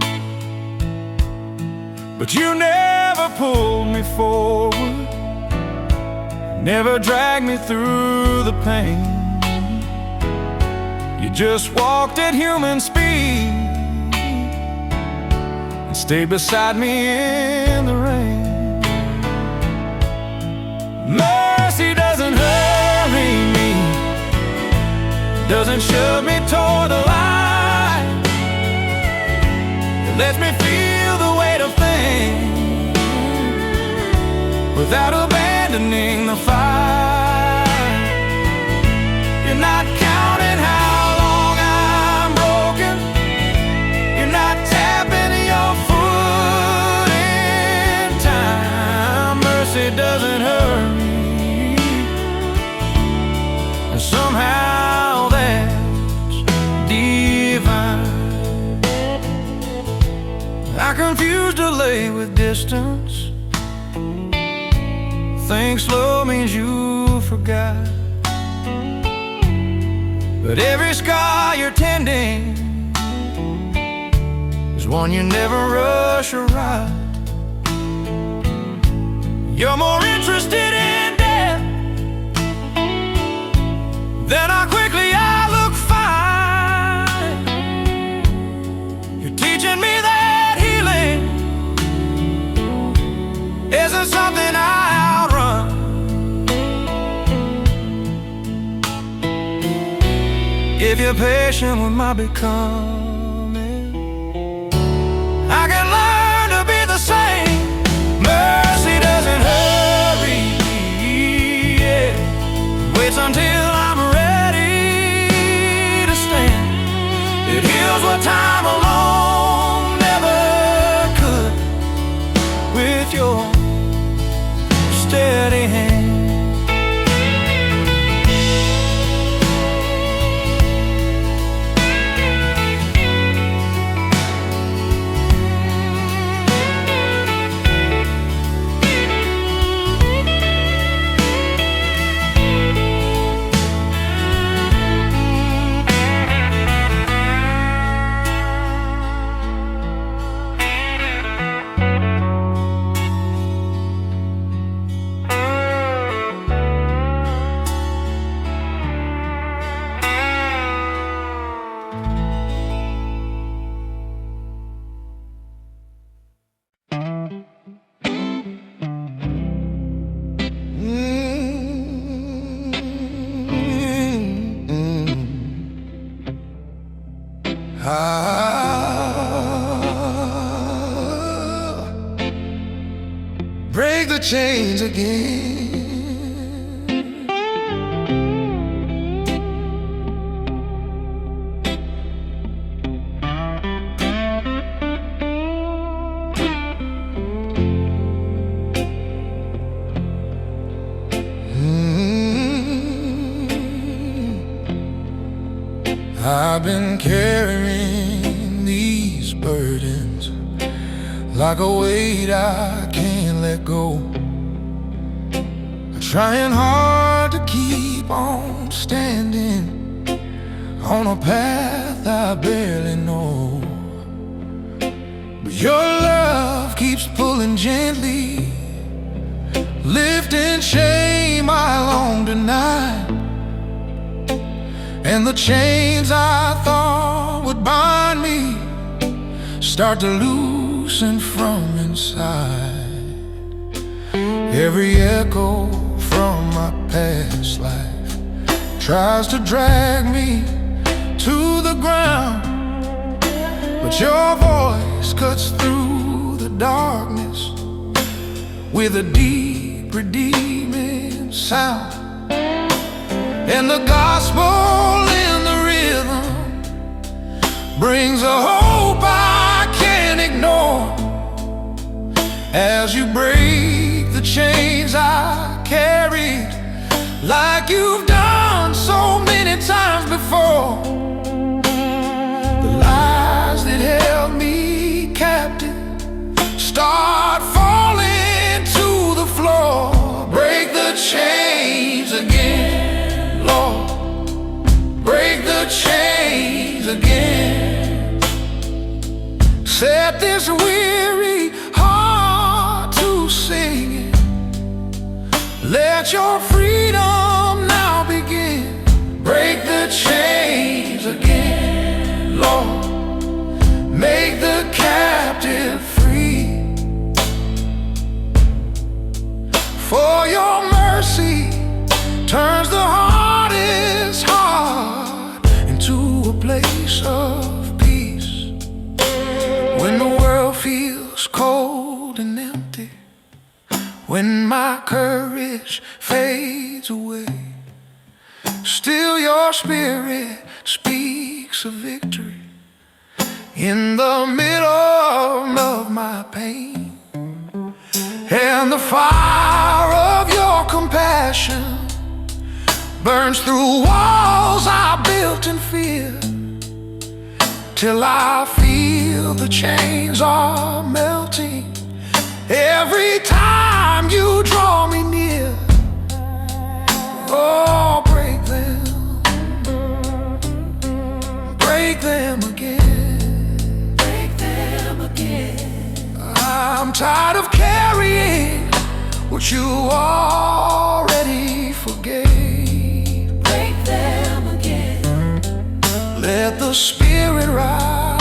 But you never pulled me forward, never dragged me through the pain. You just walked at human speed and stayed beside me in the rain. Mercy doesn't hurry me, doesn't shove me toward the light. It lets me feel the weight of things without abandoning the fight. You're not counting how long I'm broken, you're not tapping your foot in time. Mercy doesn't hurt me, and somehow that's divine. I confuse delay with distance. Think slow means you forgot, but every scar you're tending is one you never rush or right. You're more interested in death than how quickly I look fine. You're teaching me that healing isn't something I outrun. If you're patient with my becoming, I can learn to be the same. Mercy doesn't hurry me, yeah. Waits until I'm ready to stand. It heals what time alone never could, with your steady hand. Break the chains again. I've been carrying these burdens like a weight I can't let go. Trying hard to keep on standing on a path I barely know. But your love keeps pulling gently, lifting shame I long deny. And the chains I thought would bind me start to loosen from inside. Every echo from my past life tries to drag me to the ground, but your voice cuts through the darkness with a deep, redeeming sound. And the gospel in the rhythm brings a hope I can't ignore. As you break the chains I carried, like you've done so many times before. The lies that held me captive start falling to the floor. Break the chains again. chains again. Set this weary heart to singing. Let your freedom now begin. Break the chains again, Lord. Make the captive free. For your mercy turns the hardest heart into a place of peace. When the world feels cold and empty, when my courage fades away, still your spirit speaks of victory. In the middle of my pain, and the fire of your compassion burns through walls I built in fear, till I feel the chains are melting every time you draw me near. Oh, break them again, break them again. I'm tired of carrying what you already forgave. Break them again. Let the Spirit rise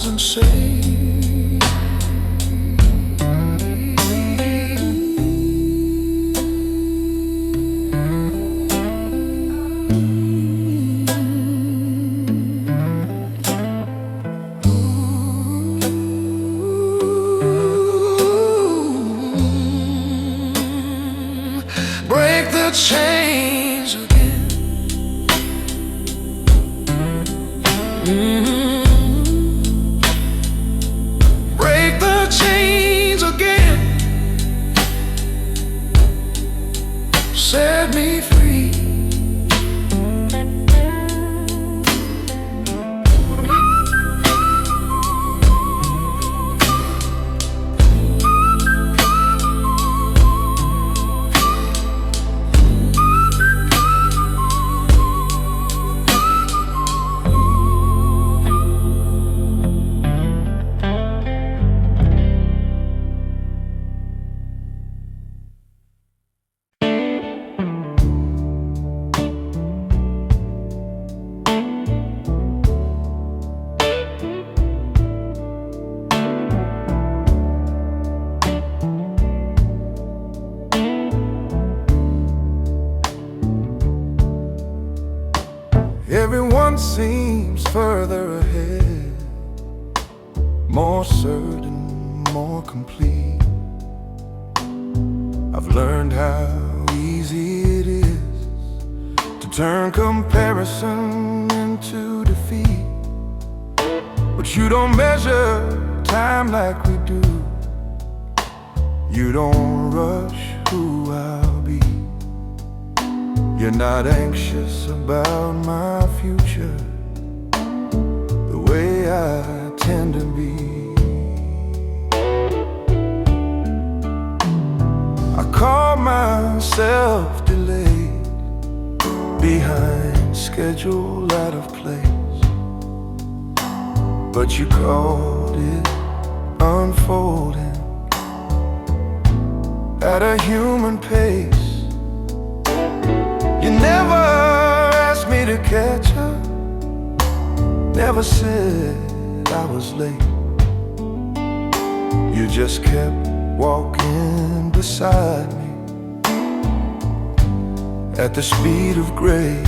and save. Change again. Break the chains again. Set me free. Everyone seems further ahead, more certain, more complete. I've learned how easy it is to turn comparison into defeat. But you don't measure time like we do. You don't rush who I'll be. You're not anxious about my future the way I tend to be. I call myself delayed, behind schedule, out of place, but you called it unfolding at a human pace. You never asked me to catch up, never said I was late. You just kept walking beside me at the speed of grace.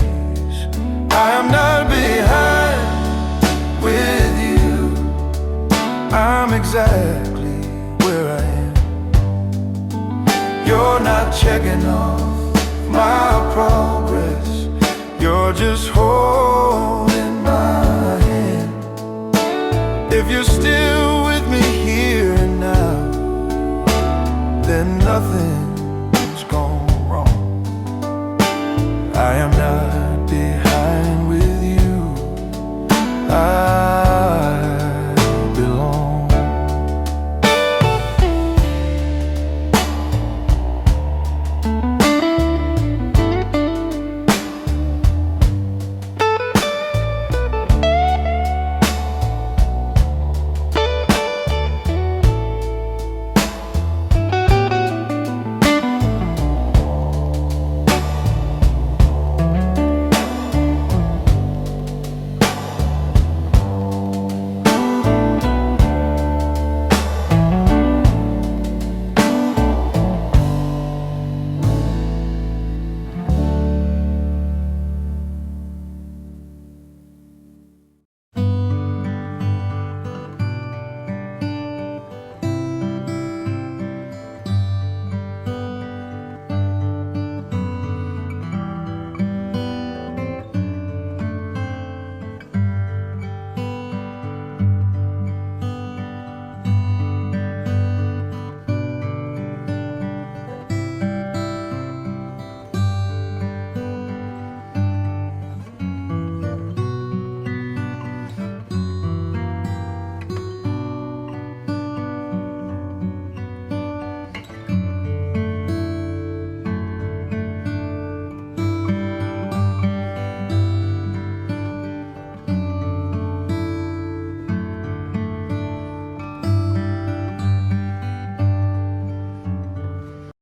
I am not behind with you, I'm exactly where I am. You're not checking off my progress, you're just holding my hand. If you're still